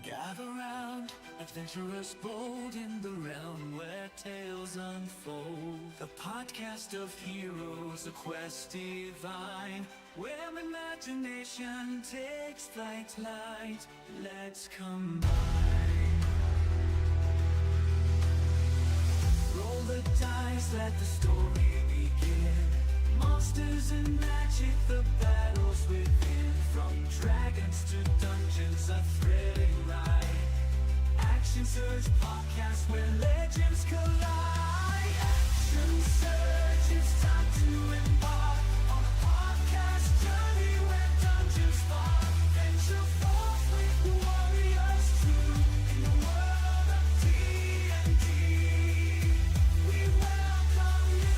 Gather round, adventurers bold in the realm where tales unfold. The podcast of heroes, a quest divine, where imagination takes flight light. Let's combine. Roll the dice, let the story begin. Monsters and magic, the battles within. From dragons to dungeons, a thrilling ride. Action Surge podcast where legends collide. Action Surge, it's time to embark on a podcast journey where dungeons spark. Venture forth with warriors true in the world of D&D. We welcome you.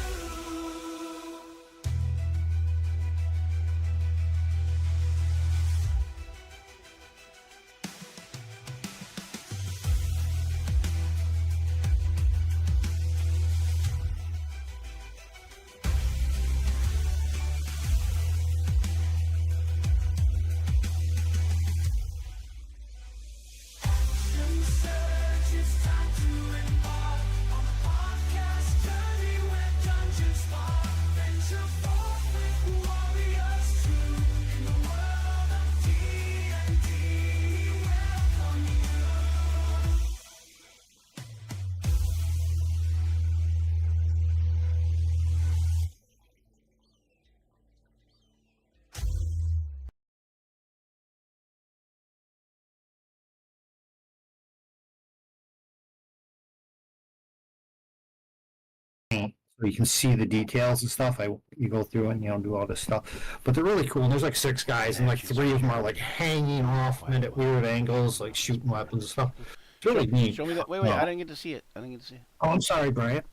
So you can see the details and stuff. You go through it and do all this stuff, but they're really cool. And there's like 6 guys, and like 3 of them are like hanging off and at weird angles, like shooting weapons and stuff. It's really neat. Show me that. Wait, I didn't get to see it. Oh, I'm sorry, Brian.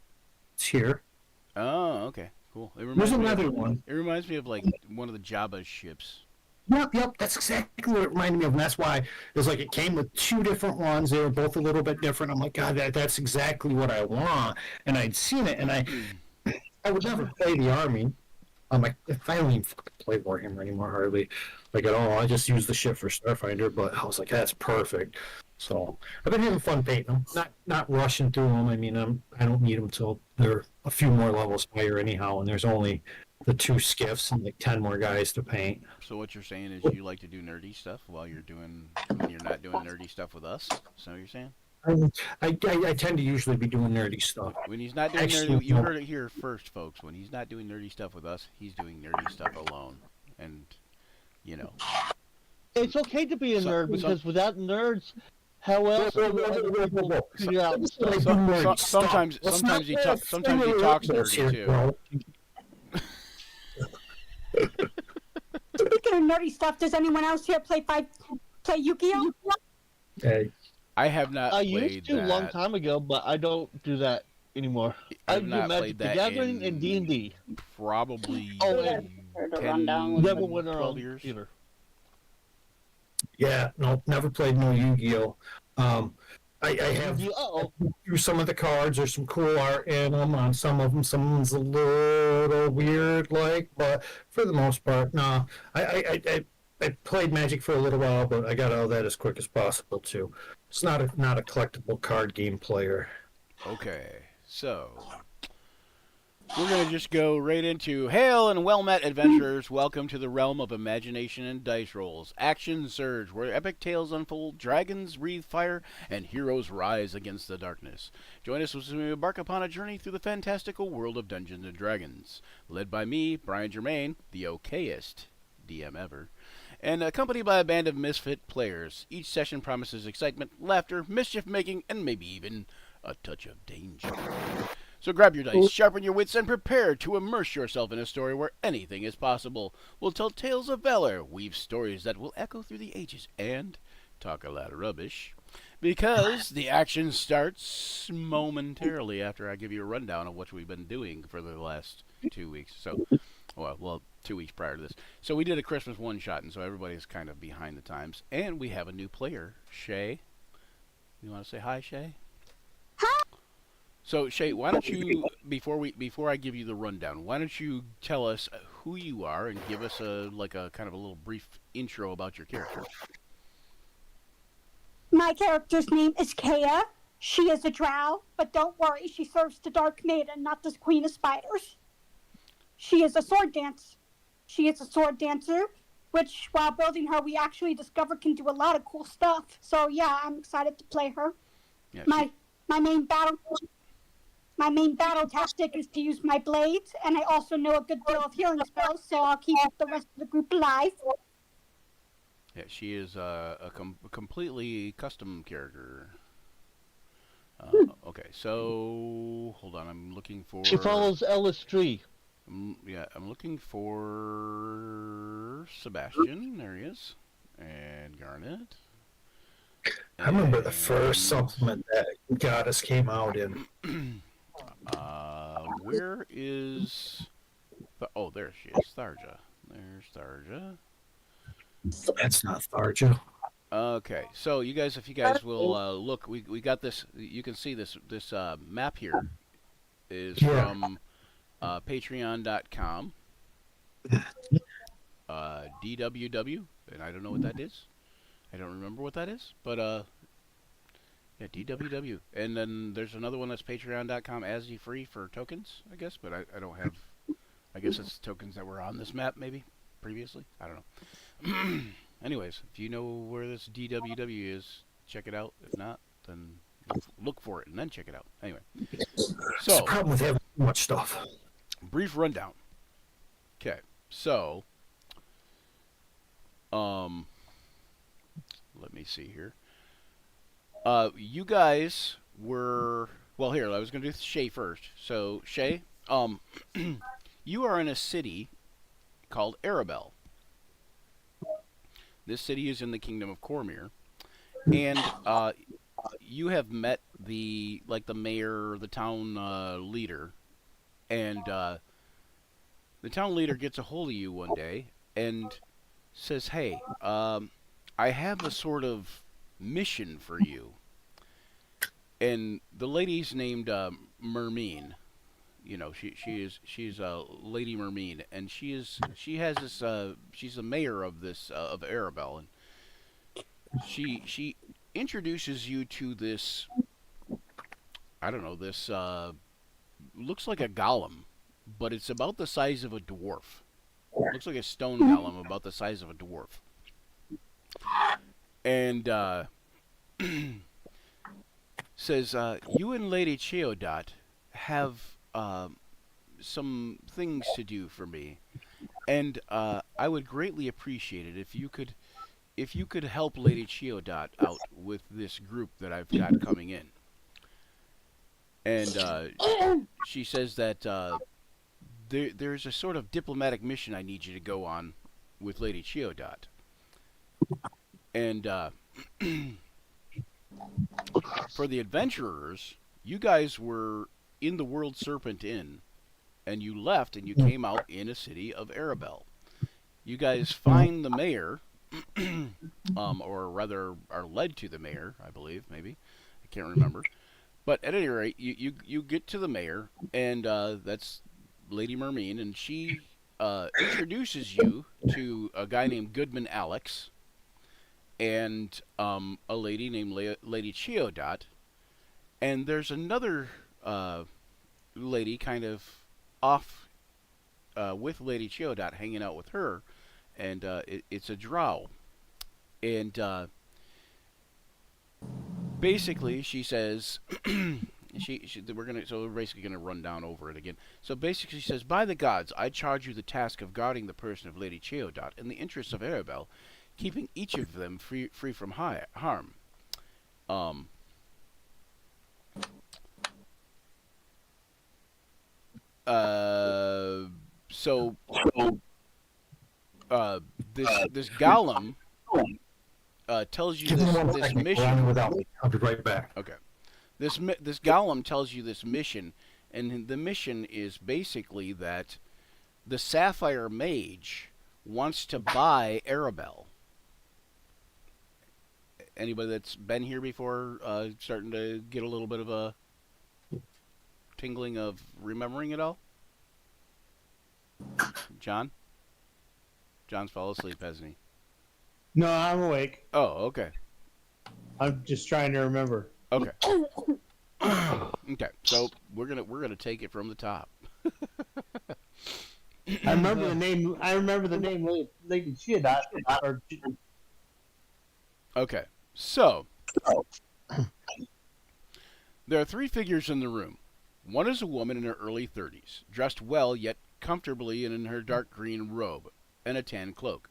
It's here. Oh, okay, cool. There's another one. It reminds me of like one of the Jabba's ships. Yep. That's exactly what it reminded me of. And that's why it was like it came with 2 different ones. They were both a little bit different. I'm like, God, that's exactly what I want. And I'd seen it, and I would never play the army. I'm like, I don't even play Warhammer anymore, hardly, like at all. I just use the ship for Starfinder. But I was like, that's perfect. So I've been having fun painting them, not rushing through them. I mean, I don't need them until they're a few more levels higher anyhow, and there's only the 2 skiffs and like 10 more guys to paint. So what you're saying is you like to do nerdy stuff while you're not doing nerdy stuff with us? Is that what you're saying? I tend to usually be doing nerdy stuff. When he's not doing nerdy, you heard it here first, folks. When he's not doing nerdy stuff with us, he's doing nerdy stuff alone. And, It's okay to be a nerd, because without nerds, how else do other people figure out stuff? Sometimes he talks nerdy, too. Speaking of nerdy stuff, does anyone else here play Yu-Gi-Oh? Hey. I have not I played used to that. a long time ago, but I don't do that anymore. I do Magic the Gathering and D&D. Probably 12 years. Either. Yeah, no, never played no Yu-Gi-Oh. I have through some of the cards. There's some cool art in them. On some of them, someone's a little weird, but for the most part, no. I played Magic for a little while, but I got out of that as quick as possible too. It's not a collectible card game player. Okay, so we're going to just go right into Hail and well-met adventurers. Welcome to the realm of imagination and dice rolls. Action Surge, where epic tales unfold, dragons breathe fire, and heroes rise against the darkness. Join us as we embark upon a journey through the fantastical world of Dungeons & Dragons. Led by me, Brian Germain, the okayest DM ever, and accompanied by a band of misfit players. Each session promises excitement, laughter, mischief-making, and maybe even a touch of danger. So grab your dice, sharpen your wits, and prepare to immerse yourself in a story where anything is possible. We'll tell tales of valor, weave stories that will echo through the ages, and talk a lot of rubbish. Because the action starts momentarily after I give you a rundown of what we've been doing for the last 2 weeks. So, well, 2 weeks prior to this. So we did a Christmas one-shot, and so everybody's kind of behind the times. And we have a new player, Shay. You want to say hi, Shay? Hi. So, Shay, why don't you, before I give you the rundown, why don't you tell us who you are and give us a kind of a little brief intro about your character? My character's name is Kea. She is a drow, but don't worry, she serves the Dark Maiden, not the Queen of Spiders. She is a sword dancer. She is a sword dancer, which while building her, we actually discovered can do a lot of cool stuff. So yeah, I'm excited to play her. Yeah, My main battle tactic is to use my blades, and I also know a good deal of healing spells, so I'll keep the rest of the group alive. yeah, she is a completely custom character. Okay, so hold on. I'm looking for. She follows Ellis Tree. Yeah, I'm looking for Sebastian. There he is, and Garnet. I remember the first supplement that Goddess came out in. Where is? Oh, there she is, Tharja. There's Tharja. That's not Tharja. Okay, so you guys, if you guys will look, we got this. You can see this map here is from Patreon.com. DWW, and I don't know what that is. I don't remember what that is, but yeah, DWW. And then there's another one that's Patreon.com ASCII free for tokens, I guess, but I don't have. I guess it's tokens that were on this map maybe previously. I don't know. Anyways, if you know where this DWW is, check it out. If not, then look for it and then check it out. Anyway, It's so the problem with having too much stuff. brief rundown. Okay, so let me see here. You guys were here. I was going to do Shay first. So Shay, you are in a city called Arabelle. This city is in the Kingdom of Cormyr, and you have met the mayor, the town leader, and the town leader gets a hold of you one day and says, "Hey, I have a sort of mission for you." And the lady's named Mermine. You know, she's Lady Mermine, and she's the mayor of this of Arabelle, and she introduces you to this. I don't know, this looks like a golem, but it's about the size of a dwarf. It looks like a stone golem about the size of a dwarf, and says, "You and Lady Cheodot have some things to do for me, and I would greatly appreciate it if you could help Lady Cheodot out with this group that I've got coming in." And she says that there's a sort of diplomatic mission I need you to go on with Lady Cheodot, and for the adventurers, you guys were in the World Serpent Inn, and you left and you came out in a city of Arabelle. You guys find the mayor, or rather are led to the mayor, I believe, maybe. I can't remember. But at any rate, you get to the mayor, and that's Lady Mermine, and she introduces you to a guy named Goodman Alex, and a lady named Lady Cheodot, and there's another lady kind of off with Lady Cheodot, hanging out with her, and it's a drow, and basically she says we're basically gonna run down over it again. So basically she says, "By the gods, I charge you the task of guarding the person of Lady Cheodot in the interests of Arabelle, keeping each of them free from harm." So this golem tells you this mission. Without me. I'll be right back. Okay. This golem tells you this mission, and the mission is basically that the Sapphire Mage wants to buy Arabelle. Anybody that's been here before starting to get a little bit of a tingling of remembering it all? John? John's fell asleep, hasn't he? No, I'm awake. Oh, okay. I'm just trying to remember. Okay. Okay. So we're gonna take it from the top. I remember the name. Lady Chiadot. Or Okay. So there are three figures in the room. One is a woman in her early 30s, dressed well yet comfortably in her dark green robe and a tan cloak.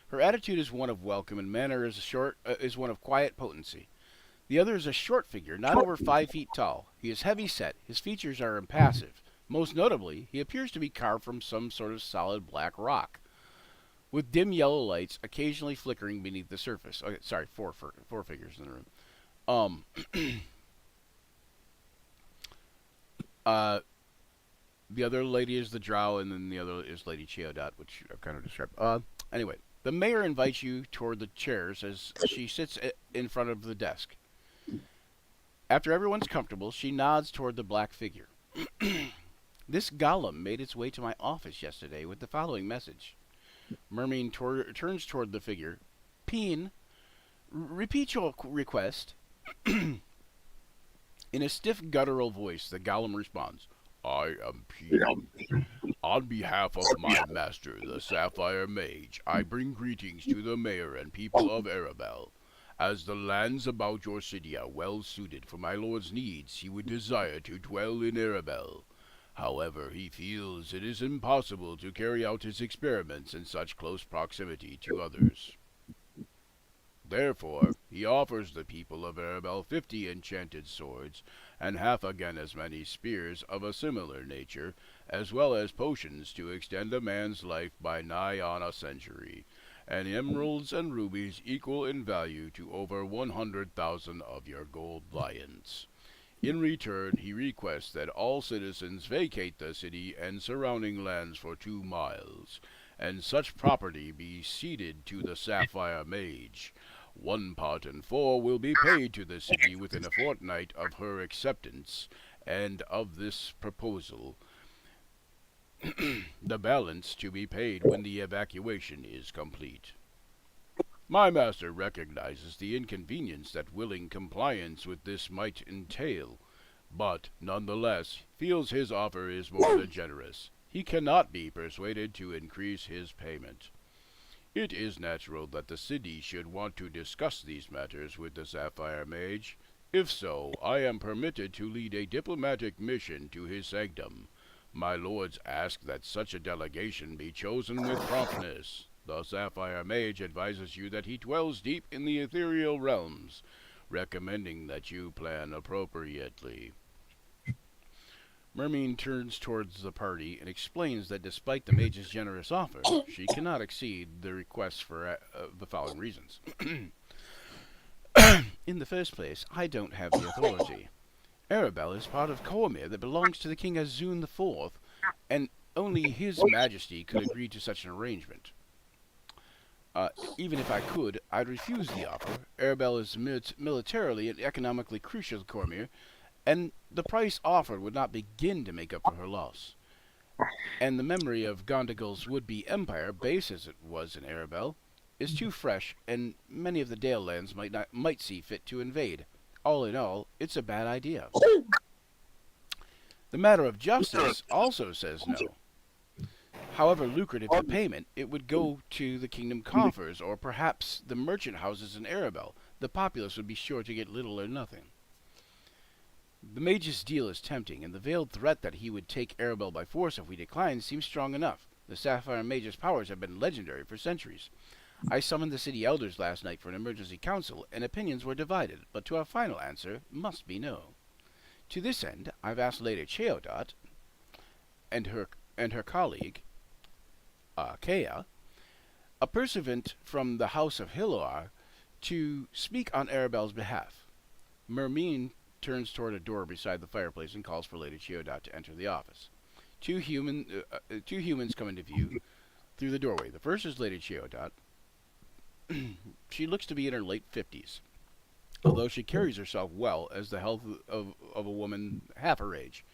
Her attitude is one of welcome, and manner is one of quiet potency. The other is a short figure, not over 5 feet tall. He is heavy set. His features are impassive. Most notably, he appears to be carved from some sort of solid black rock, with dim yellow lights occasionally flickering beneath the surface. Okay, sorry, four figures in the room. The other lady is the Drow, and then the other is Lady Chiadot, which I've kind of described. Anyway, the mayor invites you toward the chairs as she sits in front of the desk. After everyone's comfortable, she nods toward the black figure. This golem made its way to my office yesterday with the following message. Mermine turns toward the figure. Peen, repeat your request. In a stiff, guttural voice, the golem responds, I am Peen. On behalf of my master, the Sapphire Mage, I bring greetings to the mayor and people of Arabel. As the lands about your city are well suited for my lord's needs, he would desire to dwell in Arabel. However, he feels it is impossible to carry out his experiments in such close proximity to others. Therefore, he offers the people of Arabel 50 enchanted swords, and half again as many spears of a similar nature, as well as potions to extend a man's life by nigh on a century, and emeralds and rubies equal in value to over 100,000 of your gold lions. In return, he requests that all citizens vacate the city and surrounding lands for 2 miles, and such property be ceded to the Sapphire Mage. 1 part in 4 will be paid to the city within a fortnight of her acceptance, and of this proposal, the balance to be paid when the evacuation is complete. My master recognizes the inconvenience that willing compliance with this might entail, but nonetheless feels his offer is more than generous. He cannot be persuaded to increase his payment. It is natural that the city should want to discuss these matters with the Sapphire Mage. If so, I am permitted to lead a diplomatic mission to his sanctum. My lords ask that such a delegation be chosen with promptness. The Sapphire Mage advises you that he dwells deep in the ethereal realms, recommending that you plan appropriately. Mermine turns towards the party and explains that despite the mage's generous offer, she cannot exceed the request for the following reasons. In the first place, I don't have the authority. Arabel is part of Cormyr that belongs to the King Azun IV, and only His Majesty could agree to such an arrangement. Even if I could, I'd refuse the offer. Arabel is militarily and economically crucial to Cormyr, and the price offered would not begin to make up for her loss. And the memory of Gondagal's would-be empire, base as it was in Arabel, is too fresh, and many of the Dale lands might see fit to invade. All in all, it's a bad idea. The matter of justice also says no. However lucrative the payment, it would go to the kingdom coffers, or perhaps the merchant houses in Arabel. The populace would be sure to get little or nothing. The mage's deal is tempting, and the veiled threat that he would take Arabel by force if we declined seems strong enough. The Sapphire Mage's powers have been legendary for centuries. I summoned the city elders last night for an emergency council, and opinions were divided, but to our final answer must be no. To this end, I've asked Lady Chiadot and her colleague, Kea, a pursuivant from the House of Hiloar, to speak on Arabel's behalf. Mermine turns toward a door beside the fireplace and calls for Lady Chiadot to enter the office. Two humans come into view through the doorway. The first is Lady Chiadot. She looks to be in her late 50s, although she carries herself well as the health of a woman half her age.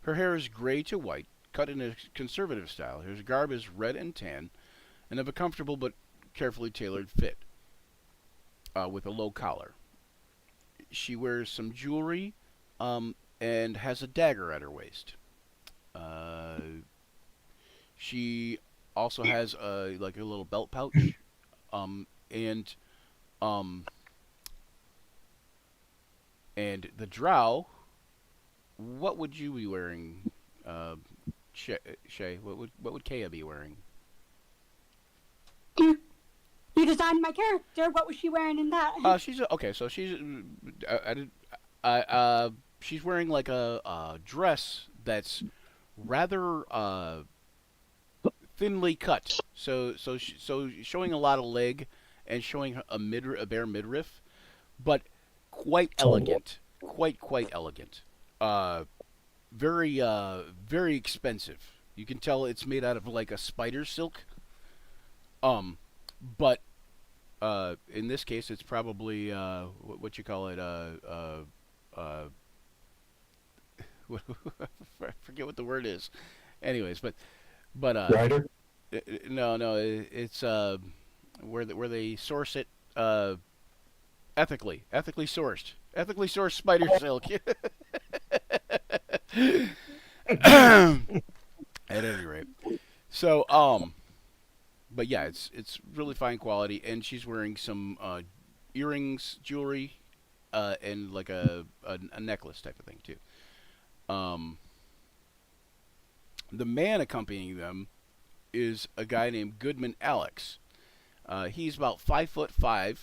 Her hair is gray to white, cut in a conservative style. Her garb is red and tan, and of a comfortable but carefully tailored fit, with a low collar. she wears some jewelry, and has a dagger at her waist. She also has like a little belt pouch, and um, and the drow. What would you be wearing, Shay? What would Kaya be wearing? You designed my character. What was she wearing in that? Okay. So she's wearing like a dress that's rather thinly cut. So showing a lot of leg and showing a bare midriff, but quite elegant. Quite elegant. Very expensive. You can tell it's made out of like a spider silk. But in this case, it's probably what you call it. I forget what the word is. Anyways, but Rider? no, it's where they source it ethically sourced spider silk. At any rate, so but yeah, it's really fine quality, and she's wearing some earrings, jewelry, and like a necklace type of thing too. The man accompanying them is a guy named Goodman Alex. He's about 5'5",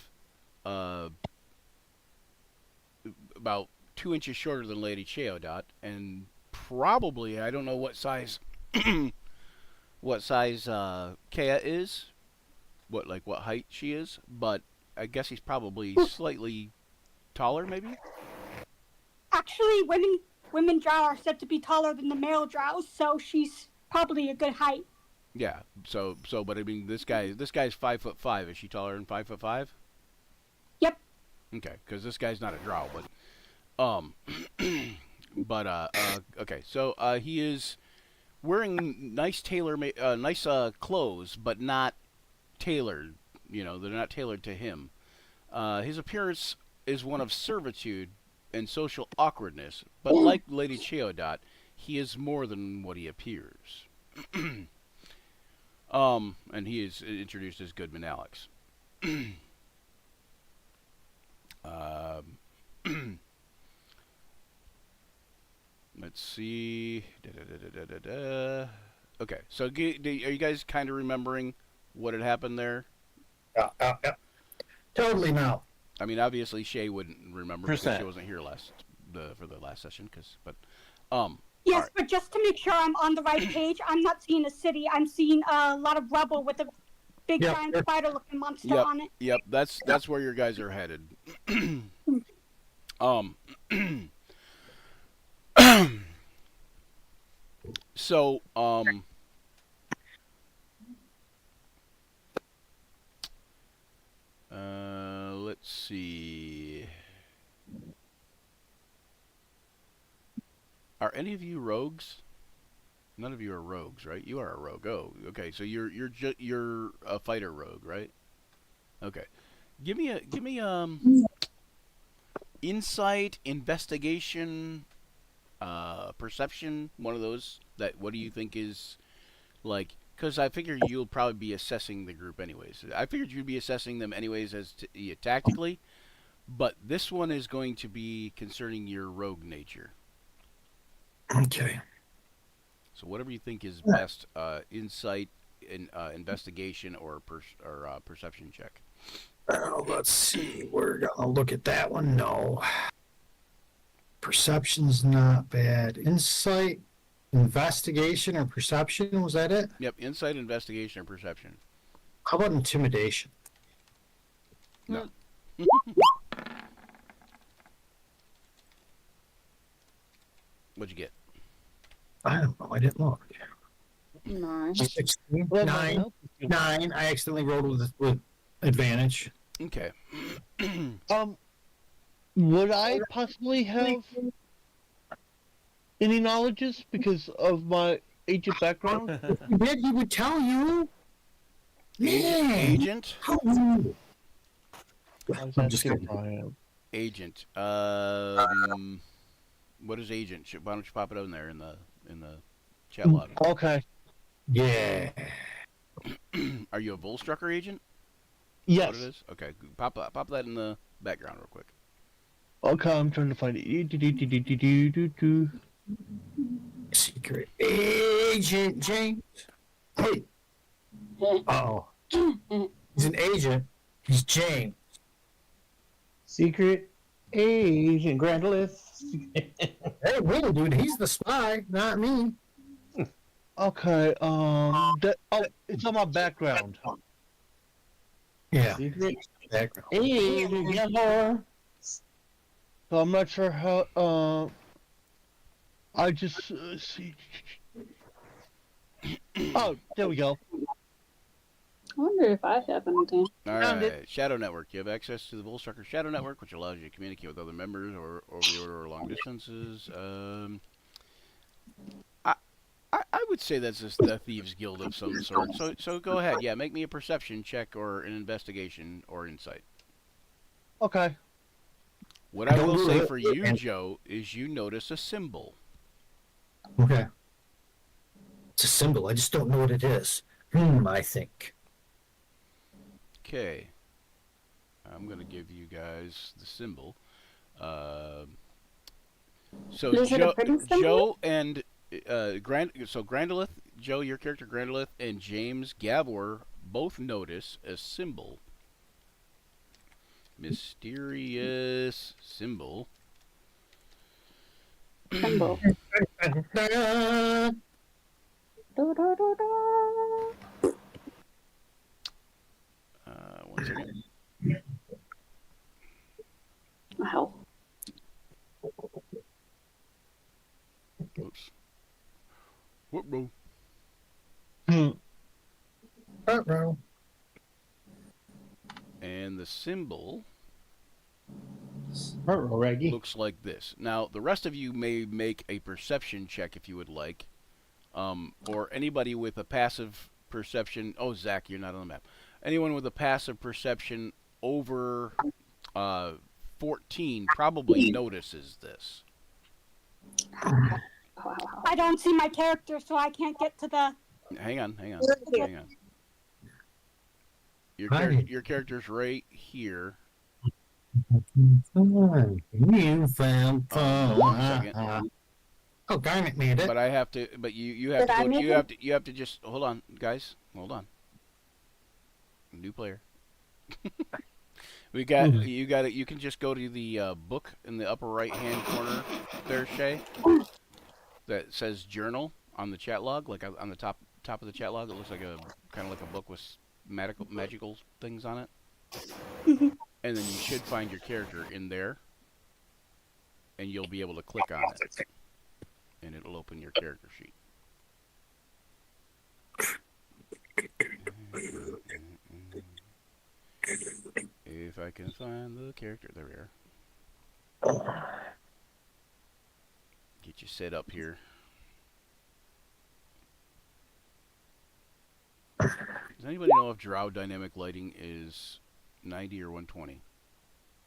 about 2 inches shorter than Lady Cheodot, and probably, I don't know what size Kea is, what height she is, but I guess he's probably slightly taller, maybe. Actually, women drow are said to be taller than the male drow, so she's probably a good height. Yeah. So, but I mean, this guy's 5'5". Is she taller than 5'5"? Yep. Okay, because this guy's not a drow, but okay. So he is wearing nice clothes, but not tailored. You know, they're not tailored to him. His appearance is one of servitude and social awkwardness, but like Lady Cheodot, he is more than what he appears. And he is introduced as Goodman Alex. Let's see. Okay, so are you guys kind of remembering what had happened there? Yeah. Totally not. I mean, obviously Shay wouldn't remember because Percent. she wasn't here for the last session. Yes, right. but just to make sure I'm on the right page, I'm not seeing a city. I'm seeing a lot of rubble with a big giant spider-looking monster on it. Yep, that's where your guys are headed. So, let's see. Are any of you rogues? None of you are rogues, right? You are a rogue. Oh, okay. So you're a fighter rogue, right? Okay. Give me insight, investigation, perception. One of those. What do you think is like? Because I figured you'll probably be assessing the group anyways. I figured you'd be assessing them anyways tactically, but this one is going to be concerning your rogue nature. Okay. So whatever you think is best, insight, investigation, or perception check. Let's see. We're gonna look at that one. No. Perception's not bad. Insight, investigation, or perception, was that it? Yep, insight, investigation, or perception. How about intimidation? No. What'd you get? I don't know. I didn't look. 9. 16, Well, 9. 9. I accidentally rolled with advantage. Okay. Would I possibly have any knowledges because of my agent background? If you did, he would tell you. Man, Agent? how rude. I was I'm just asking kidding. if I am. Agent. What is agent? Why don't you pop it in there in the chat log? Okay. Yeah. Are you a Volstrucker agent? Yes. What it is? Okay, pop that in the background real quick. Okay, I'm trying to find it. Secret Agent James. Hey. Oh. He's an agent. He's James. Secret Agent Grandalith. Hey, wait, dude. He's the spy, not me. Okay, it's on my background. Yeah. Secret Background. Agent Gandalf. So I'm not sure how, I just, see. Oh, there we go. I wonder if I have anything. All Found right, Shadow Network. You have access to the Volstrucker Shadow Network, which allows you to communicate with other members or over the order or long distances. I would say that's the Thieves Guild of some sort. So go ahead. Yeah, make me a perception check or an investigation or insight. Okay. What I Don't will do say it. for you, Joe, is you notice a symbol. Okay. It's a symbol. I just don't know what it is. I think. Okay. I'm going to give you guys the symbol. So Is it a pretty symbol? Joe and Grandalith, Joe, your character Grandalith, and James Gavor both notice a symbol. Mysterious symbol. Symbol. Do, do, do, do. One second. Wow. Whoops. Whoop. And the symbol Reggie. looks like this. Now, the rest of you may make a perception check if you would like. Or anybody with a passive perception. Oh, Zach, you're not on the map. Anyone with a passive perception over 14 probably notices this. Wow. I don't see my character, so I can't get to the. Hang on. Hi. Your character's right here. You found fun. 1 second. Oh, darn it, made it. But I have to. But you have Did to I go. make You have to just hold on, guys. Hold on. New player. You got it. You can just go to the book in the upper right hand corner there, Shay. That says journal on the chat log, like on the top of the chat log. It looks like a kind of like a book with magical things on it. And then you should find your character in there, and you'll be able to click on it, and it'll open your character sheet. If I can find the character, there we are. Get you set up here. Does anybody know if Drow dynamic lighting is 90 or 120?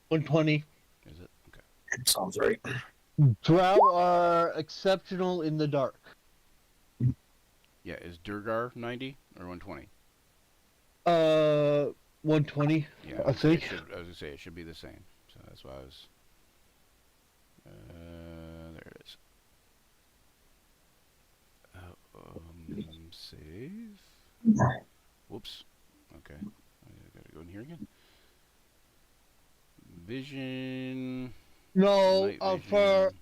120. Is it? Okay. Sounds right. Drow are exceptional in the dark. Yeah, is Durgar 90 or 120? 120. Yeah, I think. I was gonna say it should be the same. So that's why I was. There it is. Save. Whoops. Okay. I gotta go in here again. Vision. No, Night for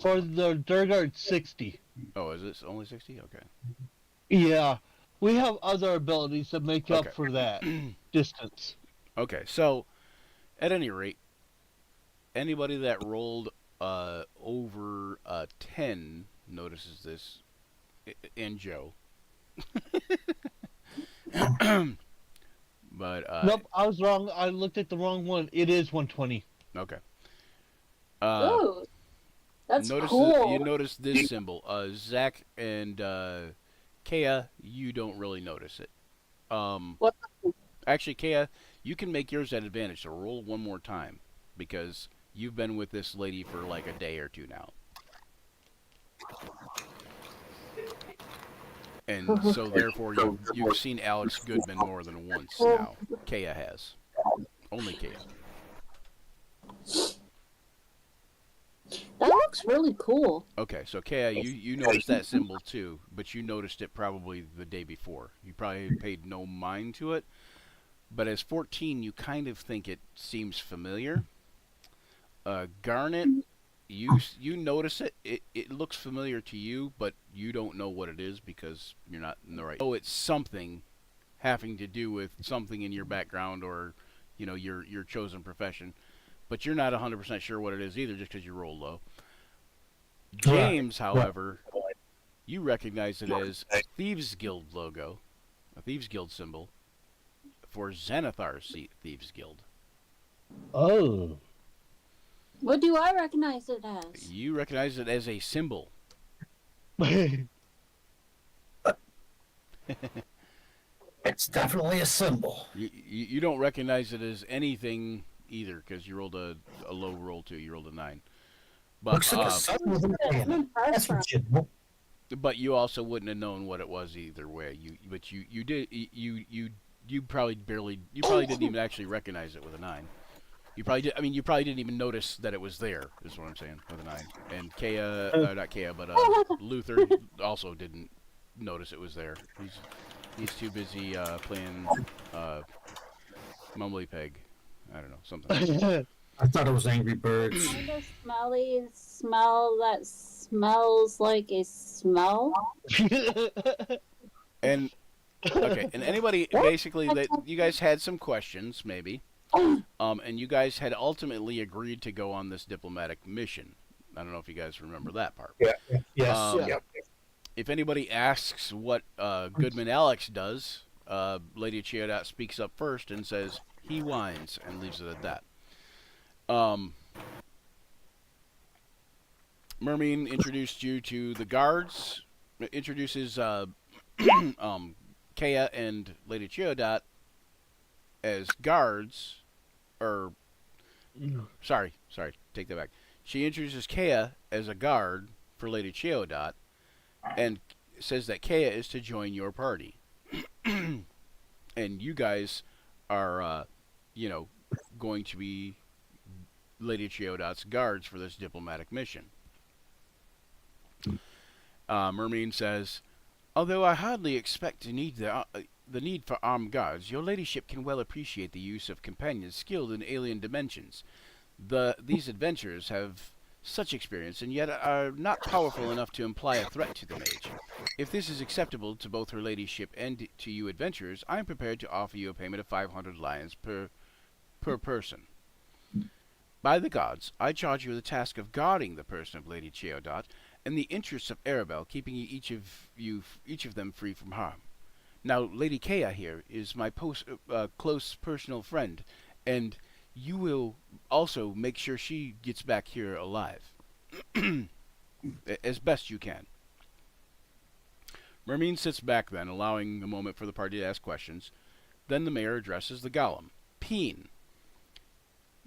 vision. the Durgar it's 60. Oh, is this only 60? Okay. Yeah, we have other abilities that make Okay. up for that distance. Okay, so at any rate, anybody that rolled over 10 notices this, and Joe. But Nope, I was wrong. I looked at the wrong one. It is 120. okay. Ooh, that's notice cool. you notice this symbol. Zach and Kea, you don't really notice it. What? Actually, Kea, you can make yours at advantage. So roll one more time because you've been with this lady for like a day or two now. And so therefore you've seen Alex Goodman more than once now. Kea has. Only Kea. That looks really cool. Okay, so Kea, you noticed that symbol too, but you noticed it probably the day before. You probably paid no mind to it. But as 14, you kind of think it seems familiar. Garnet, you notice it. It looks familiar to you, but you don't know what it is because you're not in the right. Oh, it's something having to do with something in your background or, you know, your chosen profession. But you're not 100% sure what it is either just because you roll low. James, however, you recognize it as a Thieves Guild logo, a Thieves Guild symbol, for Xanathar's Thieves Guild. Oh. What do I recognize it as? You recognize it as a symbol. It's definitely a symbol. You don't recognize it as anything either because you rolled a low roll too. You rolled a 9. But Looks like a sun with an eye in it. That's what you know. but you also wouldn't have known what it was either way. You probably didn't even actually recognize it with a 9. You probably did. I mean, you probably didn't even notice that it was there. Is what I'm saying with a 9. And Kea, not Kea, but Luther also didn't notice it was there. He's too busy playing Mumbly Peg. I don't know, something. I thought it was Angry Birds. Kind of smelly smell that smells like a smell. And okay, and anybody basically that you guys had some questions maybe, and you guys had ultimately agreed to go on this diplomatic mission. I don't know if you guys remember that part. Yeah. Yes. Yeah. If anybody asks what Goodman Alex does, Lady Chiodot speaks up first and says he whines and leaves it at that. Mermine introduced you to the guards. Introduces Kea and Lady Chiodot as guards. Or sorry, take that back. She introduces Kea as a guard for Lady Chiodot, and says that Kea is to join your party. And you guys are, going to be Lady Chiodot's guards for this diplomatic mission. Mermine says, although I hardly expect to need the need for armed guards, your ladyship can well appreciate the use of companions skilled in alien dimensions. These adventurers have such experience, and yet are not powerful enough to imply a threat to the mage. If this is acceptable to both her ladyship and to you adventurers, I am prepared to offer you a payment of 500 lions per person. By the gods, I charge you the task of guarding the person of Lady Chiodot and the interests of Arabelle, keeping each of them free from harm. Now, Lady Kea here is my close personal friend, and you will also make sure she gets back here alive. As best you can. Mermine sits back then, allowing a moment for the party to ask questions. Then the mayor addresses the golem. Peen.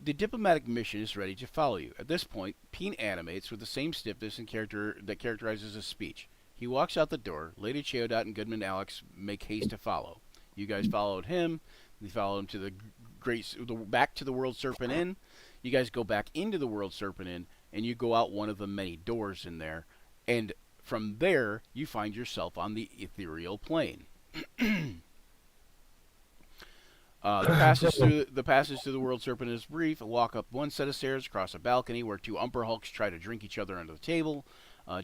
The diplomatic mission is ready to follow you. At this point, Peen animates with the same stiffness and character that characterizes his speech. He walks out the door. Lady Chiodot and Goodman Alex make haste to follow. You guys followed him. You followed him to back to the World Serpent Inn. You guys go back into the World Serpent Inn, and you go out one of the many doors in there. And from there, you find yourself on the ethereal plane. The passage through the World Serpent is brief. A walk up one set of stairs, across a balcony where two Umber Hulks try to drink each other under the table.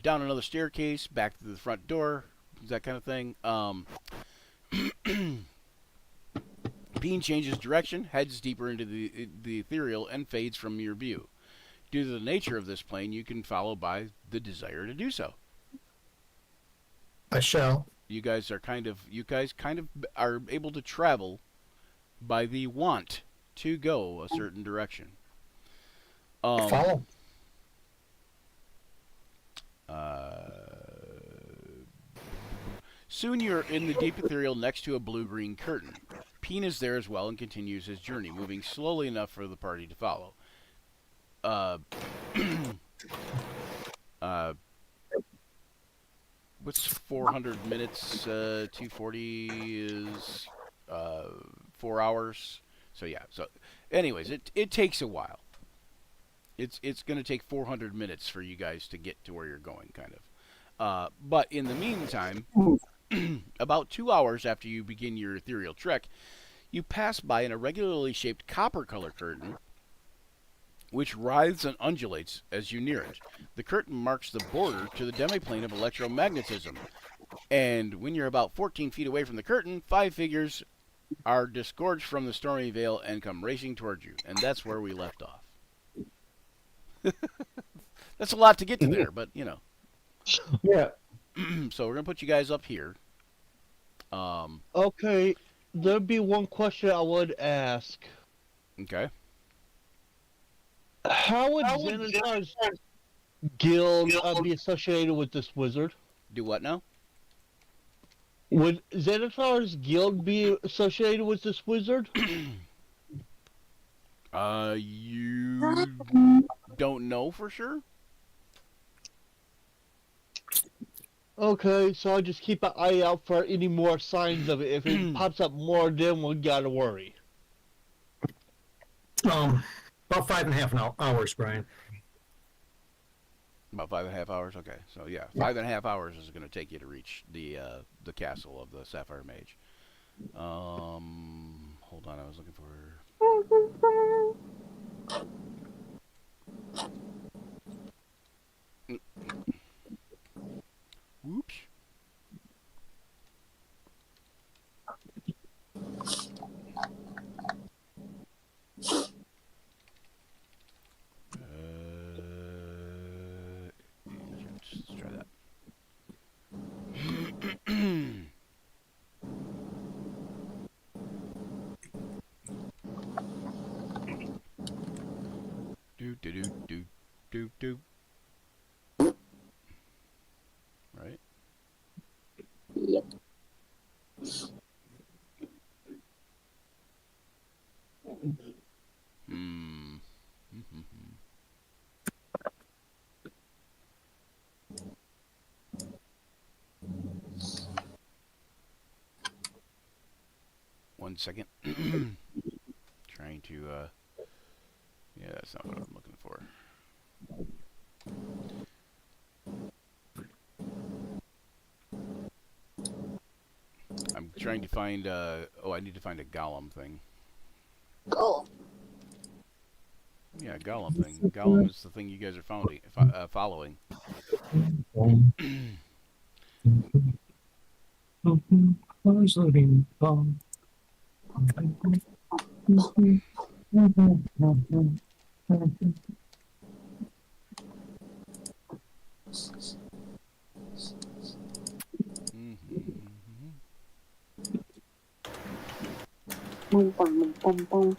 Down another staircase, back to the front door, that kind of thing. Bean changes direction, heads deeper into the ethereal, and fades from your view. Due to the nature of this plane, you can follow by the desire to do so. I shall. You guys kind of are able to travel by the want to go a certain direction. Follow. Soon you're in the deep ethereal next to a blue-green curtain. Peen is there as well and continues his journey, moving slowly enough for the party to follow. uh, what's 400 minutes? 240 is 4 hours. So yeah. So, anyways, it takes a while. It's going to take 400 minutes for you guys to get to where you're going, kind of. But in the meantime, about 2 hours after you begin your ethereal trek, you pass by an irregularly shaped copper-colored curtain, which writhes and undulates as you near it. The curtain marks the border to the demiplane of electromagnetism. And when you're about 14 feet away from the curtain, 5 figures are disgorged from the stormy veil and come racing towards you. And that's where we left off. That's a lot to get to there, but, you know. Yeah. So we're going to put you guys up here. Okay, there'd be one question I would ask. Okay. How would Xanatar's guild be associated with this wizard? Do what now? Would Xanatar's guild be associated with this wizard? You don't know for sure? Okay, so I'll just keep an eye out for any more signs of it. If it pops up more, then we gotta worry. About 5.5 hours, Brian. About 5.5 hours? Okay. So, yeah, 5.5 hours is going to take you to reach the castle of the Sapphire Mage. Hold on, I was looking for... Whoops. Let's try that. Do do do do do do. Right? Yep. Hmm. One second. Trying to, yeah, that's not what I'm looking for. I'm trying to find, oh, I need to find a golem thing. Go. Yeah, golem thing. Golem is the thing you guys are following. Boom, boom, boom, boom.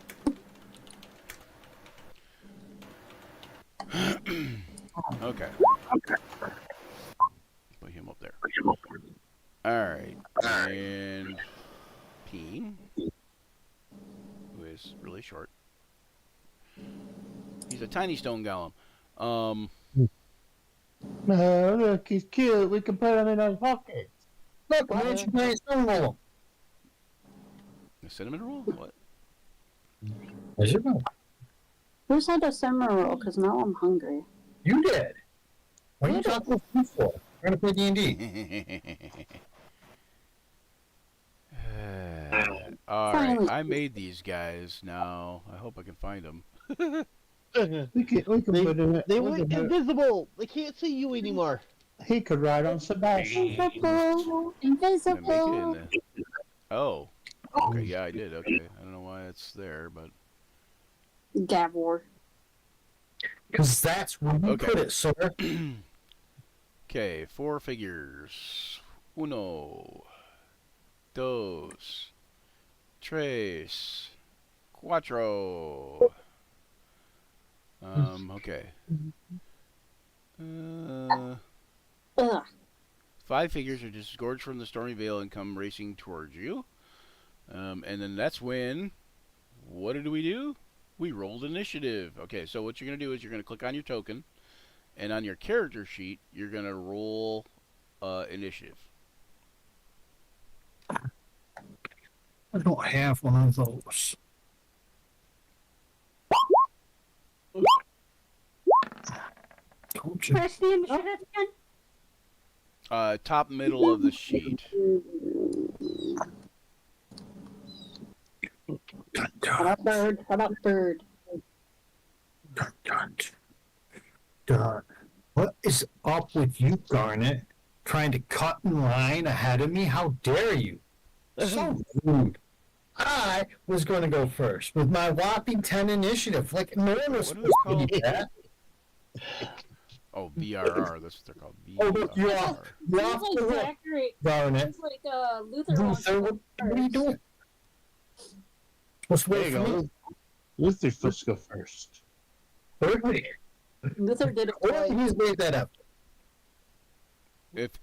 Okay. Put him up there. Alright. And Peen, who is really short. He's a tiny stone golem. Look, he's cute. We can put him in our pockets. Look, why don't you play a stone roll? A cinnamon roll? What? Where's your roll? Who's had a summer roll? Because now I'm hungry. You did. What are you talking about food for? We're going to play D&D. Alright, I made these guys now. I hope I can find them. We can put him. They went invisible. They can't see you anymore. He could ride on Sebastian. Invisible. Did I make it in Invisible. there? Oh. Okay, yeah, I did. Okay. I don't know why it's there, but... Gavor. Because that's where you Okay. put it, sir. Okay, 4 figures. Uno. Dos. Tres. Cuatro. Okay. Ugh. 5 figures are disgorged from the stormy veil and come racing towards you. And then that's when... What did we do? We rolled initiative. Okay, so what you're going to do is you're going to click on your token, and on your character sheet, you're going to roll initiative. I don't have one of those. Told you. Press the initiative again. Top middle of the sheet. Dun, How dun, about bird? How about bird? dun, dun, dun. What is up with you, Garnet? Trying to cut in line ahead of me? How dare you? So rude. I was going to go first with my whopping 10 initiative. Like, no one was What are supposed those to do that. Oh, VRR. That's what they're called. Oh, VRR. look, you're off. You're off Seems the like hook, Zachary. Garnet. Seems like Luther wants to Luther, go what are you first. doing? Supposed to There wait you for go. me. Luther's supposed to go first. Perfect. Luther did it Or twice. he's made that up.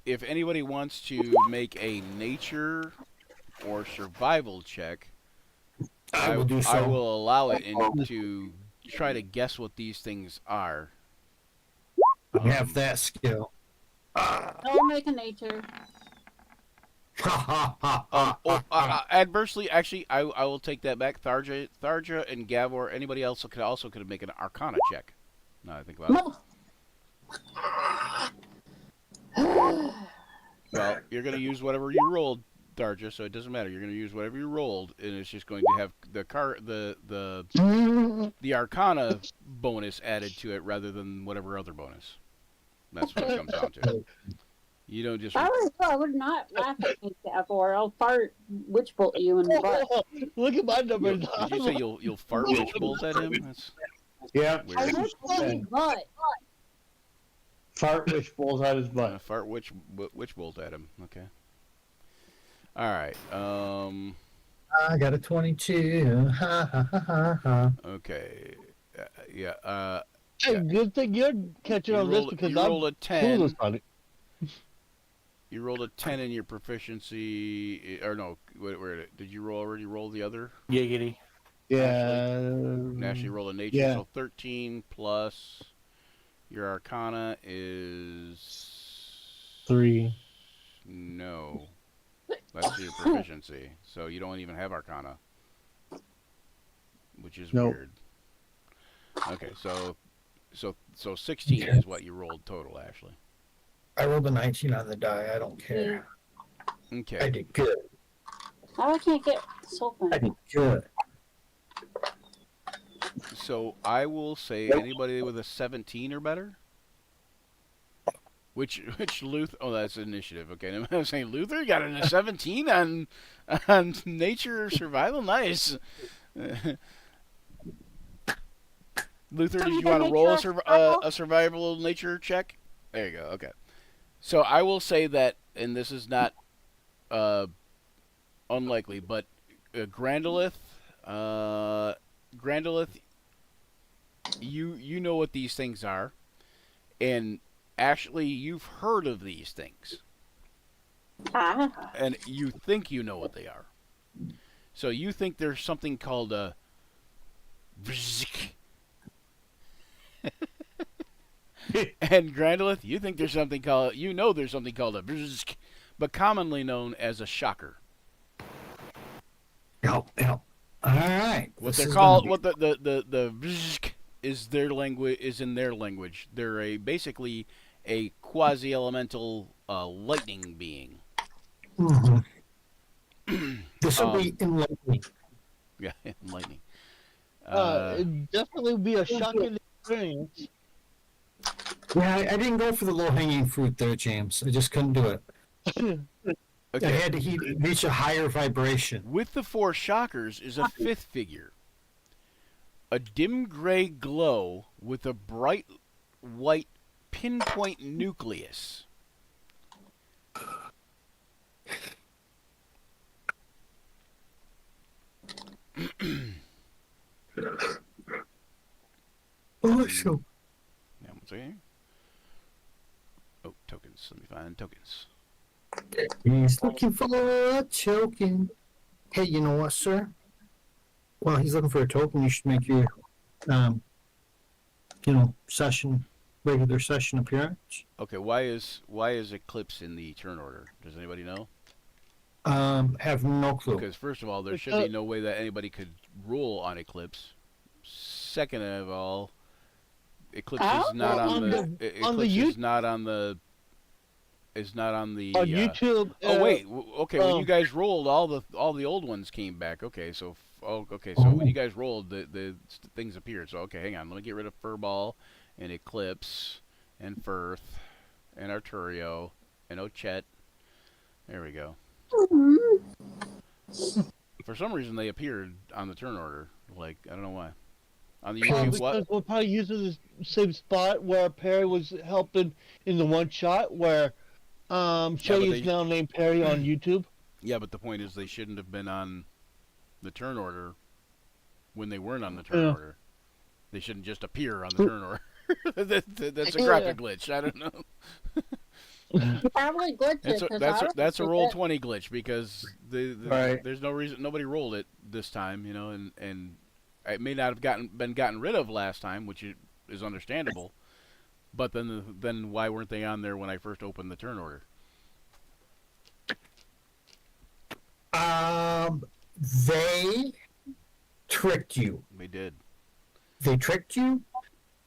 If anybody wants to make a nature or survival check, I will do so. I will allow it and to try to guess what these things are. I have that skill. I'll make a nature. Ha ha ha. Adversely, actually, I will take that back. Tharja and Gavor, anybody else could make an Arcana check. Now I think about it. Well, you're going to use whatever you rolled, Tharja, so it doesn't matter. You're going to use whatever you rolled, and it's just going to have the Arcana bonus added to it rather than whatever other bonus. That's what it comes down to. You don't just. I would not laugh at me, Gavor. I'll fart witch bolt you in the butt. Look at my numbers. Did you say you'll fart witch bolts at him? That's Yeah. I weird. witch bolt his butt. Fart which balls out his butt. Fart witch bolt at him. Okay. All right. I got a 22. Ha ha ha ha ha. Okay. Yeah. Hey, good thing you're catching on this because you I'm rolled a 10. clueless on it. You rolled a 10 in your proficiency, or no? Where did you already roll the other? Giggity. Yeah. Naturally, roll a nature, Yeah. so 13 plus your Arcana is 3. No, that's your proficiency. So you don't even have Arcana, which is Nope. weird. Okay, so 16 is what you rolled total, Ashley. I rolled a 19 on the die. I don't care. I Okay. did good. How I can't get this open? I did good. So I will say anybody with a 17 or better. Which Luther? Oh, that's initiative. Okay, I'm saying Luther got a 17 on nature survival. Nice. Luther, did you want to roll a survival nature check? There you go. Okay. So I will say that, and this is not unlikely, but Grandolith, you know what these things are, and actually you've heard of these things, and you think you know what they are. So you think there's something called a and Grandolith, you think there's something called there's something called a but commonly known as a shocker. Yep. All right. What This they're is called, gonna what the is their language is in their language. They're basically a quasi-elemental lightning being. be- Mhm. This will be enlightening. Yeah, lightning. It'd definitely be a shocking experience. Yeah, I didn't go for the low-hanging fruit there, James. I just couldn't do it. I Okay. had to reach a higher vibration. With the four shockers is a fifth figure. A dim gray glow with a bright white pinpoint nucleus. Awesome. Yeah, one second. Oh, tokens. Let me find tokens. He's looking for a token. Hey, you know what, sir? Well, he's looking for a token. You should make your regular session appearance. Okay, why is Eclipse in the turn order? Does anybody know? Have no clue. Because first of all, there should be no way that anybody could rule on Eclipse. Second of all, Eclipse is not on the Eclipse is not on the on YouTube. Oh wait, okay. When you guys rolled, all the old ones came back. Okay, so when you guys rolled, the things appeared. So okay, hang on. Let me get rid of Furball and Eclipse and Firth and Arturio and Ochette. There we go. For some reason, they appeared on the turn order. Like, I don't know why. On the YouTube, what? We're probably using the same spot where Perry was helping in the one shot where Shay is now named Perry on YouTube. Yeah, but the point is they shouldn't have been on the turn order when they weren't on the turn order. They shouldn't just appear on the turn order. That's a graphic glitch. I don't know. Probably glitches. That's a roll 20 glitch because Right. there's no reason nobody rolled it this time, you know, and it may not have been gotten rid of last time, which is understandable. But then why weren't they on there when I first opened the turn order? They tricked you. They did. They tricked you.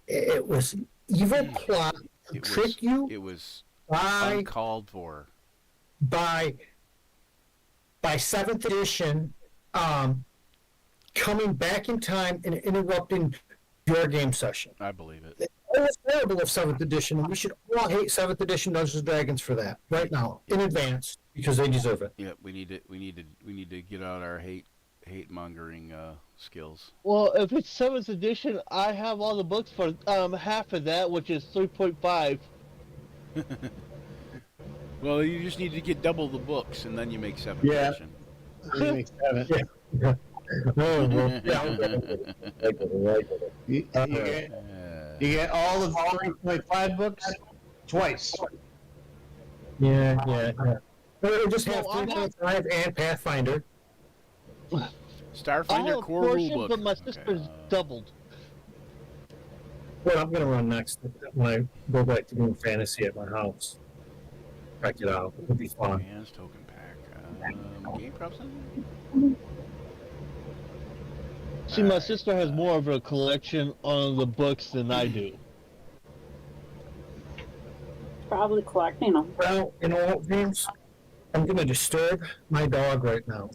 It was evil plot to trick you. It was by uncalled for. by 7th edition coming back in time and interrupting your game session. I believe it. It was horrible of 7th edition, and we should all hate 7th edition Dungeons and Dragons for that right now in advance because they deserve it. Yeah, we need to get out our hate mongering skills. Well, if it's 7th edition, I have all the books for half of that, which is 3.5. Well, you just need to get double the books, and then you make 7th Yeah. edition. You get all of 3.5 books twice. Yeah. Or just have 3.5 and Pathfinder. I Starfinder have a core portion, rulebook. but my sister's doubled. What I'm going to run next when I go back to doing fantasy at my house. Check it out. It'll be fun. Advanced token pack. Game props. See, my sister has more of a collection on the books than I do. Probably collecting them. Well, you know what, James? I'm going to disturb my dog right now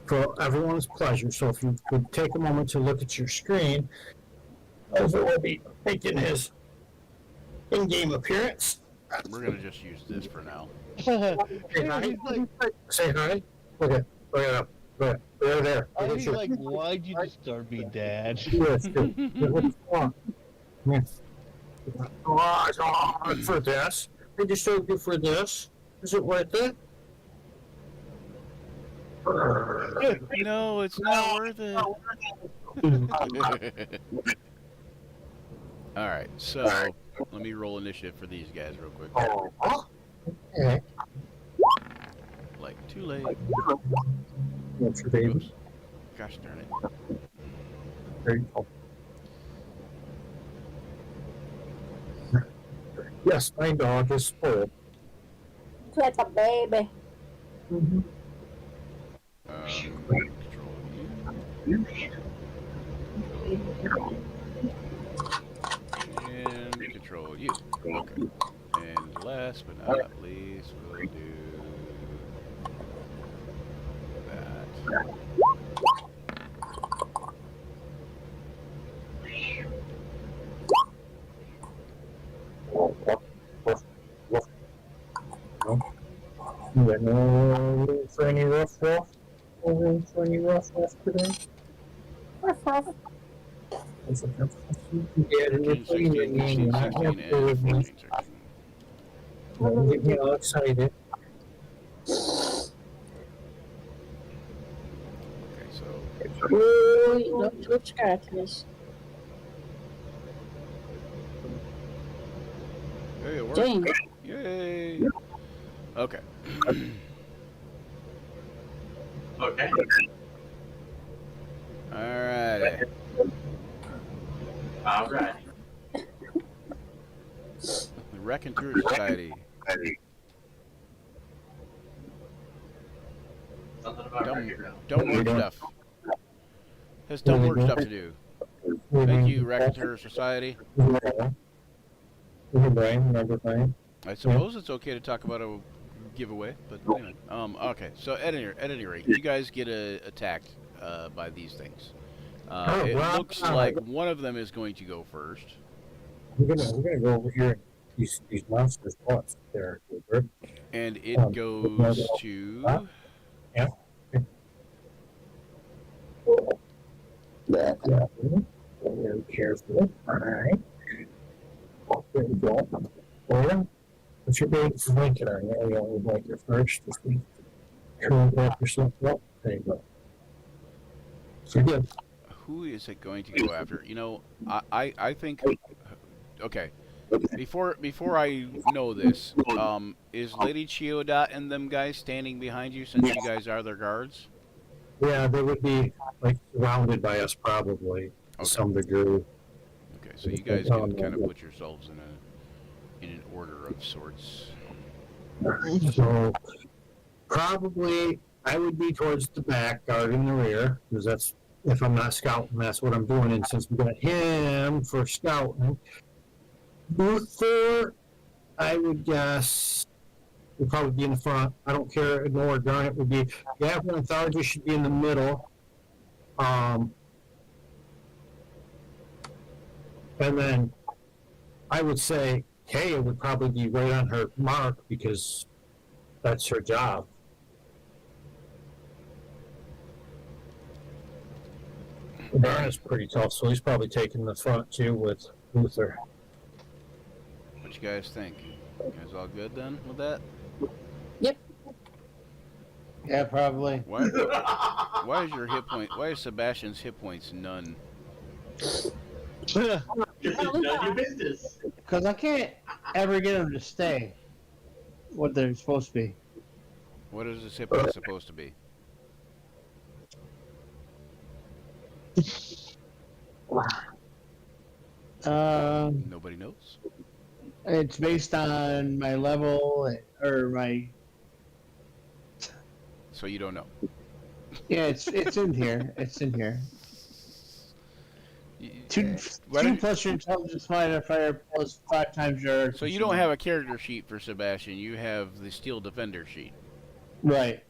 for everyone's pleasure. So if you could take a moment to look at your screen, as it will be making his in-game appearance. We're gonna just use this for now. Say hi. Say hi. Okay. Look it up. Right there. I Look at was your- like, why'd you disturb me, Dad? Yes, good. What's wrong? Yes. For this. I disturbed you for this. Is it worth it? No, it's not worth it. All right, so let me roll initiative for these guys real quick. Okay. Like too late. What's your baby? Oops. Gosh darn it. There you go. Yes, my dog is spoiled. Like a baby. Control you. And control you. Okay. And last but not least, we'll do that. You got no room for any rough stuff? No room for any rough stuff today? That's a tough question. Yeah, 15, 16, 15, 16, and 14, 16. Don't get me all excited. Okay, so Ooh, no scratches. hey, it worked. Dang. Yay! Okay. Okay. Alrighty. All right. The Raconteur Society. Something about Dumb, record now. dumb work stuff. Has dumb work stuff to do. Thank you, Raconteur Society. Brian, remember Brian? I suppose it's okay to talk about a giveaway, but anyway. Okay, so at any rate, you guys get attacked by these things. It looks like one of them is going to go first. We're gonna go over here. These monsters' spots there. And it goes to... Yeah. Very careful. All right. There we go. Well, what's your big blanket on? Yeah, we only blanket first. Just be turn back yourself up. There you go. So good. Who is it going to go after? You know, I think... Okay. Before I know this, is Lady Chiodot and them guys standing behind you since you guys are their guards? Yeah, they would be like surrounded by us probably to some degree. Okay, so you guys can kind of put yourselves in an order of sorts. So probably I would be towards the back, guarding the rear, because that's if I'm not scouting, that's what I'm doing. And since we got him for scouting, Luther, I would guess would probably be in the front. I don't care. Ignore Garnet would be. Gavin and Tharja should be in the middle. And then I would say Kaya would probably be right on her mark because that's her job. Garnet's pretty tough, so he's probably taking the front too with Luther. What you guys think? You guys all good then with that? Yeah, probably. Why is your hit point? Why is Sebastian's hit points none? None of your business. Because I can't ever get them to stay what they're supposed to be. What is this hit point supposed to be? Nobody knows. It's based on my level or my. So you don't know. Yeah, it's in here. It's in here. Two plus your intelligence modifier plus 5 times your. So you don't have a character sheet for Sebastian. You have the Steel Defender sheet. Right.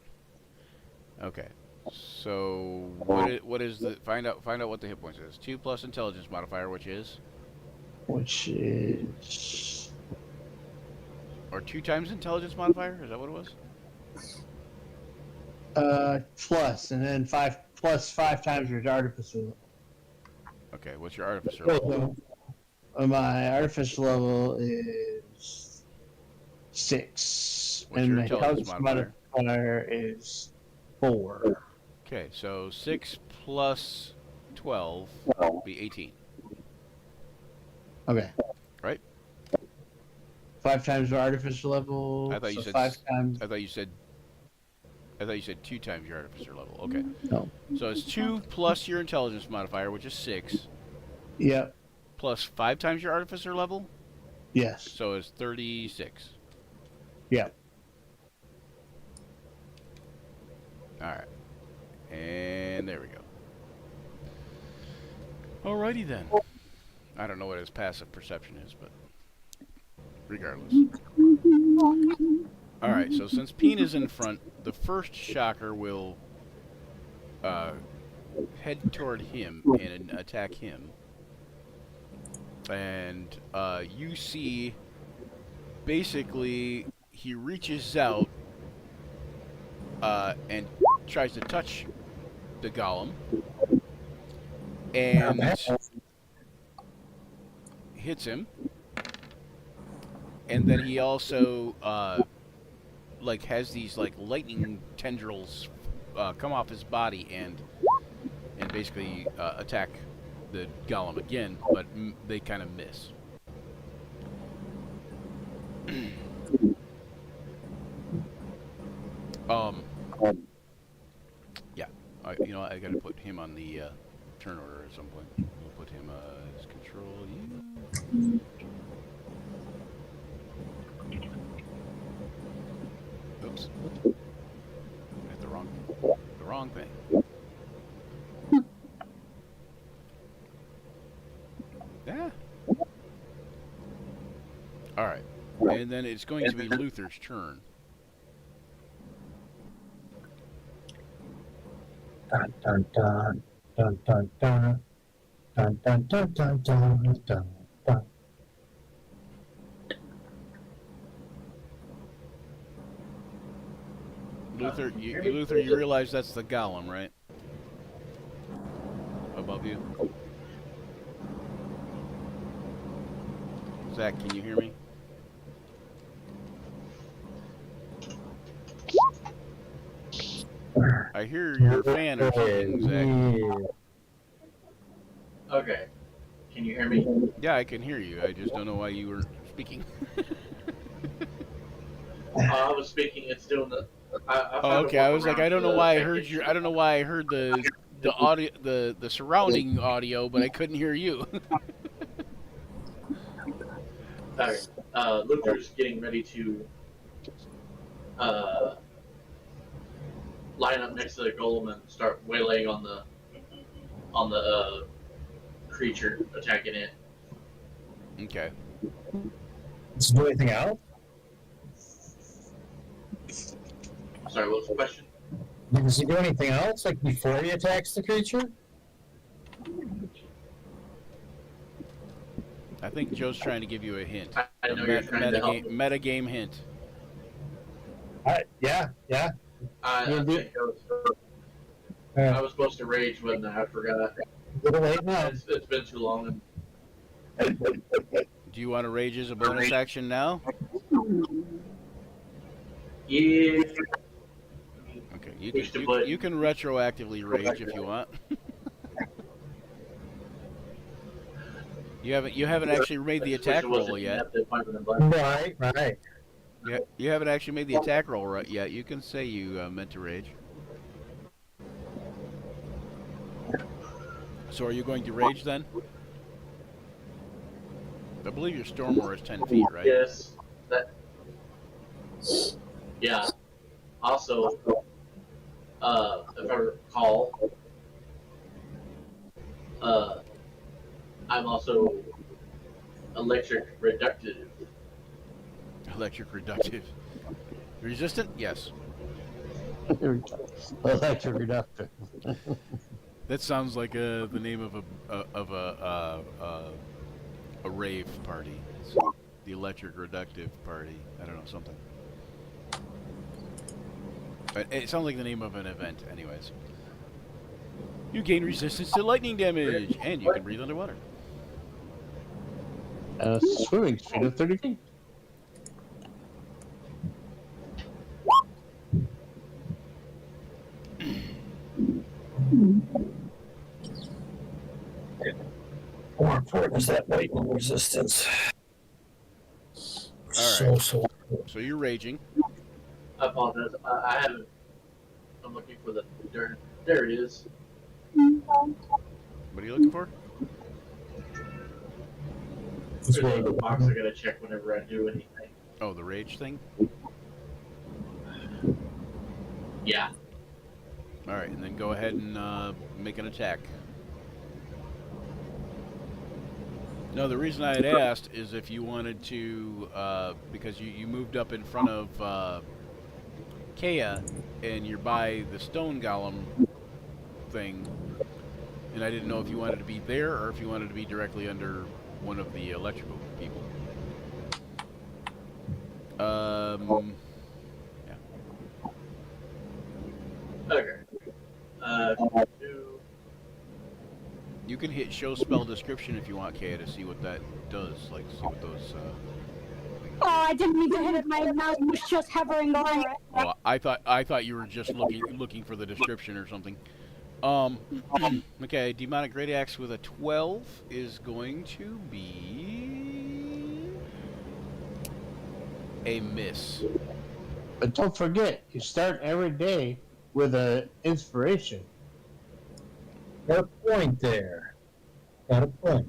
Okay. So what is the find out what the hit points is? 2 plus intelligence modifier, which is. Or 2 times intelligence modifier? Is that what it was? Plus, and then 5 plus 5 times your artificer. Okay, what's your artificer level? My artificer level is 6, What's and your my intelligence intelligence modifier is 4. Okay, so 6 plus 12 will be 18. Okay. Right? 5 times your artificer level. I thought you said 5 times. I thought you said 2 times your artificer level. Okay. No. So it's 2 plus your intelligence modifier, which is 6, Yep. plus 5 times your artificer level, Yes. so it's 36. Yep. All right. And there we go. Alrighty then. I don't know what his passive perception is, but regardless. Alright, so since Peen is in front, the first shocker will head toward him and attack him. And you see, basically, he reaches out and tries to touch the golem. And hits him. And then he also like has these like lightning tendrils come off his body and basically attack the golem again, but they kind of miss. Yeah, I gotta put him on the turn order at some point. We'll put him as control you. Oops. Hit the wrong thing. Yeah. All right. And then it's going to be Luther's turn. Dun dun dun dun dun dun dun dun dun dun dun dun dun. Luther, you realize that's the golem, right? Above you. Zach, can you hear me? I hear your fan or something, Zach. Okay. Can you hear me? Yeah, I can hear you. I just don't know why you were speaking. I was speaking. It's doing the. Oh, okay. I was like, I don't know why I heard your. I don't know why I heard the audio, the surrounding audio, but I couldn't hear you. Alright. Luther's getting ready to line up next to the golem and start waylaying on the creature attacking it. Okay. Does it do anything else? Sorry, what was the question? Does he do anything else, like before he attacks the creature? I think Joe's trying to give you a hint. I know you're trying to help. Metagame hint. Yeah. I think I was supposed to rage when I forgot. A little late now. It's been too long. Do you want to rage as a bonus action now? Yeah. Okay, you can retroactively rage if you want. You haven't actually made the attack roll yet. Right. Yeah, you haven't actually made the attack roll yet. You can say you meant to rage. So are you going to rage then? I believe your storm roar is 10 feet, right? Yes. Yeah. Also, if I recall, I'm also electric reductive. Electric reductive. Resistant? Yes. Electric reductor. That sounds like the name of a rave party. It's the electric reductive party. I don't know, something. It sounds like the name of an event, anyways. You gain resistance to lightning damage, and you can breathe underwater. Swimming speed of 30 feet. More important is that lightning resistance. All right. So you're raging. I apologize. I haven't. I'm looking for the. There it is. What are you looking for? There's a little box I gotta check whenever I do anything. Oh, the rage thing? Yeah. Alright, and then go ahead and make an attack. No, the reason I had asked is if you wanted to, because you moved up in front of Kea, and you're by the stone golem thing, and I didn't know if you wanted to be there or if you wanted to be directly under one of the electrical people. Yeah. Okay. You can hit show spell description if you want, Kea, to see what that does. Like, see what those. Oh, I didn't mean to hit it. My mouse was just hovering over it. Oh, I thought you were just looking for the description or something. Okay, demonic great axe with a 12 is going to be a miss. But don't forget, you start every day with an inspiration. Got a point there. Got a point.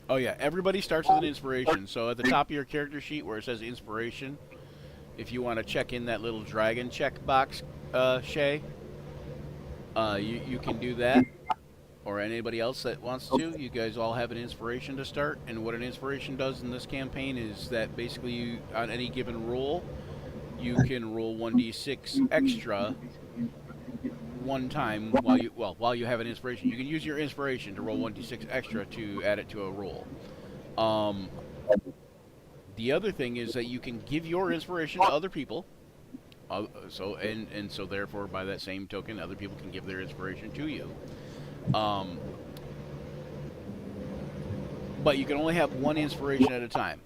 Oh yeah, everybody starts with an inspiration. So at the top of your character sheet where it says inspiration, if you want to check in that little dragon check box, Shay, you can do that. Or anybody else that wants to. You guys all have an inspiration to start. And what an inspiration does in this campaign is that basically you, on any given roll, you can roll 1d6 extra one time while you have an inspiration. You can use your inspiration to roll 1d6 extra to add it to a roll. The other thing is that you can give your inspiration to other people. So therefore, by that same token, other people can give their inspiration to you. But you can only have one inspiration at a time.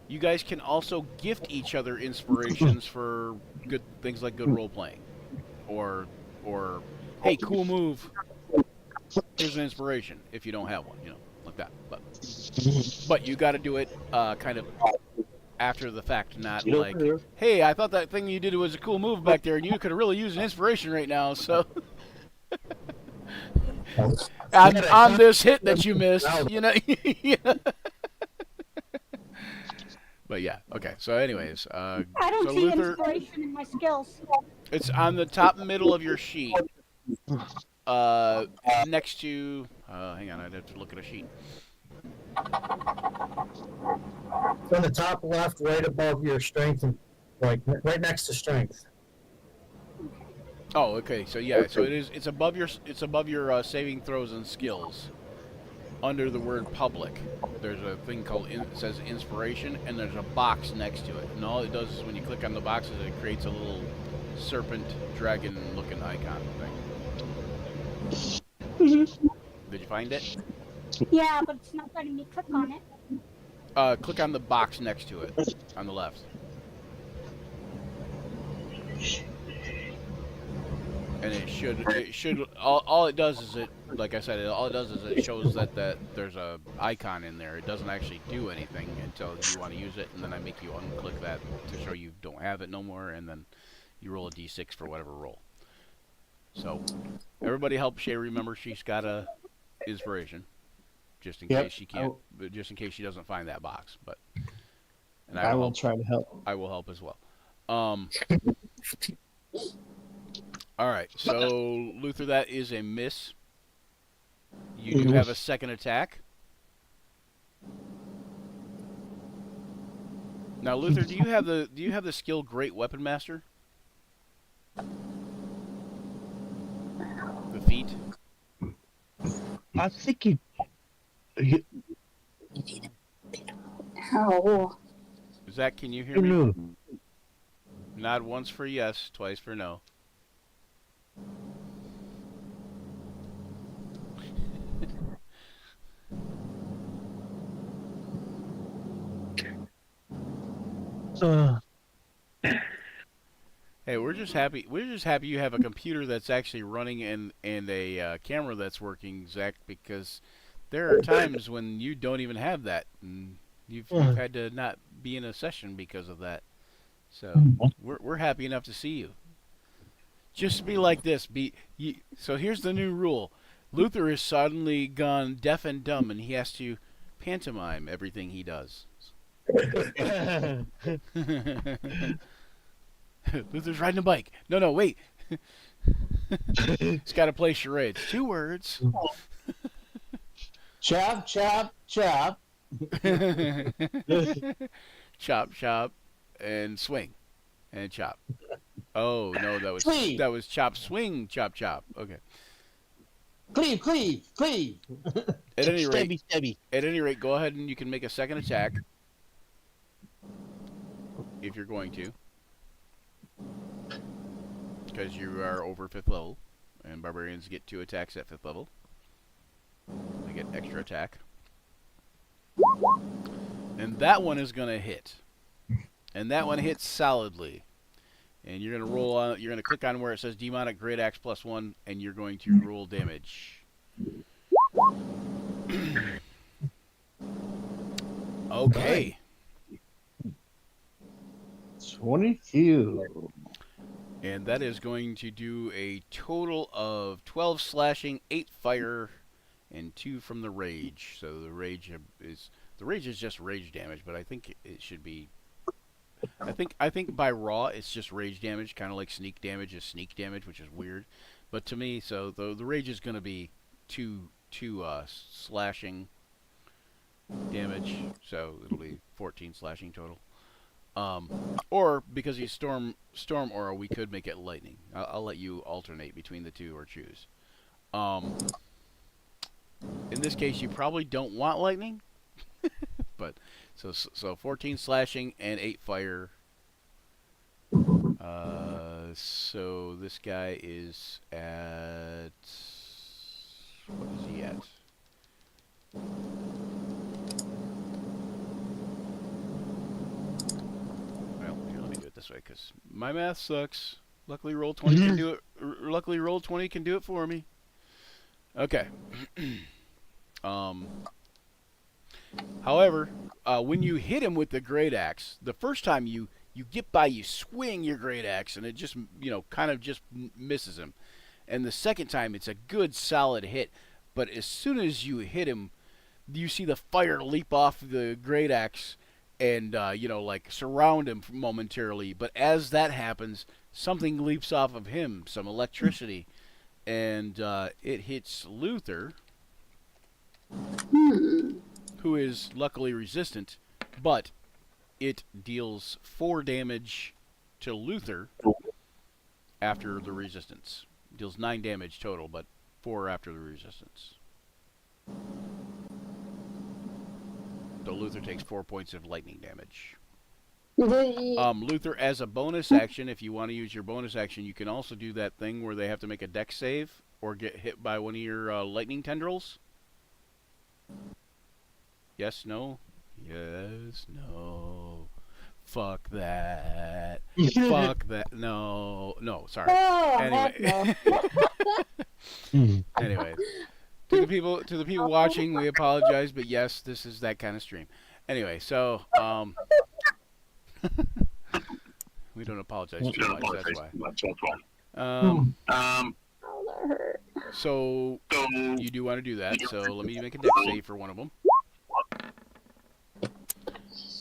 You guys can also gift each other inspirations for good things like good role playing, or hey, cool move. Here's an inspiration if you don't have one, like that. But you got to do it kind of after the fact, not like, hey, I thought that thing you did was a cool move back there, and you could really use an inspiration right now. So. on this hit that you missed, But yeah, okay. So anyways, I don't see Luther, inspiration in my skills. it's on the top middle of your sheet, next to. Hang on, I'd have to look at a sheet. It's on the top left, right above your strength, and like right next to strength. Oh, okay. So yeah, so it's above your saving throws and skills. Under the word public, there's a thing called it says inspiration, and there's a box next to it. And all it does is when you click on the box, is it creates a little serpent dragon looking icon thing. Mm-hmm. Did you find it? Yeah, but it's not letting me click on it. Click on the box next to it on the left. And it should all it does is like I said, all it does is it shows that there's a icon in there. It doesn't actually do anything until you want to use it, and then I make you unclick that to show you don't have it no more, and then you roll a d6 for whatever roll. So everybody help Shay remember she's got a inspiration, just in case she can't, just in case she doesn't find that box. And I will try to help. I will help as well. All right, so Luther, that is a miss. You do have a second attack. Now, Luther, do you have the skill Great Weapon Master? The feat. I think you. Ow. Zach, can you hear me? Nod once for yes, twice for no. Hey, we're just happy. We're just happy you have a computer that's actually running and a camera that's working, Zach. Because there are times when you don't even have that, and you've had to not be in a session because of that. So we're happy enough to see you. Just be like this. So here's the new rule: Luther has suddenly gone deaf and dumb, and he has to pantomime everything he does. Luther's riding a bike. No, wait. He's got to play charades. 2 words. Chop, chop, chop. Chop, chop, and swing, and chop. Oh no, that was chop, swing, chop, chop. Okay. Cleave, cleave, cleave. At any rate, Stabby. At any rate, go ahead and you can make a second attack if you're going to, because you are over 5th level, and barbarians get 2 attacks at 5th level. They get extra attack, and that one is gonna hit, and that one hits solidly. And you're gonna roll on. You're gonna click on where it says Demonic Great Axe +1, and you're going to roll damage. Okay. 22. And that is going to do a total of 12 slashing, 8 fire, and 2 from the rage. So the rage is just rage damage, but I think it should be. I think by raw it's just rage damage, kind of like sneak damage is sneak damage, which is weird. But to me, so the rage is going to be two slashing damage, so it'll be 14 slashing total. Or because he's storm aura, we could make it lightning. I'll let you alternate between the two or choose. In this case, you probably don't want lightning, but so 14 slashing and 8 fire. So this guy is at, what is he at? Well, here, let me do it this way because my math sucks. Luckily, Roll20 can do it. Luckily, Roll20 can do it for me. Okay. However, when you hit him with the great axe, the first time you get by, you swing your great axe, and it just, kind of just misses him. And the second time, it's a good, solid hit. But as soon as you hit him, you see the fire leap off the great axe and, like surround him momentarily. But as that happens, something leaps off of him, some electricity. And it hits Luther, who is luckily resistant, but it deals 4 damage to Luther after the resistance. It deals 9 damage total, but 4 after the resistance. So Luther takes 4 points of lightning damage. Luther, as a bonus action, if you want to use your bonus action, you can also do that thing where they have to make a dex save or get hit by one of your lightning tendrils. Yes, no? Yes, no. Fuck that. Fuck that. No. No, sorry. Anyway. Anyway. To the people watching, we apologize, but yes, this is that kind of stream. Anyway, so we don't apologize too much, that's why. So you do want to do that, so let me make a dex save for one of them.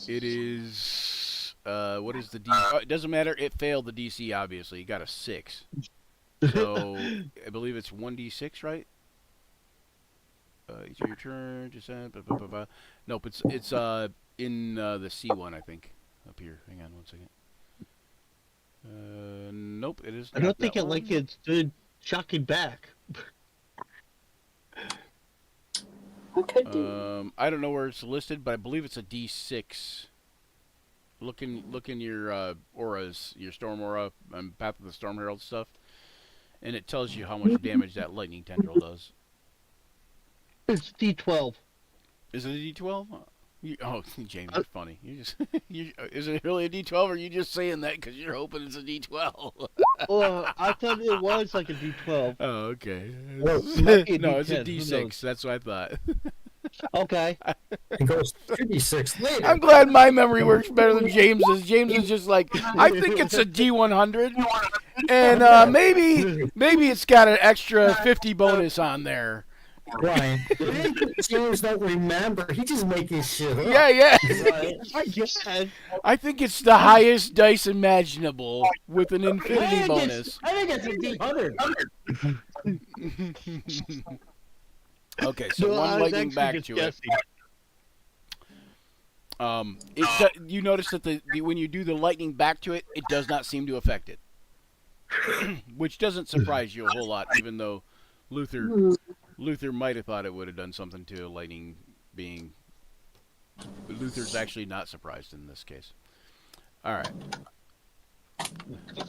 It is, what is the DC? Oh, it doesn't matter, it failed the DC, obviously. You got a 6. So, I believe it's 1d6, right? It's your turn, just, Nope, it's in the C1, I think. Up here, hang on one second. Nope, it is not. I don't think that it one. like it's good shocking back. I don't know where it's listed, but I believe it's a D6. Look in your auras, your storm aura, Path of the Storm Herald stuff, and it tells you how much damage that lightning tendril does. It's D12. Is it a D12? Oh, James, you're funny. Is it really a D12, or are you just saying that because you're hoping it's a D12? Well, I thought it was like a D12. Oh, okay. Well, it might be a No, it's a D10, who D6. knows? That's what I thought. Okay. It goes 2d6 later. I'm glad my memory works better than James's. James is just like, I think it's a D100, and maybe it's got an extra 50 bonus on there. Ryan, James don't remember. He just making shit up. Yeah. I guess. I think it's the highest dice imaginable with an infinity bonus. I think it's a D100. Okay, so No, I one was lightning actually back just to guessing. it. You notice that when you do the lightning back to it, it does not seem to affect it, which doesn't surprise you a whole lot, even though Luther might have thought it would have done something to lightning being. Luther's actually not surprised in this case. All right.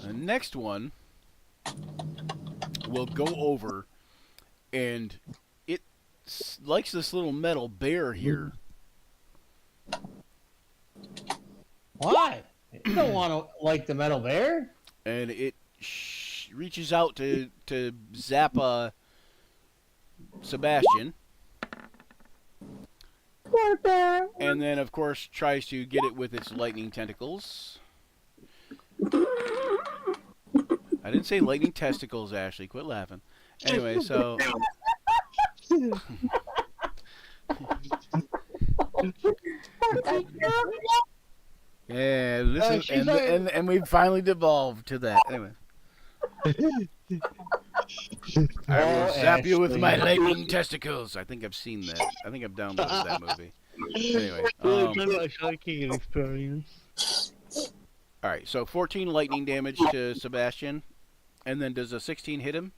The next one will go over, and it likes this little metal bear here. Why? You don't want to like the metal bear? And it reaches out to zap Sebastian. Poor bear. And then, of course, tries to get it with its lightning tentacles. I didn't say lightning testicles, Ashley. Quit laughing. Anyway, so yeah, this is, she's and we finally devolved to that. Anyway, I will zap you with my lightning testicles. I think I've seen that. I think I've downloaded that movie. Anyway, really good about shaking experience. all right. So 14 lightning damage to Sebastian, and then does a 16 hit him?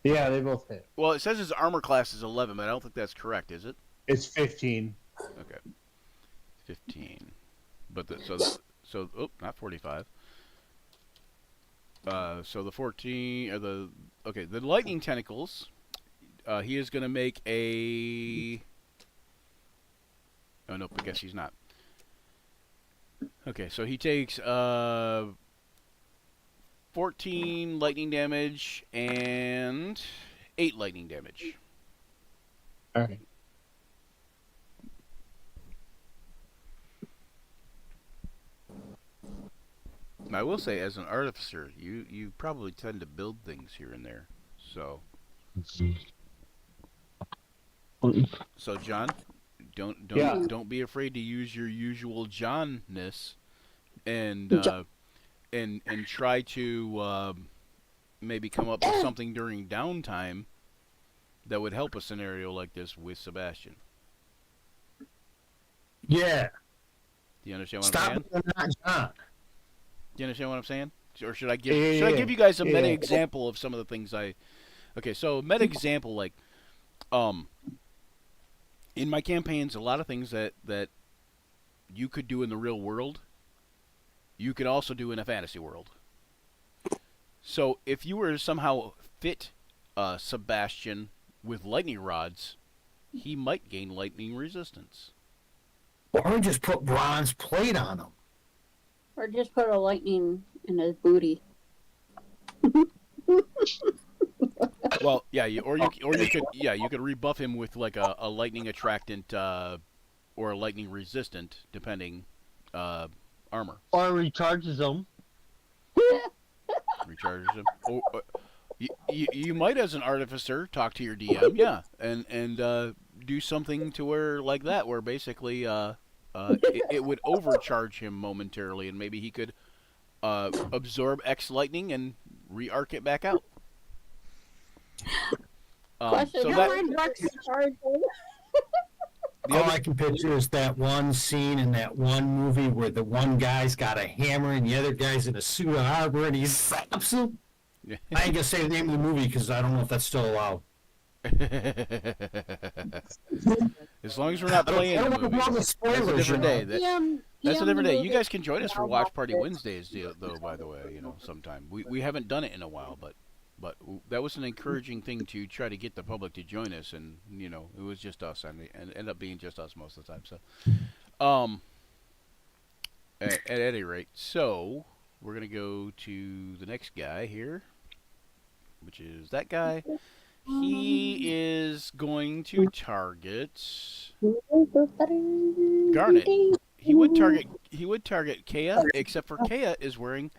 Yeah, they both hit. Well, it says his armor class is 11, but I don't think that's correct, is it? It's 15. Okay, 15. But not 45. So the 14 or the lightning tentacles. He is going to make a. Oh nope, I guess he's not. Okay, so he takes 14 lightning damage and 8 lightning damage. All right. I will say, as an artificer, you probably tend to build things here and there. So John, don't be afraid to use your usual Johnness, and try to maybe come up with something during downtime that would help a scenario like this with Sebastian. Yeah. Do you understand what I'm saying? Stop. Do you understand what I'm saying? Or should I give you guys a meta example of some of the things I? Okay, so meta example, like, in my campaigns, a lot of things that you could do in the real world, you could also do in a fantasy world. So if you were to somehow fit Sebastian with lightning rods, he might gain lightning resistance. Or just put bronze plate on him. Or just put a lightning in his booty. Well, yeah, you could rebuff him with like a lightning attractant or a lightning resistant, depending armor. Or recharges them. Recharges him. You might, as an artificer, talk to your DM, yeah, and do something to where like that, where basically it would overcharge him momentarily, and maybe he could absorb X lightning and re-arc it back out. Question, So how that, much recharging? All I can picture is that one scene in that one movie where the one guy's got a hammer and the other guy's in a suit of armor and he slaps him. I ain't gonna say the name of the movie because I don't know if that's still allowed. as long as we're not playing the movie, that's a different day. That's a different day. You guys can join us for Watch Party Wednesdays, though. By the way, sometime we haven't done it in a while, but that was an encouraging thing to try to get the public to join us, and it was just us, and ended up being just us most of the time. So, at any rate, so we're gonna go to the next guy here, which is that guy. He is going to target Garnet. He would target Kea, except for Kea is wearing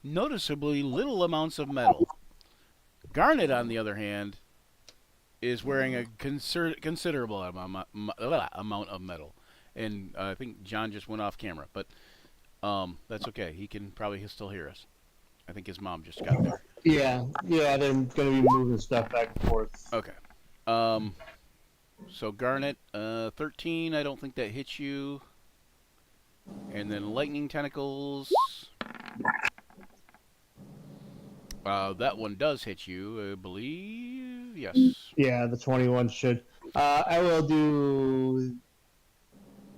noticeably little amounts of metal. Garnet, on the other hand, is wearing a considerable amount of metal. And I think John just went off camera, but that's okay. He can probably still hear us. I think his mom just got there. Yeah, they're going to be moving stuff back and forth. Okay. So Garnet, 13, I don't think that hits you. And then lightning tentacles. That one does hit you, I believe. Yes. Yeah, the 21 should. I will do.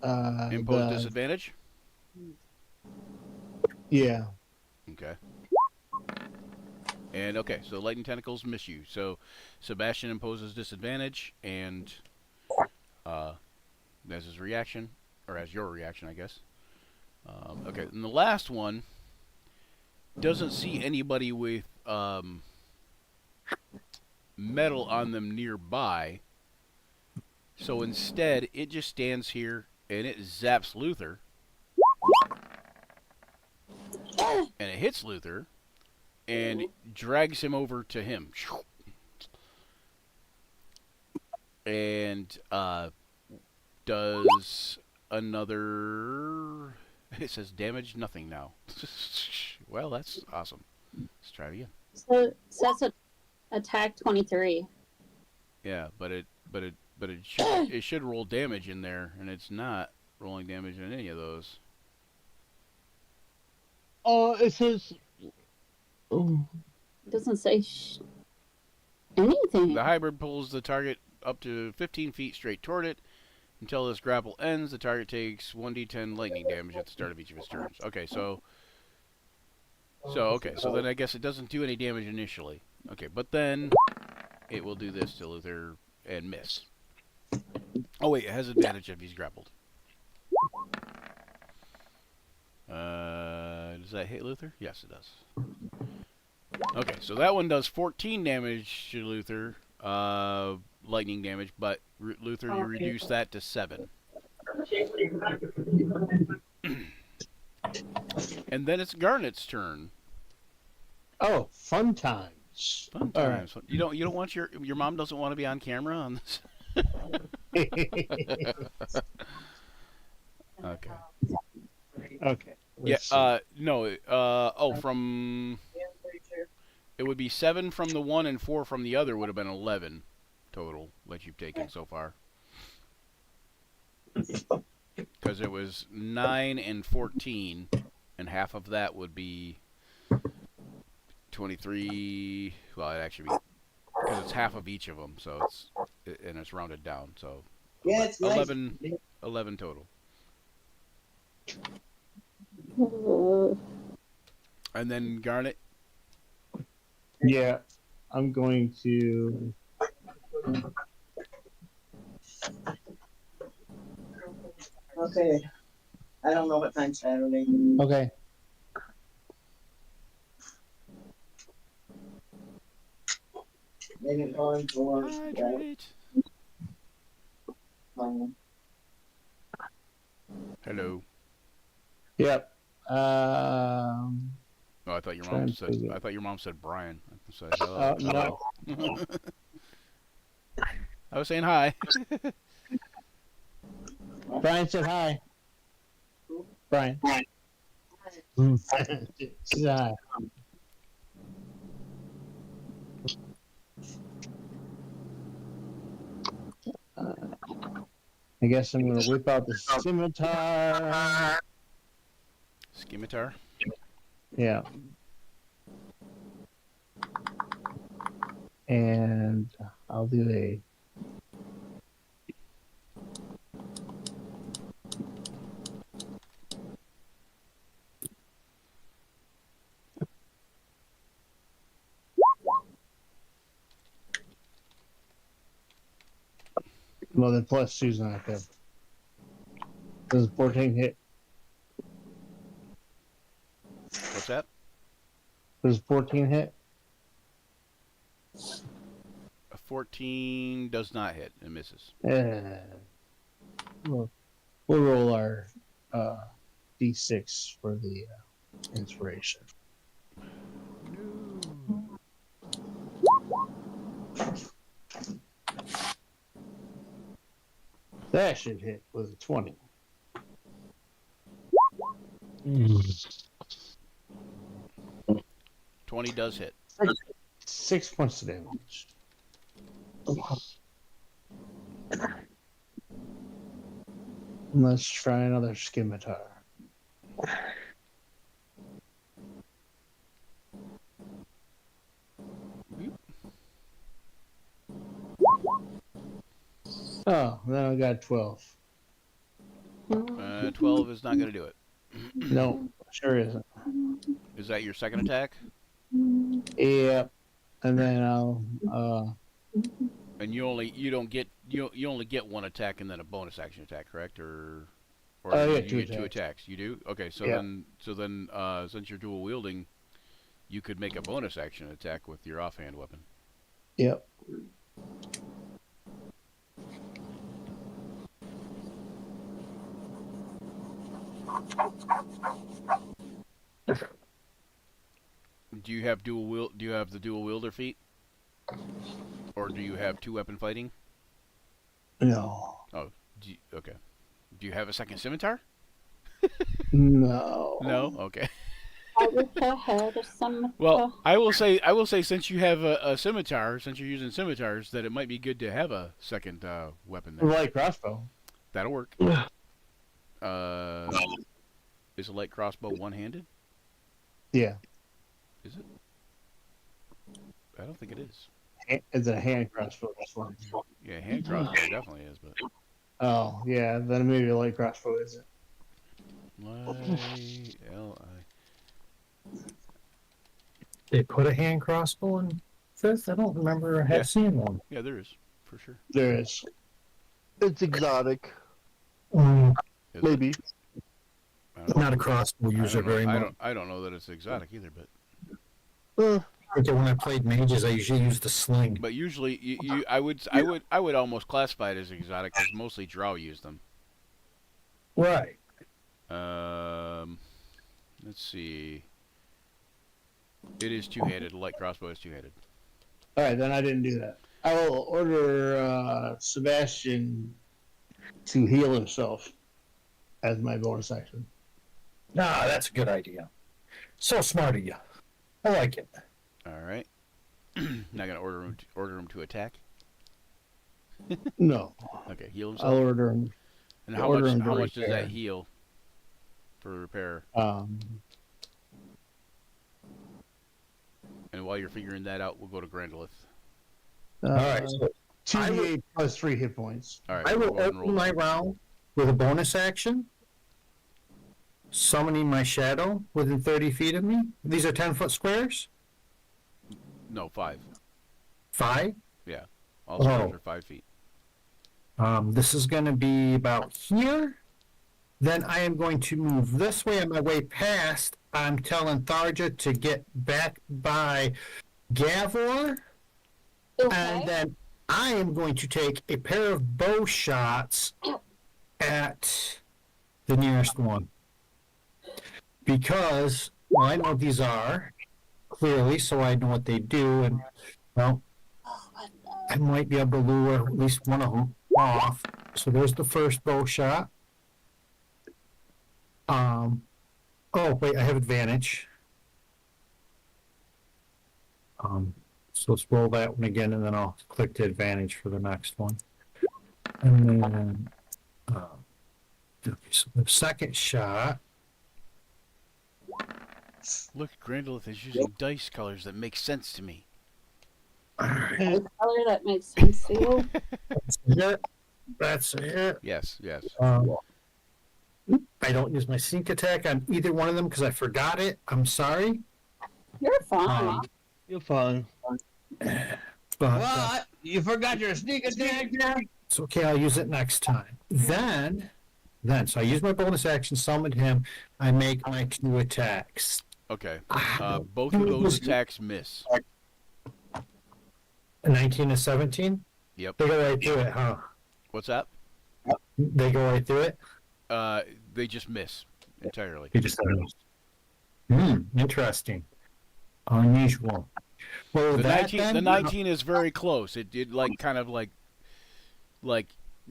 Impose disadvantage? Yeah. Okay. And okay, so lightning tentacles miss you. So Sebastian imposes disadvantage, and as his reaction, or as your reaction, I guess. Okay, and the last one doesn't see anybody with metal on them nearby. So instead, it just stands here and it zaps Luther. and it hits Luther and drags him over to him. And does another. It says damage nothing now. Well, that's awesome. Let's try it again. So that's a attack 23. Yeah, but it should roll damage in there, and it's not rolling damage in any of those. It says. Oh. It doesn't say anything. The hybrid pulls the target up to 15 feet straight toward it. Until this grapple ends, the target takes 1d10 lightning damage at the start of each of its turns. Okay, so then I guess it doesn't do any damage initially. Okay, but then it will do this to Luther and miss. Oh wait, it has advantage if he's grappled. Does that hit Luther? Yes, it does. Okay, so that one does 14 damage to Luther. Lightning damage, but Luther, you reduce that to 7. And then it's Garnet's turn. Oh, fun times. Fun times. Right. You don't want your mom doesn't want to be on camera on this. Okay. Okay. Yeah. No. From it would be 7 from the one and 4 from the other would have been 11 total that you've taken so far. Because it was 9 and 14, and half of that would be 23. Well, it actually be because it's half of each of them, so it's rounded down. So yeah, it's 11, nice. 11 total. And then Garnet. Yeah, I'm going to. Okay. I don't know what time Saturday. Okay. Maybe on for Hello. Yep. Oh, I thought your mom said. I thought your mom said Brian. I said hello. No. I was saying hi. Brian said hi. Brian. Said hi. I guess I'm going to whip out the scimitar. Scimitar? Yeah. And I'll do a... Well, then plus Susan, I think. Does 14 hit? What's that? Does 14 hit? A 14 does not hit. It misses. We'll roll our D6 for the inspiration. That should hit with a 20. 20 does hit. 6 points of damage. Let's try another scimitar. Oh, then I got 12. 12 is not going to do it. No, sure isn't. Is that your second attack? Yep. And then I'll And you only get one attack and then a bonus action attack, correct? Or yeah, you get two attacks. You do? Okay, so then since you're dual wielding, you could make a bonus action attack with your offhand weapon. Yep. Do you have dual wield? Do you have the dual wielder feat, or do you have 2-weapon fighting? No. Oh, okay. Do you have a second scimitar? No. No. Okay. I wish I had a scimitar. Well, I will say, since you have a scimitar, since you're using scimitars, that it might be good to have a second weapon there. Light crossbow. That'll work. Is a light crossbow one-handed? Yeah. Is it? I don't think it is. It's a hand crossbow. This one. Yeah, hand crossbow definitely is, but Oh, yeah. Then maybe a light crossbow is it? L-I. They put a hand crossbow in fifth? I don't remember have seen one. Yeah, there is, for sure. There is. It's exotic. Mm, Is it? Maybe. I don't not a know. crossbow user very much. I don't know that it's exotic either, but Okay, when I played mages, I usually used the sling. but usually I would almost classify it as exotic because mostly drow use them. Right. Let's see. It is two-handed. A light crossbow is two-handed. All right, then I didn't do that. I will order Sebastian to heal himself as my bonus action. Nah, that's a good idea. So smart of you. I like it. All right. Not gonna order him to attack. No, Okay, heal I'll himself. order him. And how order him to much does repair. that heal for repair? And while you're figuring that out, we'll go to Grandolith. All right. So 2d8 plus 3 hit points. All right. I will go ahead and open my round with a bonus action, summoning my shadow within 30 feet of me. These are 10-foot squares? No, 5. 5? Yeah. All squares Oh. are 5 feet. This is going to be about here. Then I am going to move this way on my way past. I'm telling Tharja to get back by Gavor. Okay. And then I am going to take a pair of bow shots at the nearest one. Because, well, I know what these are clearly, so I know what they do. And, well, I might be able to lure at least one of them off. So there's the first bow shot. Oh, wait, I have advantage. So let's roll that one again, and then I'll click to advantage for the next one. And then, okay, so the second shot. Look, Grandolith is using dice colors that make sense to me. All right, A color that makes sense to you. that's it. That's it. Yes, yes. I don't use my sneak attack on either one of them because I forgot it. I'm sorry. You're fine. You're fine. But What? You forgot your sneak attack? it's okay. I'll use it next time. Then, so I use my bonus action, summoned him. I make my 2 attacks. Okay. Both of those attacks miss. 19 and 17? Yep. They go right through it, huh? What's that? They go right through it? They just miss entirely. You just interesting. Unusual. Well, The 19 is very close. It like kind of like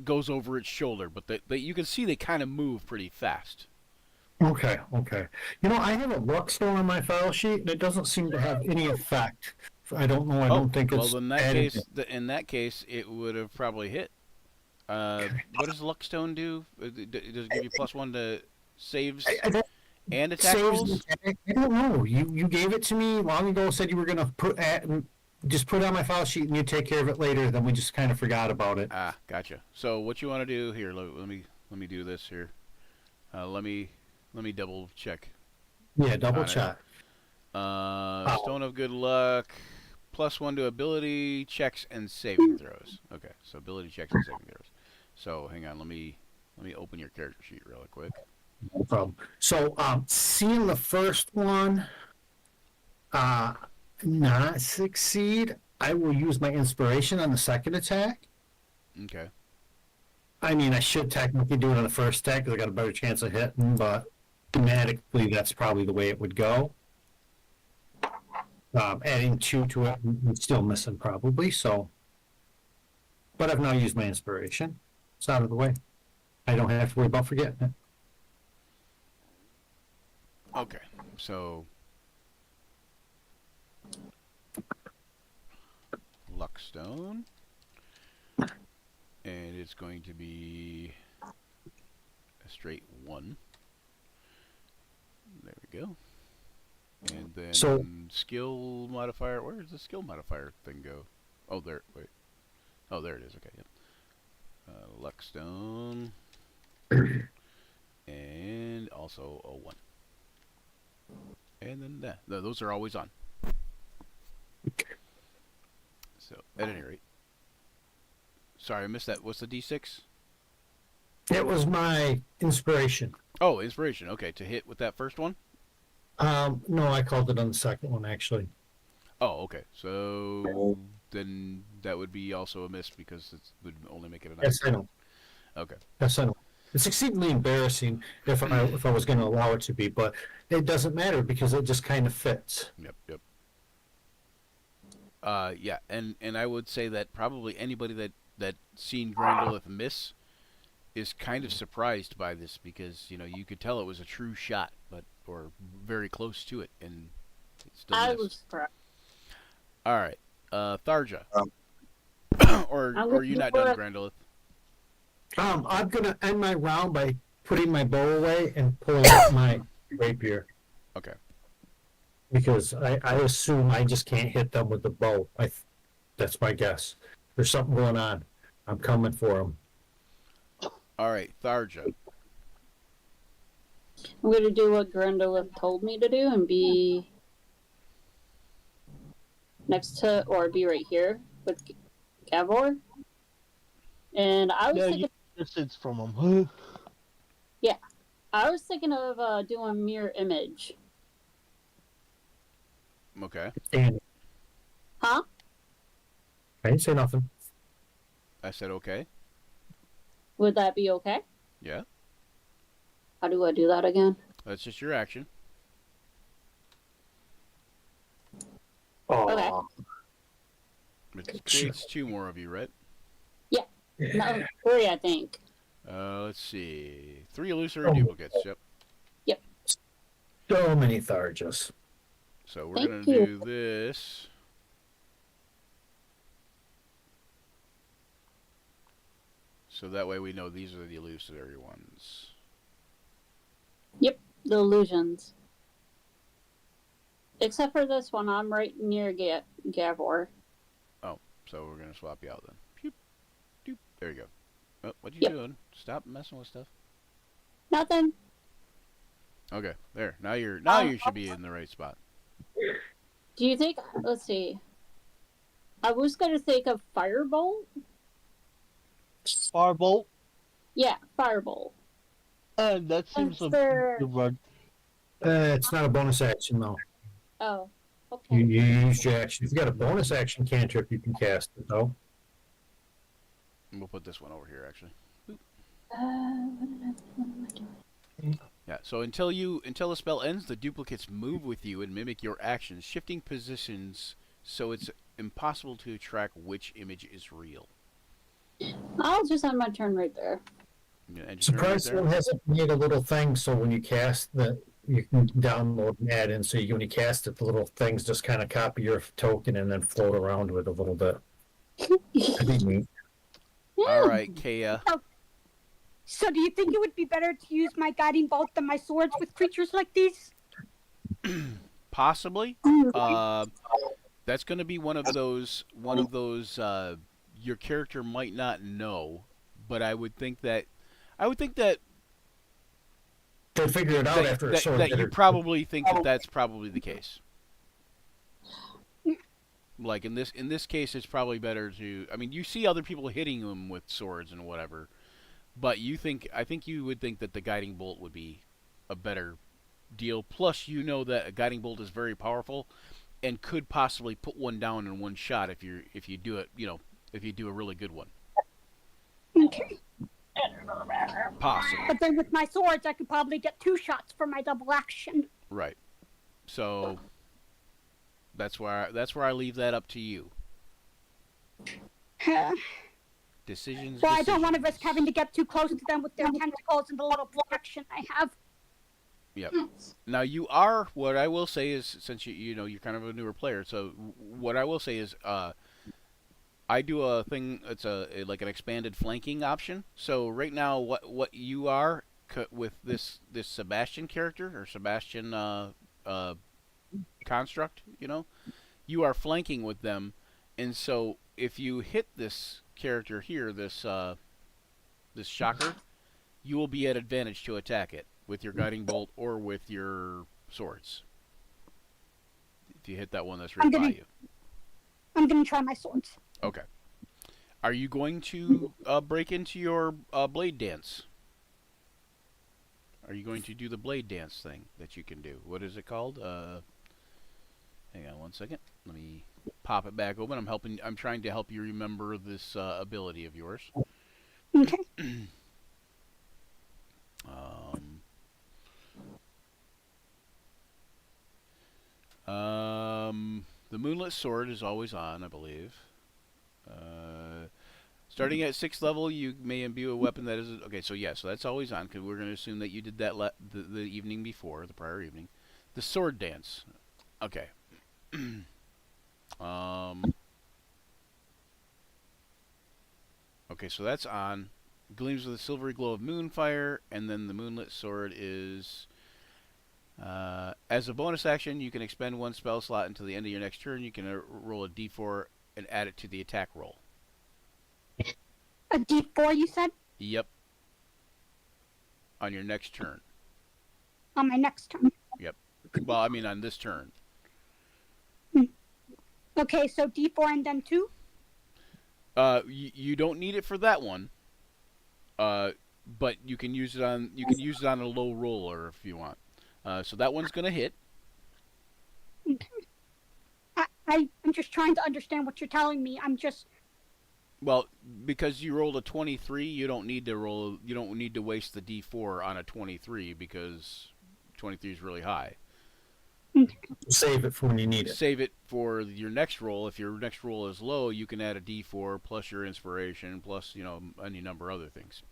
goes over its shoulder, but you can see they kind of move pretty fast. Okay. You know, I have a luck stone on my file sheet, and it doesn't seem to have any effect. I don't know. I don't think it's. Well, in that case, it would have probably hit. What does Luckstone do? Does it give you +1 to saves and attack rolls? I don't know. You gave it to me long ago. Said you were going to put it on my file sheet and you take care of it later. Then we just kind of forgot about it. Ah, gotcha. So what you want to do here? Let me do this here. Let me double check. Yeah, double check. Stone of Good Luck, +1 to ability checks and saving throws. Okay, so ability checks and saving throws. So hang on, let me open your character sheet really quick. No problem. So seeing the first one not succeed, I will use my inspiration on the second attack. Okay. I mean, I should technically do it on the first attack because I got a better chance of hitting, but thematically, that's probably the way it would go. Adding 2 to it, I'm still missing probably, so. But I've now used my inspiration. It's out of the way. I don't have to worry about forgetting it. Okay, so Luckstone, and it's going to be a straight 1. There we go. And then So- skill modifier. Where does the skill modifier thing go? Oh, there. Wait. Oh, there it is. Okay. Yep. Luckstone, and also a 1. And then those are always on. So, at any rate. Sorry, I missed that. What's the D6? It was my inspiration. Oh, inspiration. Okay, to hit with that first one? No, I called it on the second one, actually. Oh, okay. So then that would be also a miss because it would only make it a 9. Yes, I know. Okay. Yes, I know. It's exceedingly embarrassing if I was going to allow it to be, but it doesn't matter because it just kind of fits. Yep. Yeah, and I would say that probably anybody that seen Grandolith miss is kind of surprised by this because, you know, you could tell it was a true shot, or very close to it, and it still I missed. was surprised. All right, Tharja. or I'm are you looking not for done, it. Grandolith? I'm going to end my round by putting my bow away and pulling out my rapier Okay. because I assume I just can't hit them with the bow. That's my guess. There's something going on. I'm coming for them. All right, Tharja. I'm going to do what Grendolith told me to do and be next to, or be right here with Gavor. And I was Yeah, thinking, you distance from him. I was thinking of doing mirror image. Okay. And Huh? I didn't say nothing. I said okay. Would that be okay? Yeah. How do I do that again? That's just your action. Oh, Okay. It creates 2 more of you, right? No, 3, I think. Let's see. 3 illusory duplicates. Yep. So many Tharjas. So we're Thank gonna you. do this. So that way we know these are the illusory ones. Yep, the illusions. Except for this one, I'm right near Gavor. So we're gonna swap you out then. Pew, doop. There you go. Oh, what you Yep. doing? Stop messing with stuff. Nothing. Okay, there. Now you should be in the right spot. Do you think? Let's see. I was gonna think of Firebolt. Firebolt. Yeah, Firebolt. That seems a Monster. good run. It's not a bonus action, though. Oh, You, okay. you use your action. If you got a bonus action cantrip, you can cast it, though. And we'll put this one over here, actually. What am I doing? Yeah. So until the spell ends, the duplicates move with you and mimic your actions, shifting positions so it's impossible to track which image is real. I'll just have my turn right there. You gonna end your turn right Surprised there? someone hasn't made a little thing so when you cast that you can download and add in. So when you cast it, the little things just kind of copy your token and then float around with a little bit. That'd be neat. All right, Kaya. So do you think it would be better to use my guiding bolt than my swords with creatures like these? Possibly. That's going to be one of those. Your character might not know, but I would think that. They'll figure it out after a sword. that you probably think that that's probably the case. Like in this case, it's probably better to. I mean, you see other people hitting them with swords and whatever, but I think you would think that the guiding bolt would be a better deal. Plus, you know that a guiding bolt is very powerful, and could possibly put one down in one shot if you do it. You know, if you do a really good one. Okay. Possibly. But then with my swords, I could probably get 2 shots for my double action. Right. So, That's where I leave that up to you. Decisions. Well, I don't want to decisions. risk having to get too close to them with their tentacles and the little protection I have. Yep. Now you are. What I will say is, since you're kind of a newer player, so what I will say is, I do a thing. It's like an expanded flanking option. So right now, what you are with this Sebastian character or Sebastian construct, you are flanking with them, and so if you hit this character here, this shocker, you will be at advantage to attack it with your guiding bolt or with your swords. If you hit that one that's right by you. I'm gonna try my swords. Okay. Are you going to break into your blade dance? Are you going to do the blade dance thing that you can do? What is it called? Hang on one second. Let me pop it back open. I'm trying to help you remember this ability of yours. Okay. The Moonlit Sword is always on, I believe. Starting at 6th level, you may imbue a weapon that is... Okay, so yeah, so that's always on, because we're going to assume that you did that the evening before, the prior evening. The Sword Dance. Okay. Okay, so that's on. Gleams with a silvery glow of moonfire, and then the Moonlit Sword is... as a bonus action, you can expend one spell slot until the end of your next turn. You can roll a d4 and add it to the attack roll. A D4, you said? Yep. On your next turn. On my next turn. Yep. Well, I mean on this turn. Okay, so D4 and then 2? You don't need it for that one. But you can use it on a low roller if you want. So that one's gonna hit. Okay. I'm just trying to understand what you're telling me. Well, because you rolled a 23, you don't need to waste the D4 on a 23 because 23 is really high. Save it for when you need it. Save it for your next roll. If your next roll is low, you can add a D4 plus your inspiration plus any number of other things.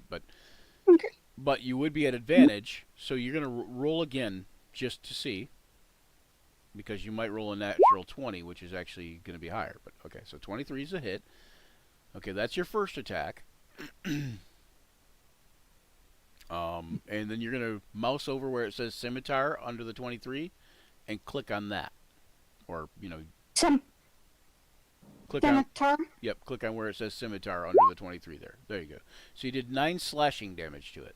But you would be at advantage, so you're gonna roll again just to see, because you might roll a natural 20, which is actually gonna be higher. But okay, so 23 is a hit. Okay, that's your first attack. And then you're going to mouse over where it says Scimitar under the 23 and click on that. Or, click on... Yep, click on where it says Scimitar under the 23 there. There you go. So you did 9 slashing damage to it.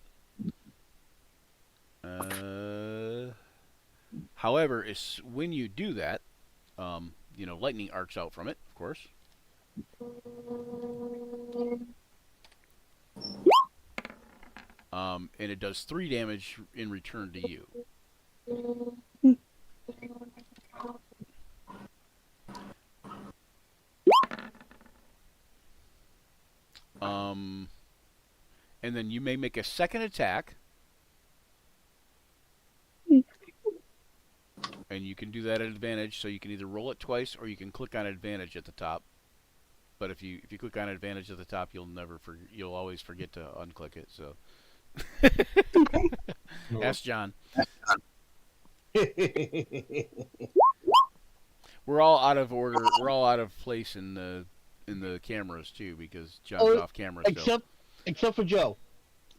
However, when you do that, lightning arcs out from it, of course. And it does 3 damage in return to you. And then you may make a second attack. And you can do that at advantage, so you can either roll it twice or you can click on advantage at the top. But if you click on advantage at the top, you'll always forget to unclick it. So ask John. We're all out of order. We're all out of place in the cameras too, because John's off camera still. Except for Joe.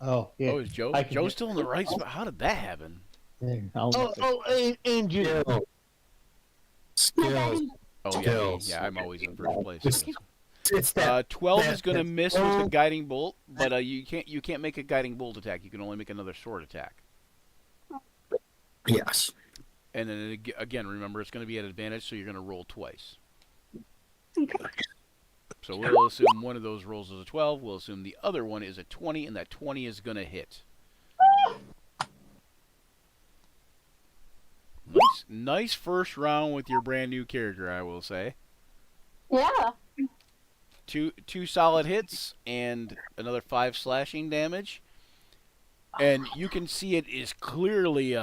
Oh, yeah. Oh, is Joe? Joe's still in the right spot. How did that happen? And you. Skills. Oh, Skills. yeah, I'm always in first place. It's that 12 is going to miss with the guiding bolt, but you can't make a guiding bolt attack. You can only make another sword attack. Yes. And then again, remember it's going to be at advantage, so you're going to roll twice. Okay. So we'll assume one of those rolls is a 12. We'll assume the other one is a 20, and that 20 is going to hit. Nice first round with your brand new character, I will say. Yeah. Two solid hits and another 5 slashing damage, and you can see it is clearly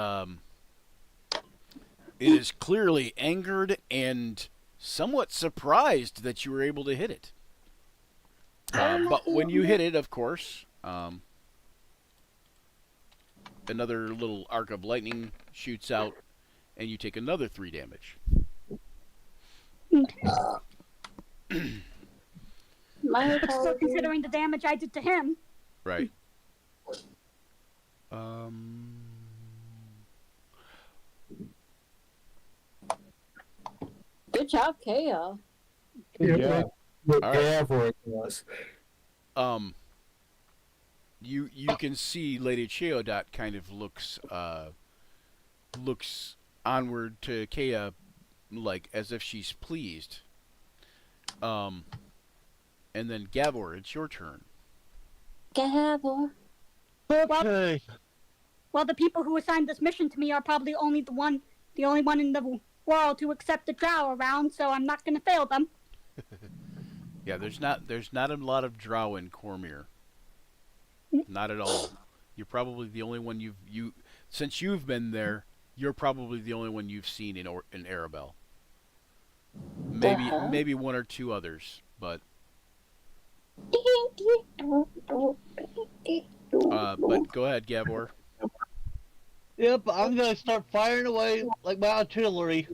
It is clearly angered and somewhat surprised that you were able to hit it. But when you hit it, of course, another little arc of lightning shoots out, and you take another 3 damage. My So apologies. considering the damage I did to him, Right. Good job, Kaya. Good job. Whatever it was. You can see Lady Cheodot kind of looks onward to Kea like as if she's pleased. And then Gavor, it's your turn. Gavor. Okay. well, the people who assigned this mission to me are probably the only one in the world to accept the drow around, so I'm not going to fail them. Yeah, there's not a lot of drow in Cormyr. Not at all. You're probably the only one since you've been there, you're probably the only one you've seen in Arabelle. Maybe one or two others, but go ahead, Gavor. Yep, I'm gonna start firing away like my artillery.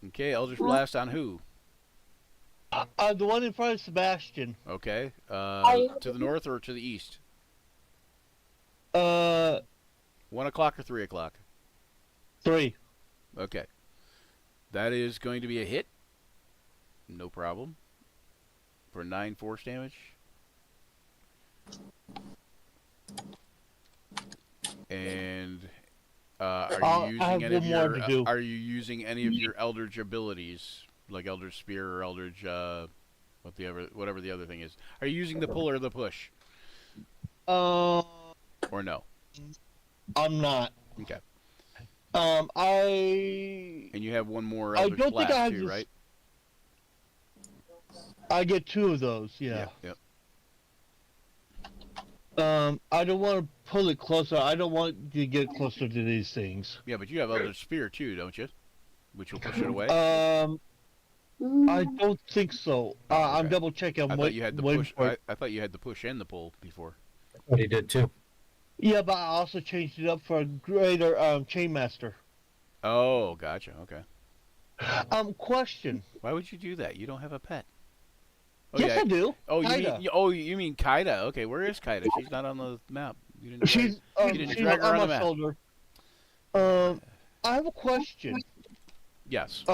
Okay, Eldritch Blast on who? The one in front of Sebastian. Okay, to the north or to the east? 1 o'clock or 3 o'clock? 3. Okay. That is going to be a hit. No problem. For 9 force damage. And are you using any of your Eldritch abilities, like Eldritch Spear or Eldritch whatever the other thing is? Are you using the pull or the push? Or no? I'm not. Okay. And you have one more Eldritch Blast too, right? I get 2 of those, yeah. Yep. I don't want to pull it closer. I don't want to get closer to these things. Yeah, but you have Eldritch Spear too, don't you? Which will push it away. I don't think so. I'm Okay. double checking. I thought you had the push. I thought you had the push and the pull before. But he did too. Yeah, but I also changed it up for a greater Chainmaster. Oh, gotcha. Okay. Question. Why would you do that? You don't have a pet. Oh, Yes, yeah. I do. Oh, Kaida. you mean Kaida? Okay, where is Kaida? She's not on the map. You didn't. She's you didn't drag her on on the my map. shoulder. I have a question. Yes.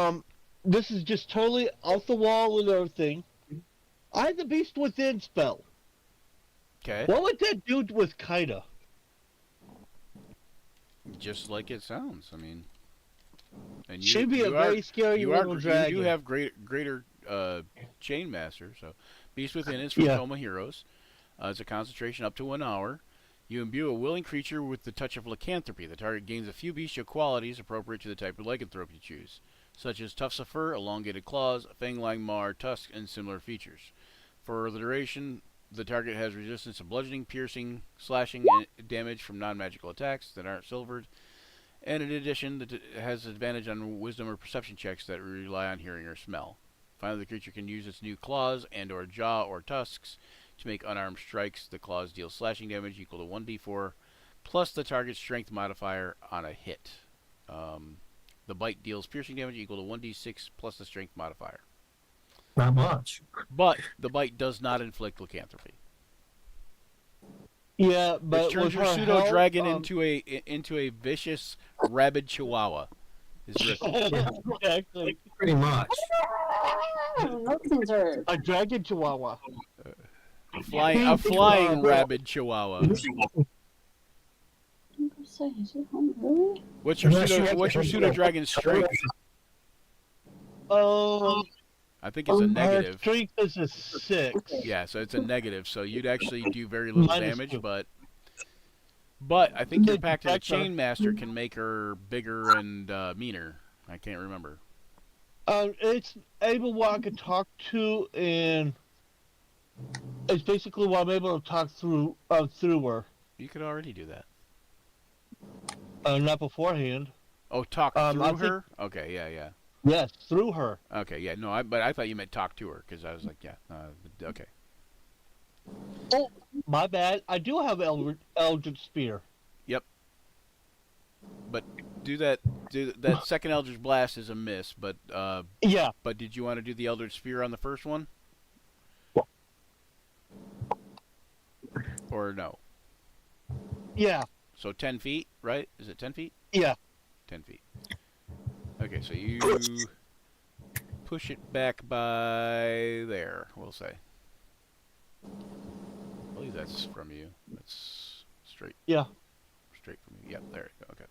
This is just totally off the wall and everything. I have the Beast Within spell. Okay. What would that do with Kaida? Just like it sounds. I mean. And She'd be a very scary little dragon. You do have greater Chainmaster, so Beast Within is from Toma Heroes. It's a concentration up to 1 hour. You imbue a willing creature with the touch of lycanthropy. The target gains a few bestial qualities appropriate to the type of lycanthrope you choose, such as tufts of fur, elongated claws, fang-like mar, tusks, and similar features. For the duration, the target has resistance to bludgeoning, piercing, slashing, and damage from non-magical attacks that aren't silvered. And in addition, it has advantage on wisdom or perception checks that rely on hearing or smell. Finally, the creature can use its new claws and or jaw or tusks to make unarmed strikes. The claws deal slashing damage equal to 1d4 plus the target's strength modifier on a hit. The bite deals piercing damage equal to 1d6 plus the strength modifier. Not much. But the bite does not inflict lycanthropy. Yeah, but Which turns your pseudo dragon into a vicious rabid chihuahua. Exactly. Pretty much. A dragon chihuahua. A flying rabid chihuahua. What's your pseudo dragon's strength? I think it's a negative. Strength is a 6. Yeah, so it's a negative. So you'd actually do very little damage, but I think your pact of the Chainmaster can make her bigger and meaner. I can't remember. It's able what I can talk to, and it's basically what I'm able to talk through her. You could already do that. Not beforehand. Oh, talk I through think- her? Okay, yeah. Yes, through her. Okay, yeah. No, but I thought you meant talk to her because I was like, yeah. Okay. Oh, my bad. I do have Eldritch Spear. But do that second Eldritch Blast is a miss, but Yeah. but did you want to do the Eldritch Spear on the first one? Or no? Yeah. So 10 feet, right? Is it 10 feet? Yeah. 10 feet. Okay, so you push it back by there, we'll say. I believe that's from you. That's straight. Yeah. Straight from you. Yep, there you go. Okay.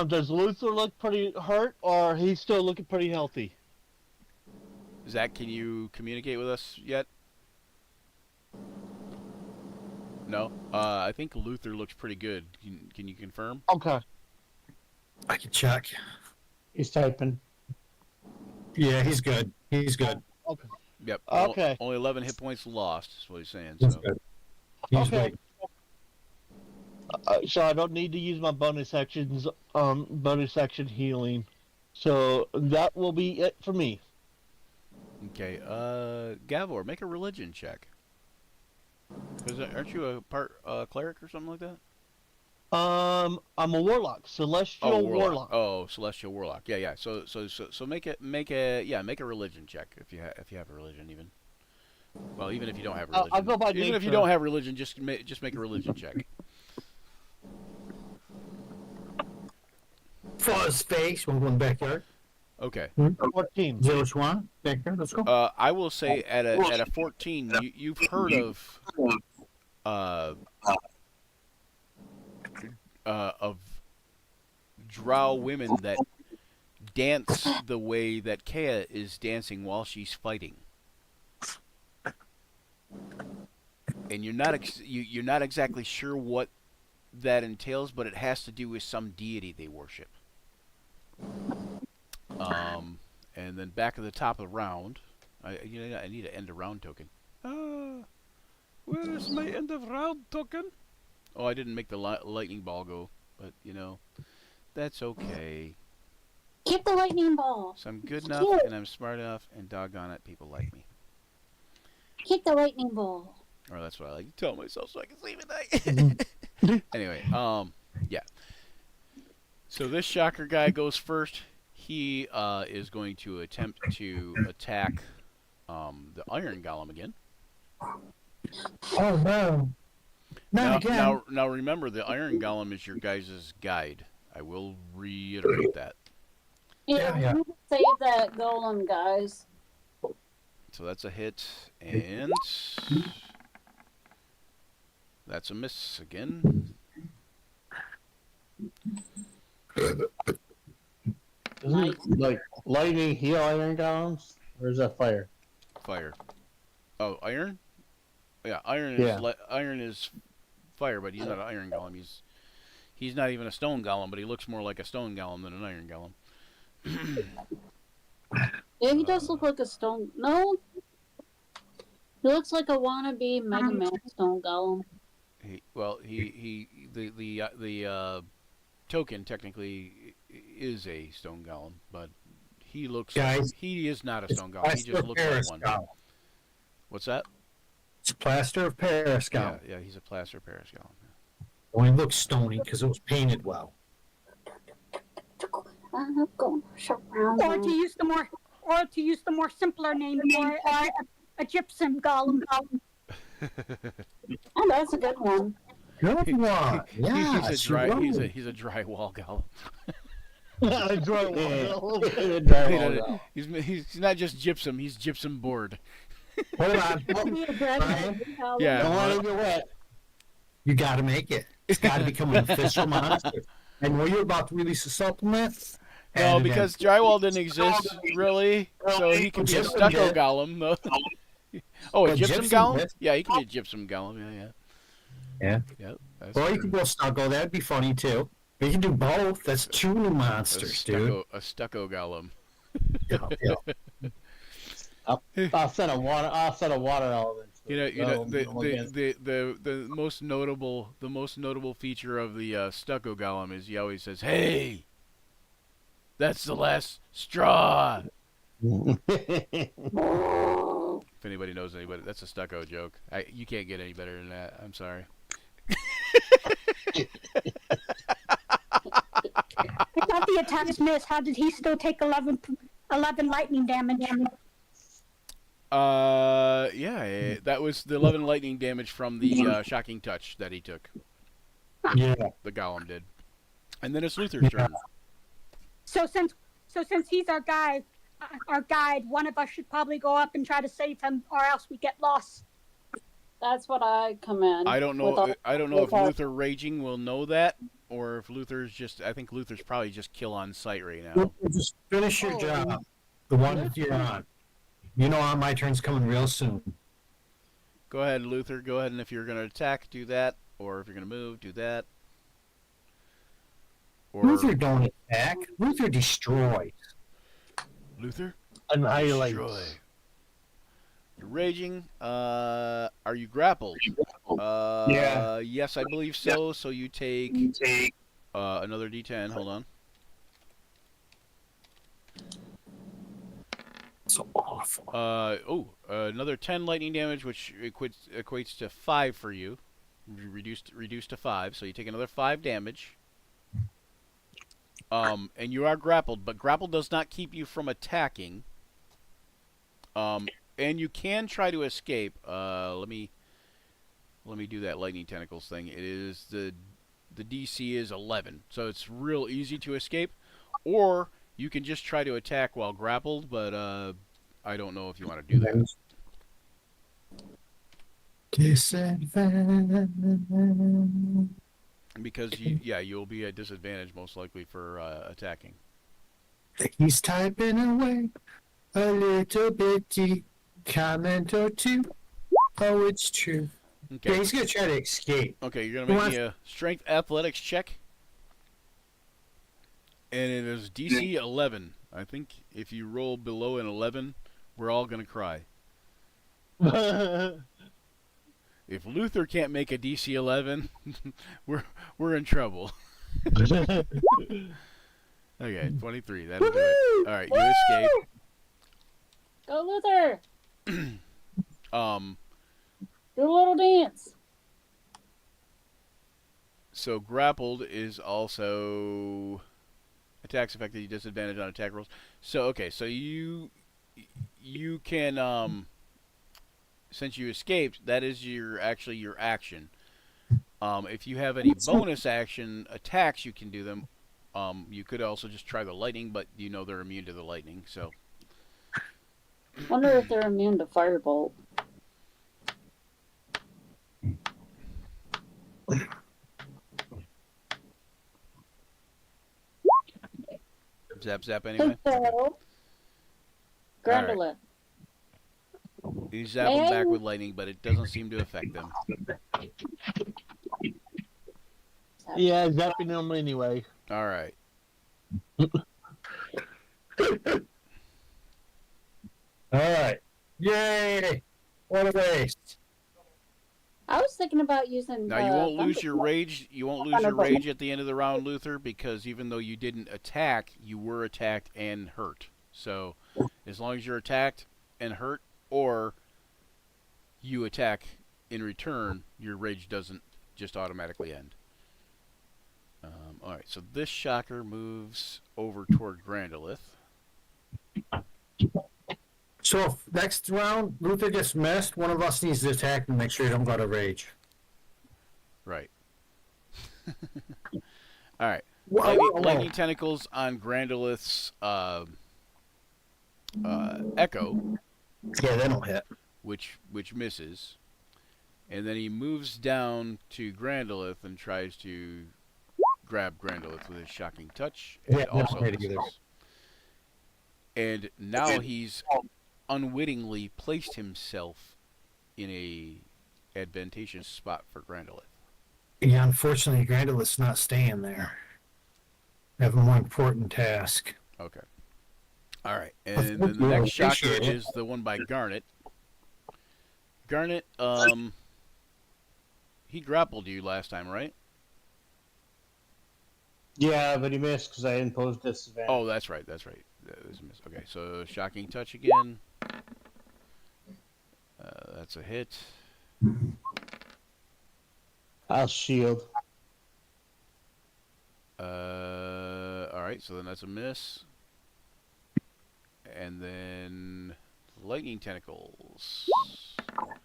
Does Luther look pretty hurt, or he's still looking pretty healthy? Zach, can you communicate with us yet? No? I think Luther looks pretty good. Can you confirm? Okay. I can check. He's typing. Yeah, he's good. He's good. Okay. Yep. Okay. Only 11 hit points lost, is what he's saying. He's So. good. He's Okay. good. So I don't need to use my bonus actions, bonus action healing. So that will be it for me. Okay. Gavor, make a religion check. Aren't you a part cleric or something like that? I'm a warlock, celestial warlock. Oh, celestial warlock. Yeah. So make a religion check if you have a religion even. Well, even if you don't have religion. I'll go by even if you nature. don't have religion, just make a religion check. Fuzz face. One going backyard. Okay. 14. Zero Schwan. Backyard. Let's go. I will say at a 14, you've heard of drow women that dance the way that Kea is dancing while she's fighting. And you're not exactly sure what that entails, but it has to do with some deity they worship. And then back at the top of the round, I need an end of round token. Where is my end of round token? Oh, I didn't make the lightning ball go, but that's okay. Keep the lightning ball. So I'm good enough, and I'm smart enough, and doggone it, people like me. Keep the lightning ball. Or that's what I like to tell myself so I can sleep at night. Anyway, yeah. So this shocker guy goes first. He is going to attempt to attack the Iron Golem again. Oh no! Not again. Now remember, the Iron Golem is your guys' guide. I will reiterate that. Yeah, Yeah. we need to save that golem, guys. So that's a hit, and that's a miss again. Isn't it like lightning heal iron golems? Or is that fire? Fire. Oh, iron? Yeah, iron is fire, but he's not an iron golem. He's not even a stone golem, but he looks more like a stone golem than an iron golem. Yeah, he does look like a stone. No, he looks like a wannabe Mega Man stone golem. The token technically is a stone golem, but he looks. Guys, he is not a It's stone golem. He plaster just of looks like Paris one. golem. What's that? It's plaster of Paris golem. Yeah, he's a plaster Paris golem. Only looks stony because it was painted well. I'm going to shop around. Or to use the more simpler name for a gypsum golem. Oh, that's a good one. Good one. Yeah, he's a drywall golem. He's not just gypsum. He's gypsum board. Hold on. Yeah. Don't want to get wet. You got to make it. It's got to become an official monster. And when you're about to release a supplement, No, and because drywall didn't exist really, so he could be a Gypsum stucco did. golem. Oh, a But gypsum gypsum golem? did. Yeah, he could be a gypsum golem. Yeah. Yep. That's well, you true. could go stucco. That'd be funny too. But you can do both. That's two new monsters, dude. A stucco golem. Yeah. I'll set a water element. The most notable feature of the stucco golem is he always says, "Hey, that's the last straw." If anybody knows anybody, that's a stucco joke. You can't get any better than that. I'm sorry. I thought the attacks missed. How did he still take 11 lightning damage? Yeah, that was the 11 lightning damage from the shocking touch that he took. Yeah. The golem did. And then it's Luther's turn. So since he's our guide, one of us should probably go up and try to save him, or else we get lost. That's what I command. I don't know if Luther Raging will know that, or if Luther's just. I think Luther's probably just kill on sight right now. Just finish your job. The one that you're on. You know, my turn's coming real soon. Go ahead, Luther. Go ahead, and if you're going to attack, do that. Or if you're going to move, do that. Or Luther don't attack. Luther destroys. Luther? Annihilate. Destroy. You're raging. Are you grappled? Yeah. Yes, I believe so. So you take another D10. Hold on. So awful. Another 10 lightning damage, which equates to 5 for you. Reduced to 5, so you take another 5 damage. And you are grappled, but grapple does not keep you from attacking. And you can try to escape. Let me do that lightning tentacles thing. It is the DC is 11, so it's real easy to escape. Or you can just try to attack while grappled, but I don't know if you want to do that. Disadvantage. Because you'll be at disadvantage most likely for attacking. He's typing away a little bitty comment or two. Oh, it's true. Okay. Yeah, he's gonna try to escape. Okay, you're gonna make me a strength athletics check. And it is DC 11. I think if you roll below an 11, we're all going to cry. If Luther can't make a DC 11, we're in trouble. Okay, 23. That'll do it. All right, you escape. Go, Luther! Do a little dance. So grappled is also attacks affected you disadvantage on attack rolls. So okay, so you can since you escaped, that is your action. If you have any bonus action attacks, you can do them. You could also just try the lightning, but you know they're immune to the lightning. So Wonder if they're immune to firebolt. zap anyway. Grandolet. You zap them back with lightning, but it doesn't seem to affect them. Yeah, zapping them anyway. All right. All right. Yay! What a waste. I was thinking about using. Now you won't lose your rage. You won't lose your rage at the end of the round, Luther, because even though you didn't attack, you were attacked and hurt. So, as long as you're attacked and hurt, or you attack in return, your rage doesn't just automatically end. All right. So this shocker moves over toward Grandolith. So if next round Luther gets missed, one of us needs to attack and make sure he don't go to rage. Right. All right. Whoa. Lightning tentacles on Grandolith's Echo. Yeah, they don't hit. Which misses. And then he moves down to Grandolith and tries to grab Grandolith with his shocking touch. And Yeah, also they don't hit misses. either. And now he's unwittingly placed himself in a advantageous spot for Grandolith. Yeah, unfortunately, Grandolith's not staying there. I have a more important task. Okay. All right. And then the next shocker is the one by Garnet. Garnet, he grappled you last time, right? Yeah, but he missed because I imposed disadvantage. Oh, that's right. That was a miss. Okay, so shocking touch again. That's a hit. I'll shield. All right, so then that's a miss. And then lightning tentacles.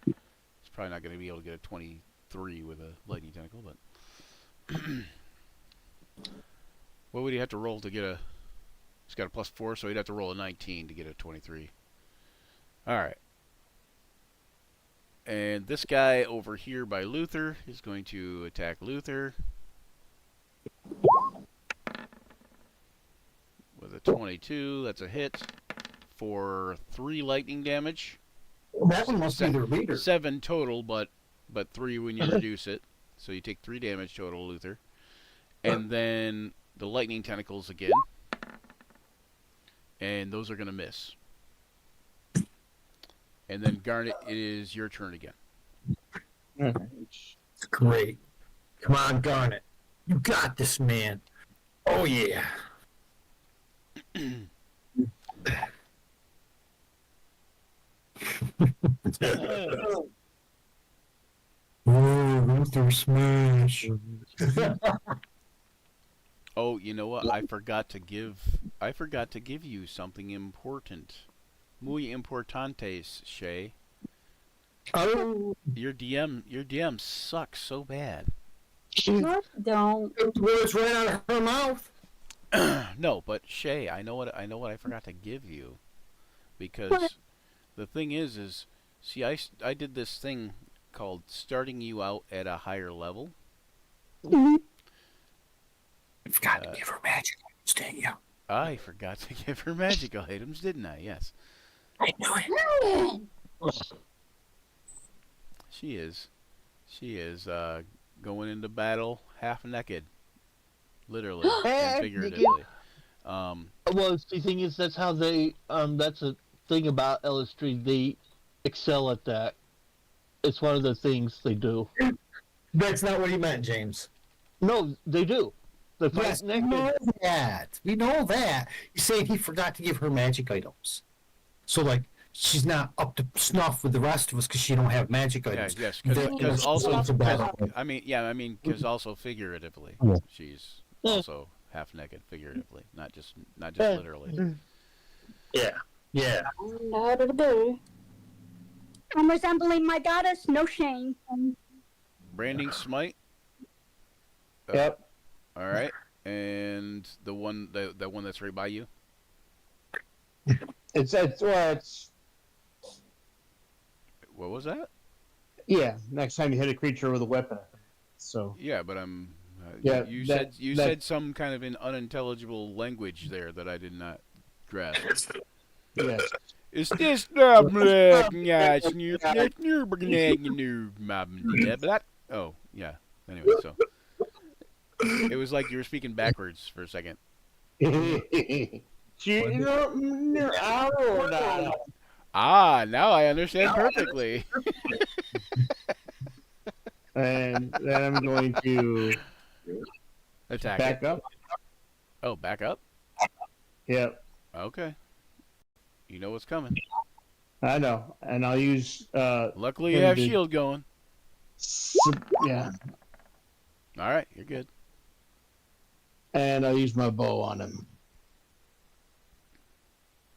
It's probably not going to be able to get a 23 with a lightning tentacle, but what would he have to roll to get a? He's got a +4, so he'd have to roll a 19 to get a 23. All right. And this guy over here by Luther is going to attack Luther with a 22. That's a hit for 3 lightning damage. That one must be their leader. 7 total, but 3 when you reduce it. So you take 3 damage total, Luther. And then the lightning tentacles again. And those are going to miss. And then Garnet, it is your turn again. Great. Come on, Garnet. You got this, man. Oh, yeah. Oh, Luther smash. Oh, you know what? I forgot to give you something important. Muy importantes, Shay. Oh, Your DM sucks so bad. No, don't. it was right out of her mouth. No, but Shay, I know what I forgot to give you, because What? the thing is, see, I did this thing called starting you out at a higher level. Mhm. You forgot to give her magic items, didn't you? I forgot to give her magical items, didn't I? Yes. I knew it. She is going into battle half naked, literally and figuratively. Well, the thing is, that's how they. That's a thing about LS3. They excel at that. It's one of the things they do. That's not what he meant, James. No, they do. They fight Yes, we naked. know that. We know that. He's saying he forgot to give her magic items. So, like, she's not up to snuff with the rest of us because she don't have magic Yeah, items. yes, They're- because also, it's a battle. because also figuratively, Yeah. she's Yeah. also half naked figuratively, not just Yeah. literally. Yeah. Yeah. How to do? I'm resembling my goddess, no shame. Branding smite. Yep. All right, and the one that's right by you. It's What was that? yeah. Next time you hit a creature with a weapon. So Yeah, but Yeah, you that- said some kind of an unintelligible language there that I did not grasp. yes. Is this the Oh, yeah. Anyway, so it was like you were speaking backwards for a second. Ah, now I understand perfectly. And then I'm going to Attack back it. up. Oh, back up? Yep. Okay. You know what's coming. I know. And I'll use Luckily, you have Limited. shield going. yeah. All right, you're good. And I'll use my bow on him.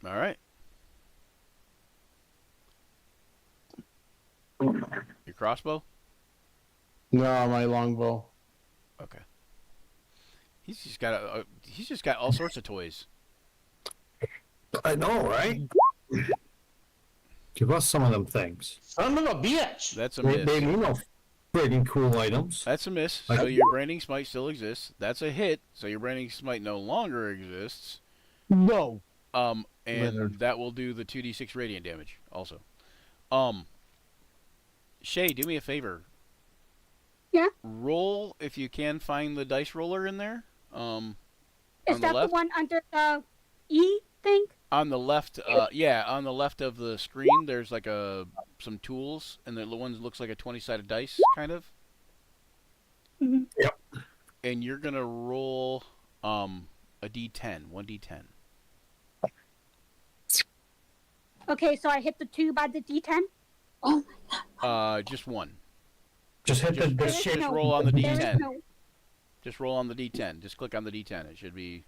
All right. Your crossbow? No, my longbow. Okay. He's just got all sorts of toys. I know, right? Give us some of them things. Son of a bitch! That's a They miss. mean no friggin' cool items. That's a miss. Like- So your branding smite still exists. That's a hit. So your branding smite no longer exists. No. And Leonard. that will do the 2d6 radiant damage also. Shay, do me a favor. Yeah? Roll if you can find the dice roller in there. Is On the that the left? one under the E thing? On the left, on the left of the screen, there's like a some tools, and the one looks like a 20-sided dice, kind of. Mhm. Yep. And you're gonna roll a d10, 1d10. Okay, so I hit the 2 by the D10. Just one. Just hit the There is shape. Just no- roll on the there is D10. no- Just roll on the D10. Just click on the D10. It should be.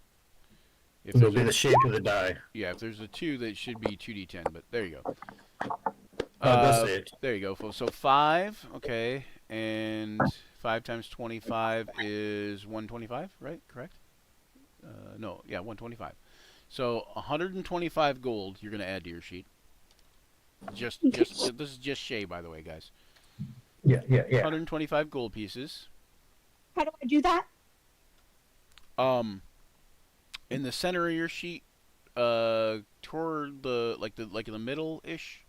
If It'll there's be a, the shape of the die. yeah, if there's a 2, that should be 2d10. But there you go. That's it. There you go. So 5, okay, and 5 times 25 is 125, right? Correct? No, yeah, 125. So 125 gold you're going to add to your sheet. Just this is just Shay, by the way, guys. Yeah. 125 gold pieces. How do I do that? In the center of your sheet, toward like in the middle ish,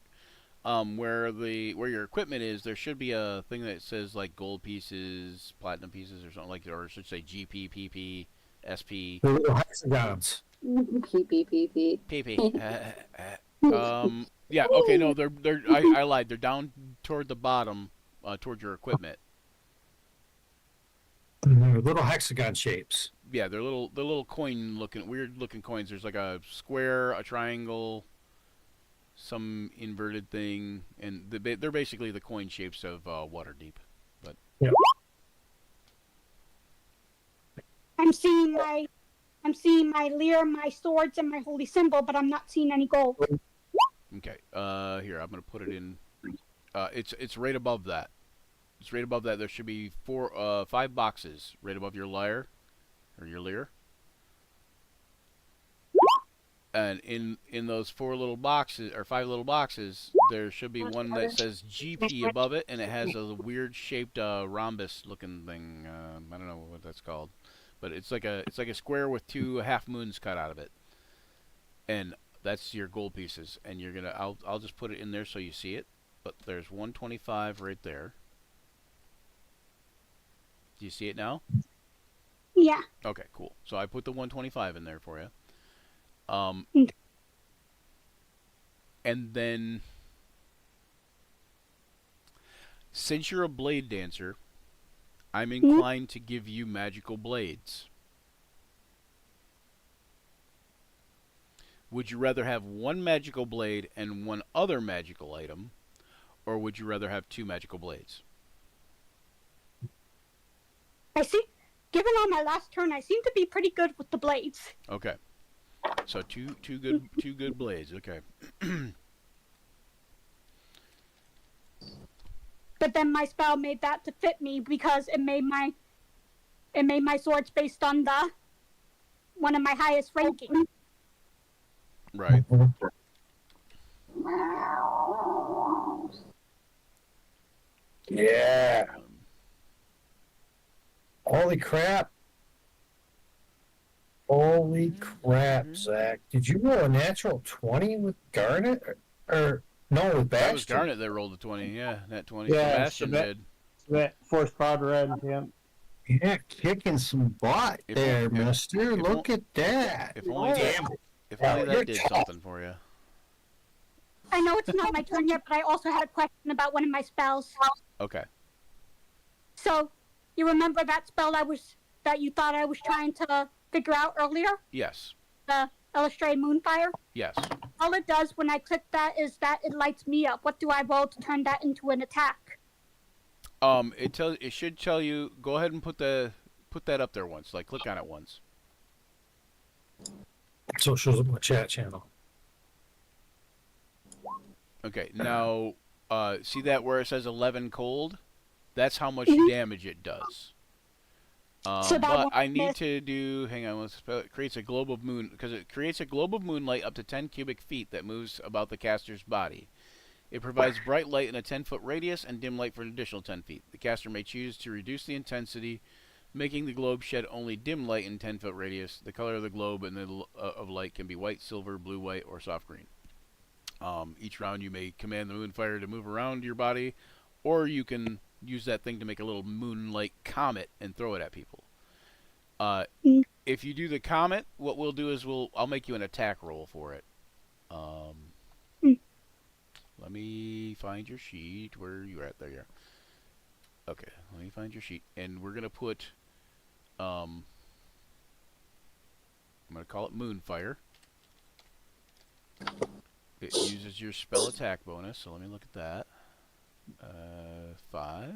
where your equipment is, there should be a thing that says like gold pieces, platinum pieces, or something like, or it should say GP, PP, SP, The little hexagons. PP. PP. Yeah. Okay. No, they're. I lied. They're down toward the bottom, toward your equipment. They're little hexagon shapes. Yeah, they're little weird looking coins. There's like a square, a triangle, some inverted thing, and they're basically the coin shapes of Waterdeep. But yeah, I'm seeing my lyre, my swords, and my holy symbol, but I'm not seeing any gold. okay, here I'm gonna put it in. It's right above that. It's right above that. There should be 5 boxes right above your lyre, or your lyre. And in those 4 little boxes, or 5 little boxes, there should be one that says GP above it, and it has a weird shaped rhombus looking thing. I don't know what that's called, but it's like a square with 2 half moons cut out of it, and that's your gold pieces. And you're gonna I'll just put it in there so you see it. But there's 125 right there. Do you see it now? Yeah. Okay, cool. So I put the 125 in there for you. And then, since you're a blade dancer, I'm inclined to give you magical blades. Would you rather have 1 magical blade and 1 other magical item, or would you rather have 2 magical blades? I see. Given on my last turn, I seem to be pretty good with the blades. Okay. So two good blades. Okay. But then my spell made that to fit me because it made my swords based on the one of my highest ranking. Right. Yeah. Holy crap. Holy crap, Zach. Did you roll a natural 20 with Garnet? Or no, with Bastion? That was Garnet that rolled the 20. Yeah, that 20. Yeah, Sebastian did. That force proud red, yeah. Yeah, kicking some butt If there, only- if- mister. if Look on- at that. If only Damn that, it. if only You're that did tough. something for you. I know it's not my turn yet, but I also had a question about one of my spells. Okay. So, you remember that spell that you thought I was trying to figure out earlier? Yes. The Illustrated Moonfire? Yes. All it does when I click that is that it lights me up. What do I roll to turn that into an attack? It should tell you. Go ahead and put that up there once. Like, click on it once. So it shows up on the chat channel. Okay. Now, see that where it says 11 cold? That's how much damage it does. So that But won't I need miss. to do. Hang on. Let's spell it. Creates a globe of moon because it creates a globe of moonlight up to 10 cubic feet that moves about the caster's body. It provides bright light in a 10-foot radius and dim light for an additional 10 feet. The caster may choose to reduce the intensity, making the globe shed only dim light in 10-foot radius. The color of the globe and of light can be white, silver, blue, white, or soft green. Each round you may command the moonfire to move around your body, or you can use that thing to make a little moonlight comet and throw it at people. If you do the comet, what we'll do is I'll make you an attack roll for it. Let me find your sheet. Where are you at? There you are. Okay, let me find your sheet. And we're going to put, I'm going to call it Moonfire. It uses your spell attack bonus, so let me look at that. 5.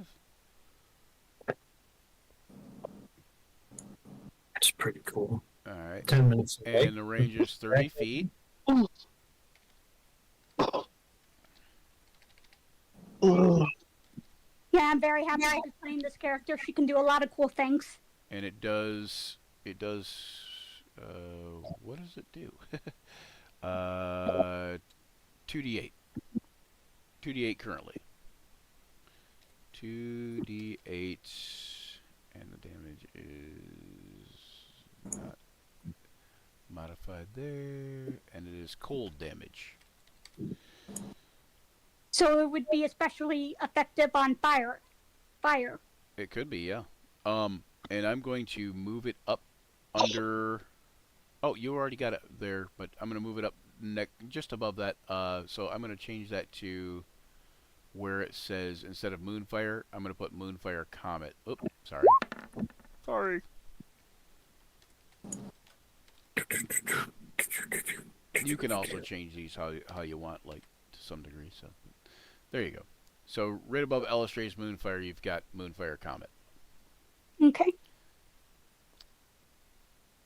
That's pretty cool. Alright. 10 minutes away. And the range is 30 feet. Yeah, I'm very happy to be playing this character. She can do a lot of cool things. And it does, what does it do? 2d8. 2d8 currently. 2d8, and the damage is not modified there, and it is cold damage. So it would be especially effective on fire. It could be, yeah. And I'm going to move it up under. Oh, you already got it there, but I'm going to move it up just above that. So I'm going to change that to where it says, instead of Moonfire, I'm going to put Moonfire Comet. Oops, sorry. Sorry. You can also change these how you want, like, to some degree. So there you go. So right above Illustrate's Moonfire, you've got Moonfire Comet. Okay.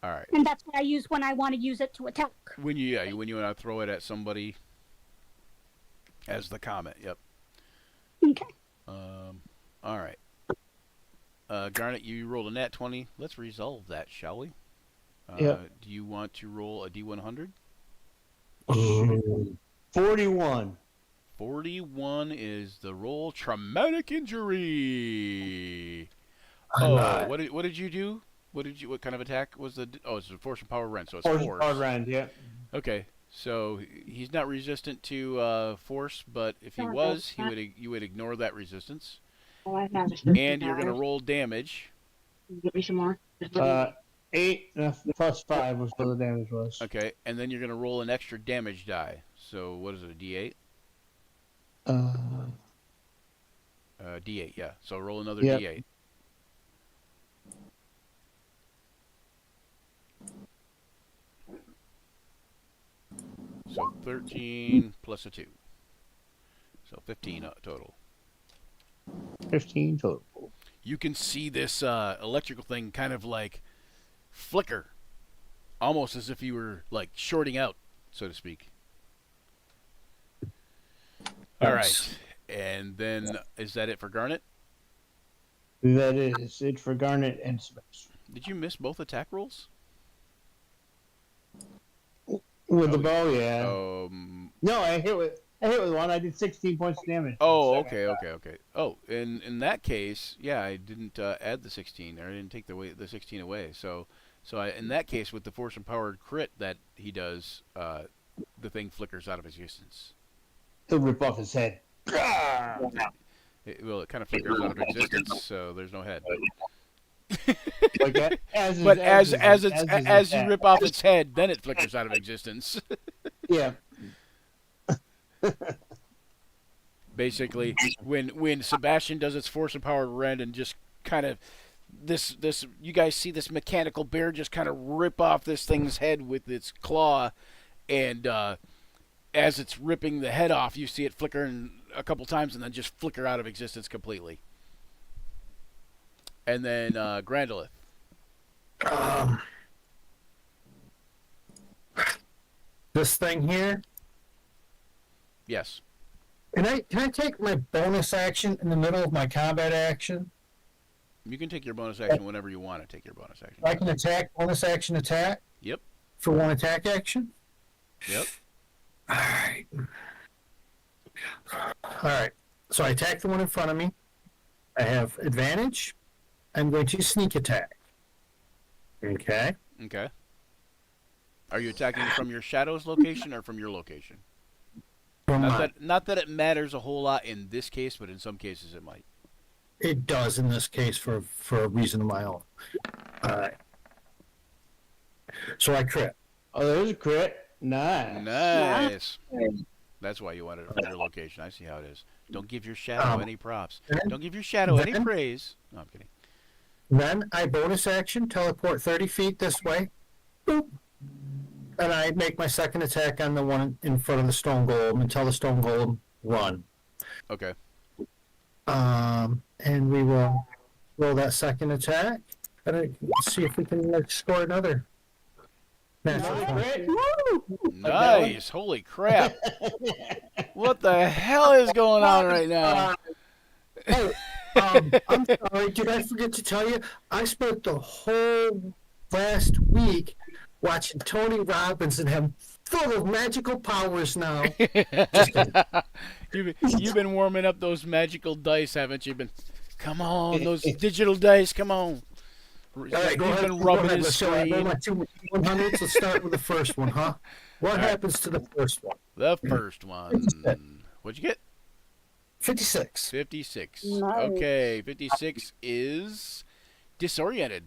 All right. And that's what I use when I want to use it to attack. When you want to throw it at somebody as the comet. Yep. Okay. All right. Garnet, you rolled a nat 20. Let's resolve that, shall we? Yeah. Do you want to roll a D100? 41. 41 is the roll. Traumatic injury. Oh, what did you do? What kind of attack was the? Oh, it's a force and power rend, so it's force. Power rend, yeah. Okay, so he's not resistant to force, but if he was, you would ignore that resistance. And you're gonna roll damage. Give me some more. 8 plus 5 was what the damage was. Okay, and then you're gonna roll an extra damage die. So what is it? A D8? D8, yeah. So roll another Yep. D8. So 13 plus a 2. So 15 total. 15 total. You can see this electrical thing kind of like flicker. Almost as if you were like shorting out, so to speak. All right. And then, is that it for Garnet? That is it for Garnet and Sebastian. Did you miss both attack rolls? With the bow, yeah. No, I hit with one. I did 16 points of damage. Oh, okay. Oh, in that case, yeah, I didn't add the 16, or I didn't take the 16 away. So in that case, with the force and powered crit that he does, the thing flickers out of existence. He'll rip off his head. It kind of flickers out of existence, so there's no head. Like that? As you rip off its head, then it flickers out of existence. Yeah. Basically, when Sebastian does its force and power rend and just kind of this you guys see this mechanical bear just kind of rip off this thing's head with its claw, and as it's ripping the head off, you see it flickering a couple times and then just flicker out of existence completely. And then Grandolith. This thing here. Yes. Can I take my bonus action in the middle of my combat action? You can take your bonus action whenever you want to take your bonus action. I can attack, bonus action attack? Yep. For one attack action? Yep. Alright. So I attack the one in front of me. I have advantage. I'm going to sneak attack. Okay. Okay. Are you attacking from your shadow's location or from your location? Not that it matters a whole lot in this case, but in some cases it might. It does in this case for a reason of my own. Alright. So I crit. Oh, there's a crit. Nice. Nice. That's why you want it from your location. I see how it is. Don't give your shadow any props. then- Don't give your shadow any then- praise. No, I'm kidding. Then I bonus action, teleport 30 feet this way. Boop. And I make my second attack on the one in front of the stone golem and tell the stone golem, run. Okay. And we will roll that second attack. And see if we can score another. Natural 20. Woo! Nice. Holy crap. What the hell is going on right now? Hey, I'm sorry. Did I forget to tell you? I spent the whole last week watching Tony Robbins and him full of magical powers now. You've been warming up those magical dice, haven't you? Come on, those digital dice, come on. All right, go You've ahead. been rubbing Go ahead. his Let's roll screen. my two 100s. Let's start with the first one, huh? What happens to the first one? The first one. What'd you get? 56. 56. Nice. Okay, 56 is disoriented.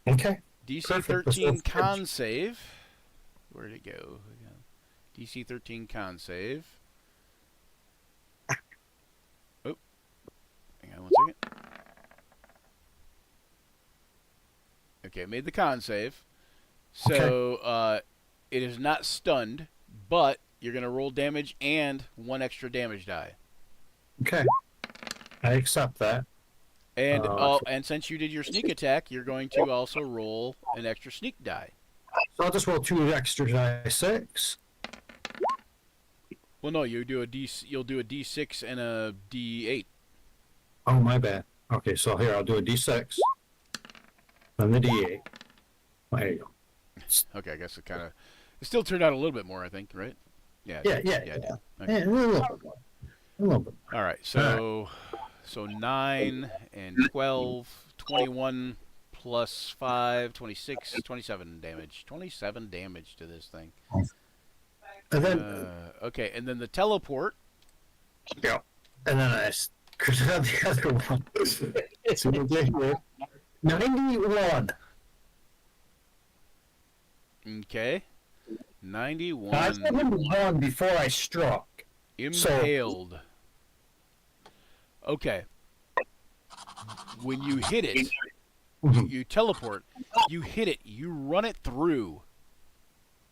Okay. DC Perfect. 13 con save. Where'd it go? DC 13 con save. Oh. Hang on 1 second. Okay, made the con save. So, it is not stunned, but you're going to roll damage and 1 extra damage die. Okay. I accept that. And and since you did your sneak attack, you're going to also roll an extra sneak die. So I'll just roll 2 extra die 6. Well, no, you'll do a D6 and a D8. Oh, my bad. Okay, so here, I'll do a D6. Then the D8. There you go. Okay, I guess it still turned out a little bit more, I think, right? Yeah. Yeah. it did. Okay. Yeah, a little bit more. A little bit. All right, so 9 and 12, 21 plus 5, 26, 27 damage. 27 damage to this thing. And then, Okay, and then the teleport. yeah. And then I screwed on the other one. So we'll get here. 91. Okay. I 91. said number 1 before I struck. Impaled. Okay. When you hit it, you teleport. You hit it. You run it through.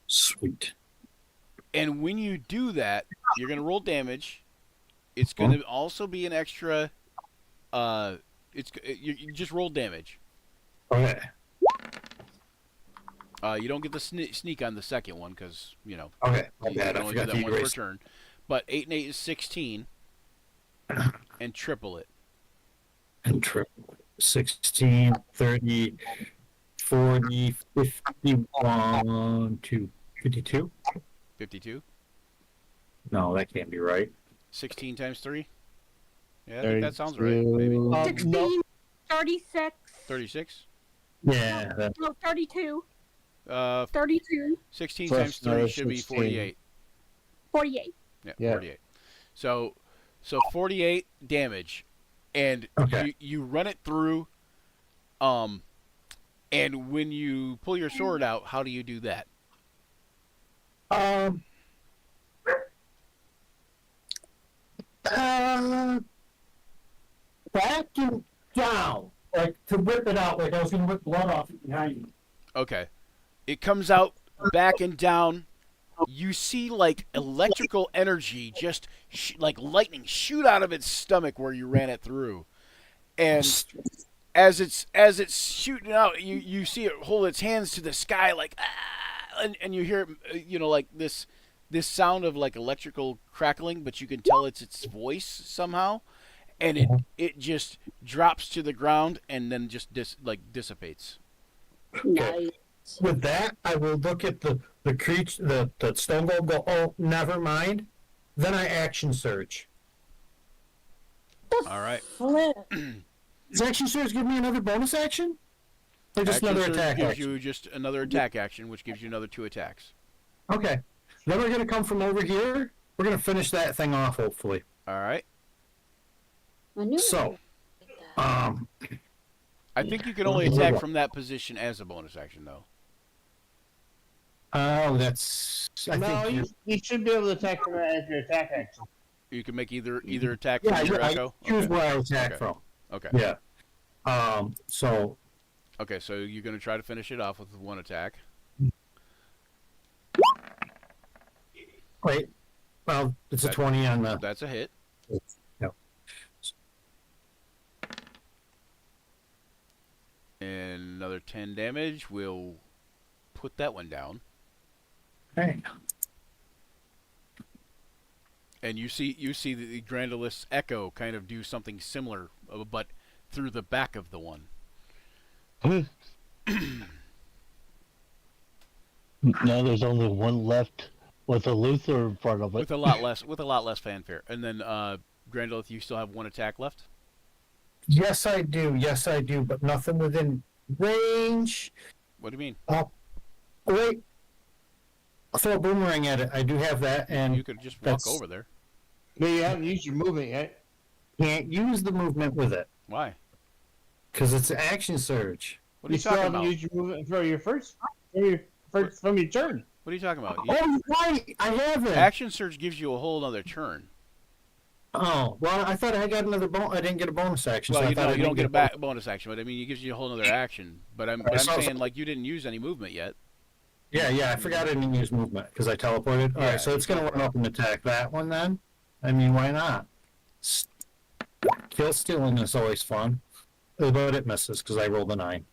Sweet. And when you do that, you're going to roll damage. It's going to also be an extra. You just roll damage. Okay. You don't get the sneak on the second one because Okay. My you bad. can I only do forgot that the once per erase. turn. But 8 and 8 is 16, and triple it. And triple. 16, 30, 40, 51 to 52. 52. No, that can't be right. 16 times 3. Yeah, I think that sounds right. Maybe 16, 36. 36. Yeah. No, 32. 32. 16 Plus times 3 another should be 16. 48. 48. Yeah. 48. So 48 damage, and Okay. you run it through. And when you pull your sword out, how do you do that? Back and down, like to whip it out, like I was gonna whip blood off it behind me. Okay, it comes out back and down. You see like electrical energy, just like lightning, shoot out of its stomach where you ran it through, and as it's shooting out, you see it hold its hands to the sky like ah, and you hear like this sound of like electrical crackling, but you can tell it's its voice somehow, and it just drops to the ground and then just dissipates. Nice. With that, I will look at the creature, the stone golem, go, oh, never mind. Then I action surge. All right. Flip. Does action surge give me another bonus action? Or just Action another surge attack gives action? you just another attack action, which gives you another 2 attacks. Okay. Then we're gonna come from over here. We're gonna finish that thing off, hopefully. All right. I knew So, I think you can only attack from that position as a bonus action, though. Oh, that's. I No, think. you should be able to attack from as your attack action. You can make either attack Yeah, from your I echo. choose Okay. where I attack Okay. from. Okay. Yeah. So Okay. So you're gonna try to finish it off with one attack. wait. Well, it's a That- 20 on the. That's a hit. No. And another 10 damage. We'll put that one down. Okay. And you see the Grandolus Echo kind of do something similar, but through the back of the one. Now there's only one left with a Luther in front of it. With a lot less fanfare. And then Grandolus, you still have one attack left? Yes, I do. Yes, I do. But nothing within range. What do you mean? Wait. I'll throw a boomerang at it. I do have that, and You could just walk that's- over there. But you haven't used your movement yet. can't use the movement with it Why? because it's an action surge. What are You you still talking haven't about? used your movement for your from your turn. What are you talking about? Oh, right. I have it. Action Surge gives you a whole other turn. Oh, well, I thought I got another bonus. I didn't get a bonus action. Well, so I you thought know, I you didn't don't get a bonus. bonus action, but I mean, it gives you a whole other action. But I'm so- saying, like, you didn't use any movement yet. Yeah, I forgot I didn't use movement because I teleported. All Yeah, right, so it's going to run up and attack that one then. I mean, why not? Kill stealing is always fun, but it misses because I rolled a 9.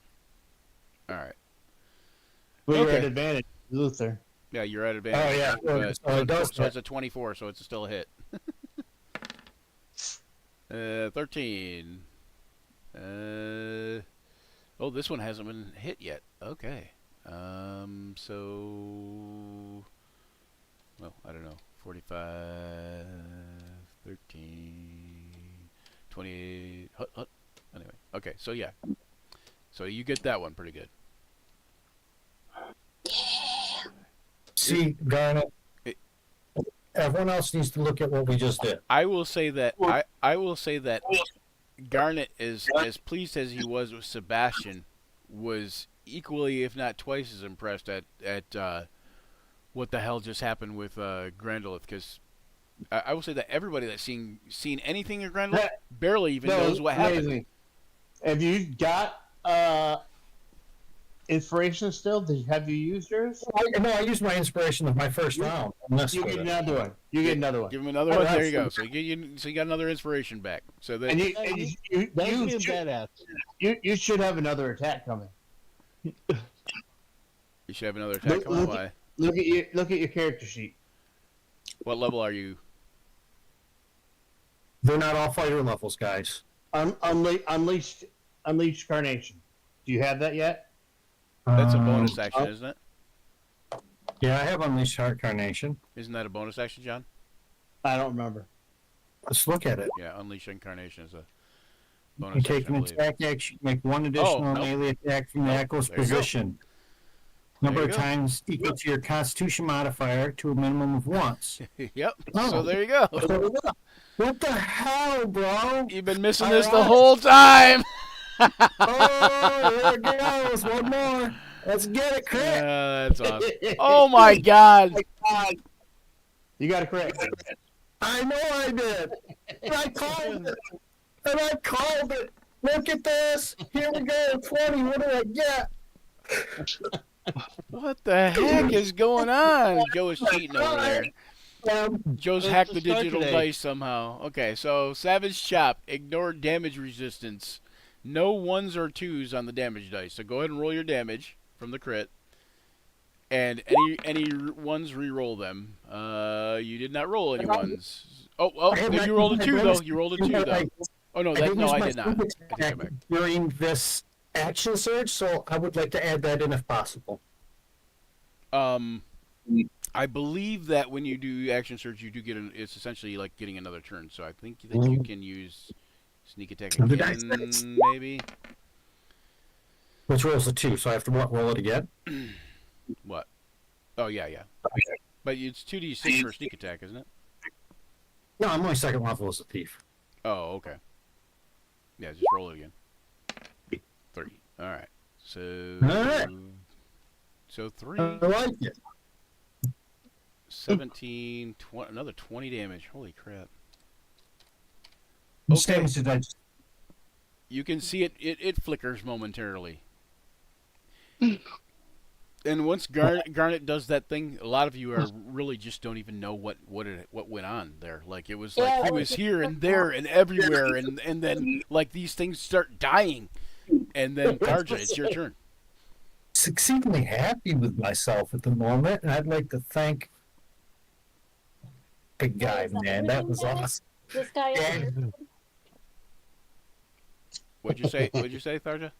All right. But you're Okay. at advantage, Luther. Yeah, you're at advantage. Oh, yeah. But, So it does so it's a 24, so it's still a hit. 13. Oh, this one hasn't been hit yet. Okay. So, well, I don't know. 45, 13, 28. Hut. Anyway, okay. So yeah. So you get that one pretty good. See, Garnet, It- everyone else needs to look at what we just did. I will say that I will say that Garnet, is as pleased as he was with Sebastian, was equally, if not twice, as impressed at what the hell just happened with Grandolith. Because I will say that everybody that's seen anything in Grandolith barely even knows what happened. Amazing. Have you got inspiration still? Have you used yours? I used my inspiration of my first round. on this You with get it. another one. You get another one. Give him another Oh, one. There you that's- go. So you got another inspiration back. So that And you That's being should, badass. you should have another attack coming. you should have another attack coming. Why? Look at your character sheet. What level are you? They're not all fighter levels, guys. Unleashed Carnation. Do you have that yet? That's a bonus action, isn't it? Yeah, I have Unleashed Heart Carnation. Isn't that a bonus action, John? I don't remember. Let's look at it. Yeah, Unleash Incarnation is a You bonus take action, an I believe. attack action, make one additional nope. melee attack from the Nope. Echo's There you go. position. Number There of you go. times equal to your Constitution modifier to a minimum of once. Yep. Oh. So there you go. What the hell, bro? You've been missing All this the right. whole time. Oh, there it goes. One more. Let's get it, crit. That's awesome. Oh my God. You got a crit. I know I did. And I called it. Look at this. Here we go. 20. What do I get? What the heck is going on? Joe is cheating over there. Joe's hacked the Let's start digital today. dice somehow. Okay, so Savage Chop, ignore damage resistance. No 1s or 2s on the damage dice. So go ahead and roll your damage from the crit. And any 1s, re-roll them. You did not roll any 1s. Oh, you rolled a 2 though. You rolled a 2 though. Oh no, I did not. I take that back. During this action surge, so I would like to add that in if possible. I believe that when you do action surge, you do get it's essentially like getting another turn. So I think that you can use sneak attack So did I again, say- maybe. Which rolls a 2, so I have to roll it again. What? Oh yeah. But it's 2d6 for sneak attack, isn't it? No, I'm only second level as a thief. Oh, okay. Yeah, just roll it again. 3. All right. So All right. So 3, I like it. 17, 20, another 20 damage. Holy crap. Which Okay. damage did I just... You can see it flickers momentarily. And once Garnet does that thing, a lot of you are really just don't even know what went on there. Like it was like he was here and there and everywhere, and then like these things start dying, and then Tarja, it's your turn. Exceedingly happy with myself at the moment, and I'd like to thank big guy, man. That was awesome. This guy up Yeah. here. What'd you say? What'd you say, Tarja?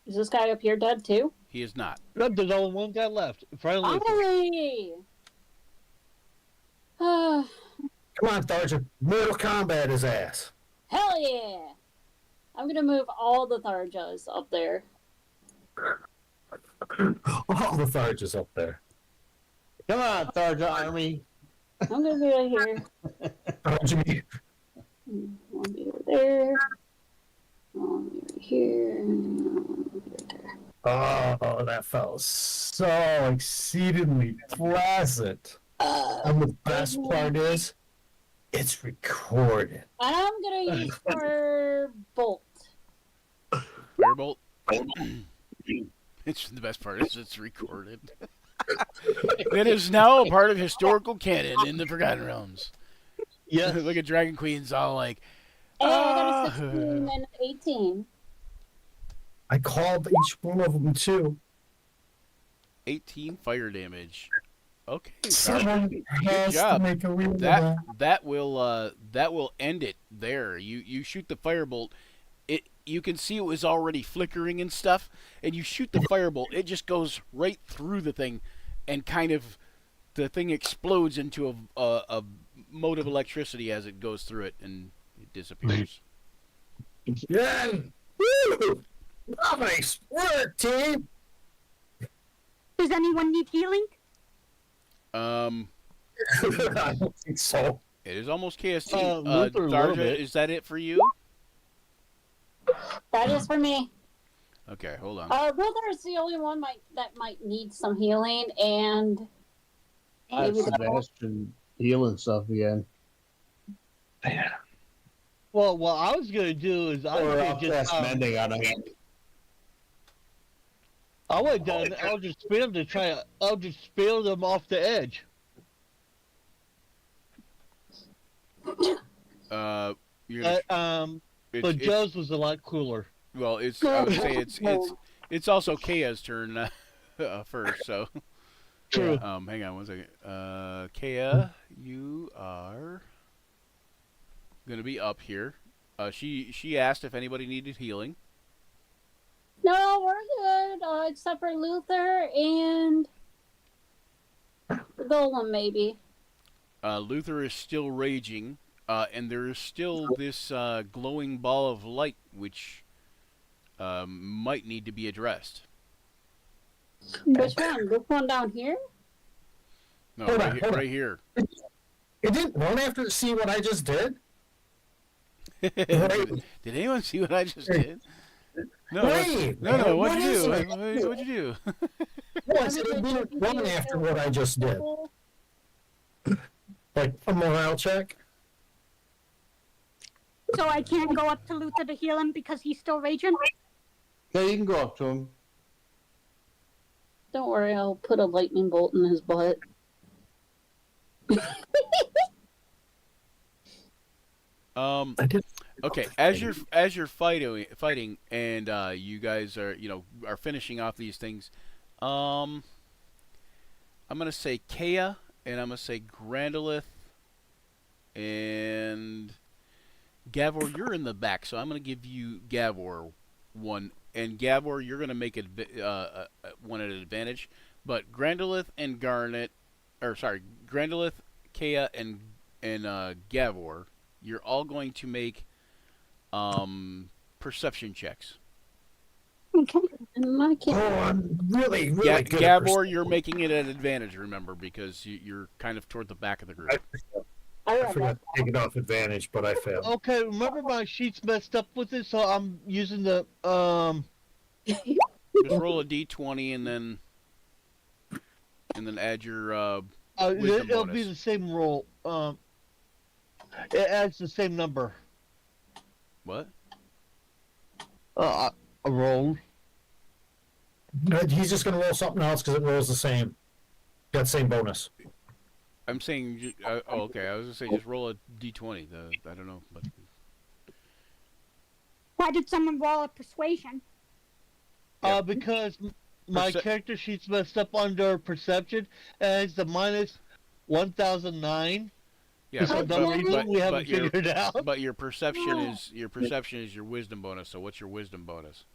Is this guy up here dead too? He is not. Look, there's only one guy left. Finally. Finally! Come on, Tharja. Mortal Kombat his ass. Hell yeah! I'm gonna move all the Tharjas up there. All the Tharjas up there. Come on, Tharja Army. I'm gonna be right here. Tharja, I'll be over there. I'll be right here. I'll be right there. oh, that felt so exceedingly pleasant. And the best part is, it's recorded. And I'm gonna use Firebolt. Firebolt. It's the best part is it's recorded. It is now a part of historical canon in the Forgotten Realms. Yes. Look at Dragon Queen's all like, And I got a 16 and 18. I called each one of them too. 18 fire damage. Okay, Someone has to job. make a real of that. that will end it there. You shoot the firebolt. You can see it was already flickering and stuff, and you shoot the firebolt. It just goes right through the thing, and kind of the thing explodes into a mode of electricity as it goes through it, and it disappears. Yeah. Woo! Nice work, team. Does anyone need healing? I don't think so. It is almost KST. Luther, a little Darja, bit. is that it for you? That is for me. Okay, hold on. Luther is the only one that might need some healing, and I have maybe the Sebastian healing stuff again. Well, what I was gonna do is I Or would I'll just cast mending on him. I would done. I'll just spin them to try. I'll just spin them off the edge. You're gonna, But Joe's was a lot cooler. well, I would say it's also Kaya's turn first. So True. hang on one second. Kaya, you are gonna be up here. She asked if anybody needed healing. No, we're good, except for Luther and the Golem, maybe. Luther is still raging, and there is still this glowing ball of light which might need to be addressed. Which one? This one down here? No, Hold on, right, hold on. right here. It didn't run after to see what I just did. Did anyone see what I just did? No, Wait, no. What'd what you is do? it? What'd you do? No, I said it didn't run after what I just did. Like a morale check. So I can't go up to Luther to heal him because he's still raging? Yeah, you can go up to him. Don't worry, I'll put a lightning bolt in his butt. I did. Okay, as you're fighting, and you guys are are finishing off these things. I'm gonna say Kea, and I'm gonna say Grandolith, and Gavor. You're in the back, so I'm gonna give you Gavor one, and Gavor, you're gonna make it one at an advantage. But Grandolith and Grandolith, Kea, and Gavor, you're all going to make perception checks. Okay. And I Oh, can't. I'm really good. At Gavor, you're making it an advantage, remember, because you're kind of toward the back of the group. I forgot to take it off advantage, but I failed. Okay, remember my sheet's messed up with it, so I'm using the Just roll a d20 and then and then add your wisdom It'll bonus. be the same roll. It adds the same number. What? A roll. He's just going to roll something else because it rolls the same. Got the same bonus. I'm saying. Oh, okay. I was gonna say just roll a d20. I don't know, but Why did someone roll a persuasion? Yeah. Because my character sheet's messed up under perception, and it's the minus 1009. yeah. For some reason we haven't your, figured out. but your perception is your wisdom bonus. So what's your wisdom bonus?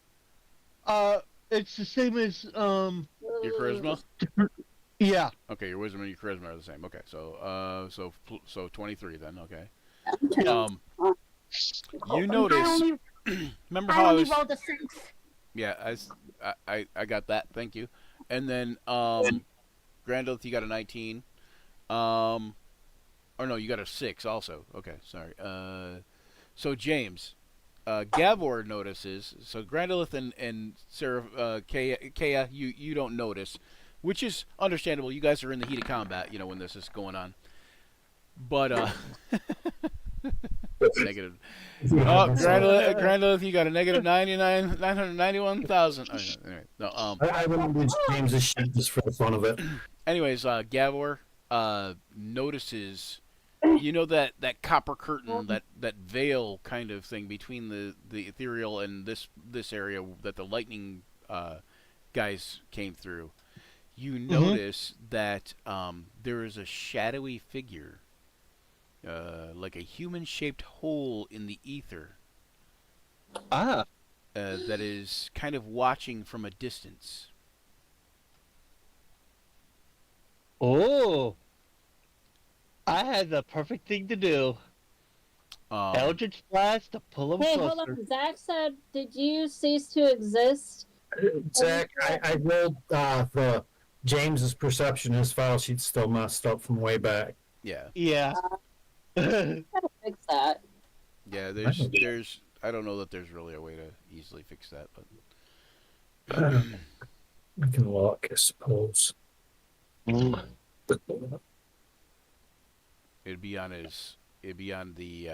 It's the same as Your charisma. Yeah. Okay, your wisdom and your charisma are the same. Okay, so 23 then. Okay. You notice. Remember how I I only was? rolled a 6. Yeah, I got that. Thank you. And then Grandolph, you got a 19. Or no, you got a 6 also. Okay, sorry. So James, Gavor notices. So Grandolph and Sarah, Kea, you don't notice, which is understandable. You guys are in the heat of combat, when this is going on. But negative. Oh, Grandolph, you got a negative 991,000. Anyway, no. I remember James's sheet just for the fun of it. Anyways, Gavor notices, that copper curtain, that veil kind of thing between the ethereal and this area that the lightning guys came through. You notice that there is a shadowy figure, like a human-shaped hole in the ether. That is kind of watching from a distance. Oh. I had the perfect thing to do. Eldritch Blast to pull him Hey, closer. hold on. Zach said, "Did you cease to exist?" Zach, I rolled the James's perception. His file sheet's still messed up from way back. Yeah. Yeah. Gotta fix that. Yeah, there's I don't know that there's really a way to easily fix that, but I can look, I suppose. it'd be on the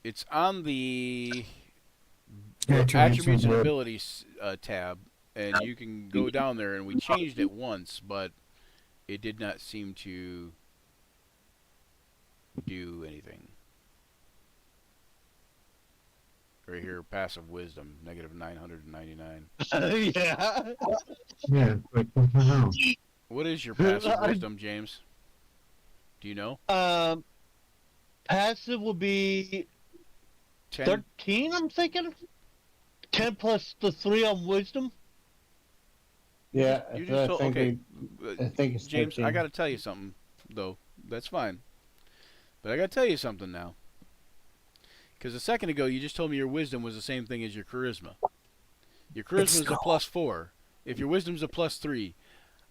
it's on the attributes and abilities tab, and you can go down there, and we changed it once, but it did not seem to do anything. Right here, passive wisdom, negative 999. Yeah. Yeah, like, what the hell? What is your passive wisdom, James? Do you know? Passive will be 10? 13, I'm thinking. 10 plus the 3 on wisdom. Yeah, You I just told, think okay, I think it's James, 13. I got to tell you something, though. That's fine. But I got to tell you something now. Because a second ago, you just told me your wisdom was the same thing as your charisma. Your charisma is a +4. If your wisdom's a +3,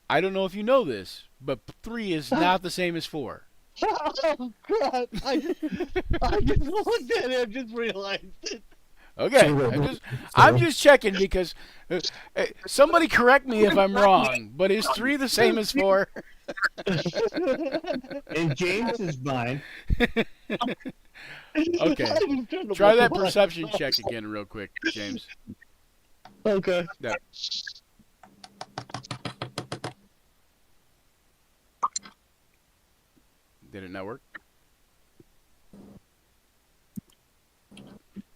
I don't know if you know this, but 3 is not the same as 4. Oh, God. I just looked at it and just realized it. Okay, I'm just checking because somebody correct me if I'm wrong, but is 3 the same as 4? In James's mind, Okay, try that perception check again real quick, James. Okay. Yeah. Did it not work?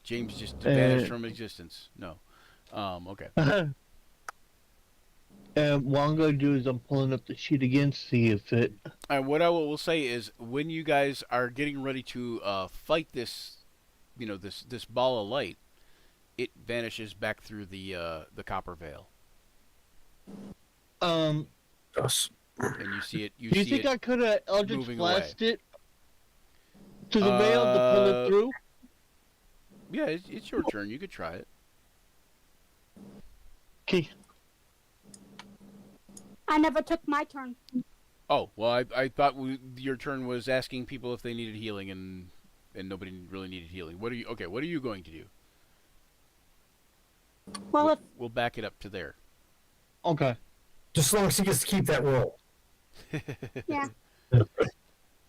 James just vanished from existence. No. Okay. And what I'm going to do is I'm pulling up the sheet again, see if it... What I will say is, when you guys are getting ready to fight this, this ball of light, it vanishes back through the copper veil, Yes. and you see it. do you think I could have Eldritch moving Blast it to the veil to pull it through? Yeah, it's your turn. You could try it. Okay. I never took my turn. Oh, well, I thought your turn was asking people if they needed healing, and nobody really needed healing. What are you going to do? Well, if We'll back it up to there. Okay. Just as long as he gets to keep that roll. Yeah.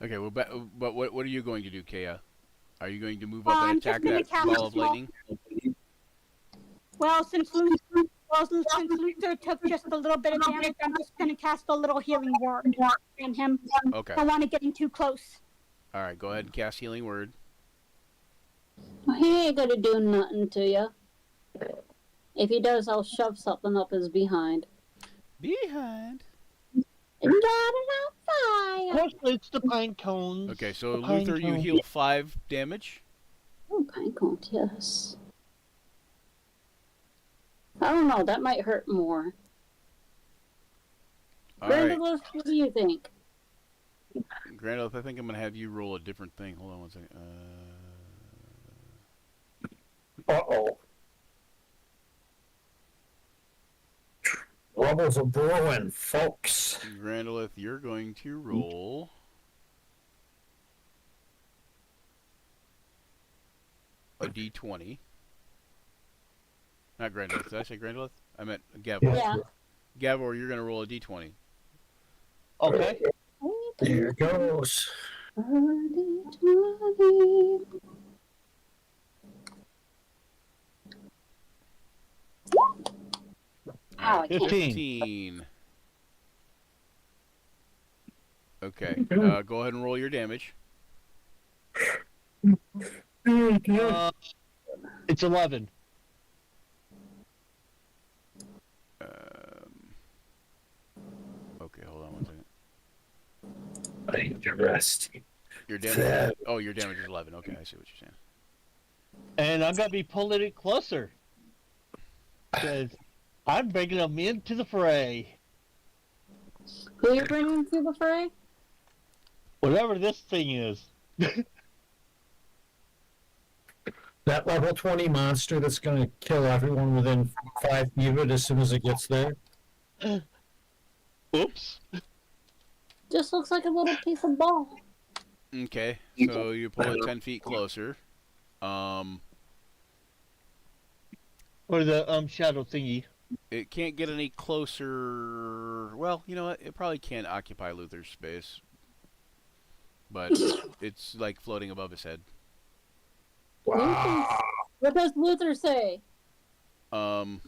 Okay, well, but what are you going to do, Kea? Are you going to move Oh, up and I'm just attack gonna that cast ball a of small- lightning? Well, since Luther took just a little bit of damage, I'm just gonna cast a little healing word on him. Okay. I don't want to get him too close. All right, go ahead and cast healing word. He ain't gonna do nothing to you. If he does, I'll shove something up his behind. Behind. And got it on Of fire. course, it's the pine cones. Okay, so The pine Luther, you cones. heal 5 damage. Oh, pine cones, yes. I don't know. That might hurt more. All right, Grandalus, what do you think? Grandolph, I think I'm gonna have you roll a different thing. Hold on one second. Uh-oh. Troubles are brewing, folks. Grandolph, you're going to roll. A d20. Not Grandolph. Did I say Grandolph? I meant Gavor. Yeah. Gavor, you're going to roll a d20. Okay. There it goes. 20. Oh, I can't. 15. Okay. Go ahead and roll your damage. It's 11. Okay, hold on one second. I need to rest. Your damage. Oh, your damage is 11. Okay, I see what you're saying. And I'm going to be pulling it closer. Because I'm bringing them into the fray. Who you bringing to the fray? Whatever this thing is. That level 20 monster that's going to kill everyone within 5 feet of it as soon as it gets there. Oops. Just looks like a little piece of ball. Okay, so you pull it 10 feet closer. Or the shadow thingy. It can't get any closer. Well, you know what? It probably can't occupy Luther's space. But it's like floating above his head. Wow. What does Luther say? And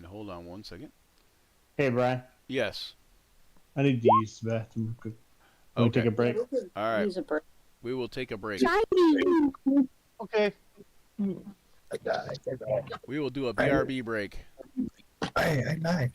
hold on one second. Hey, Brian. Yes. I need to use the bathroom. Can we Okay. take a break? All right. Use a break. We will take a break. Okay. I died. We will do a BRB break. Good night.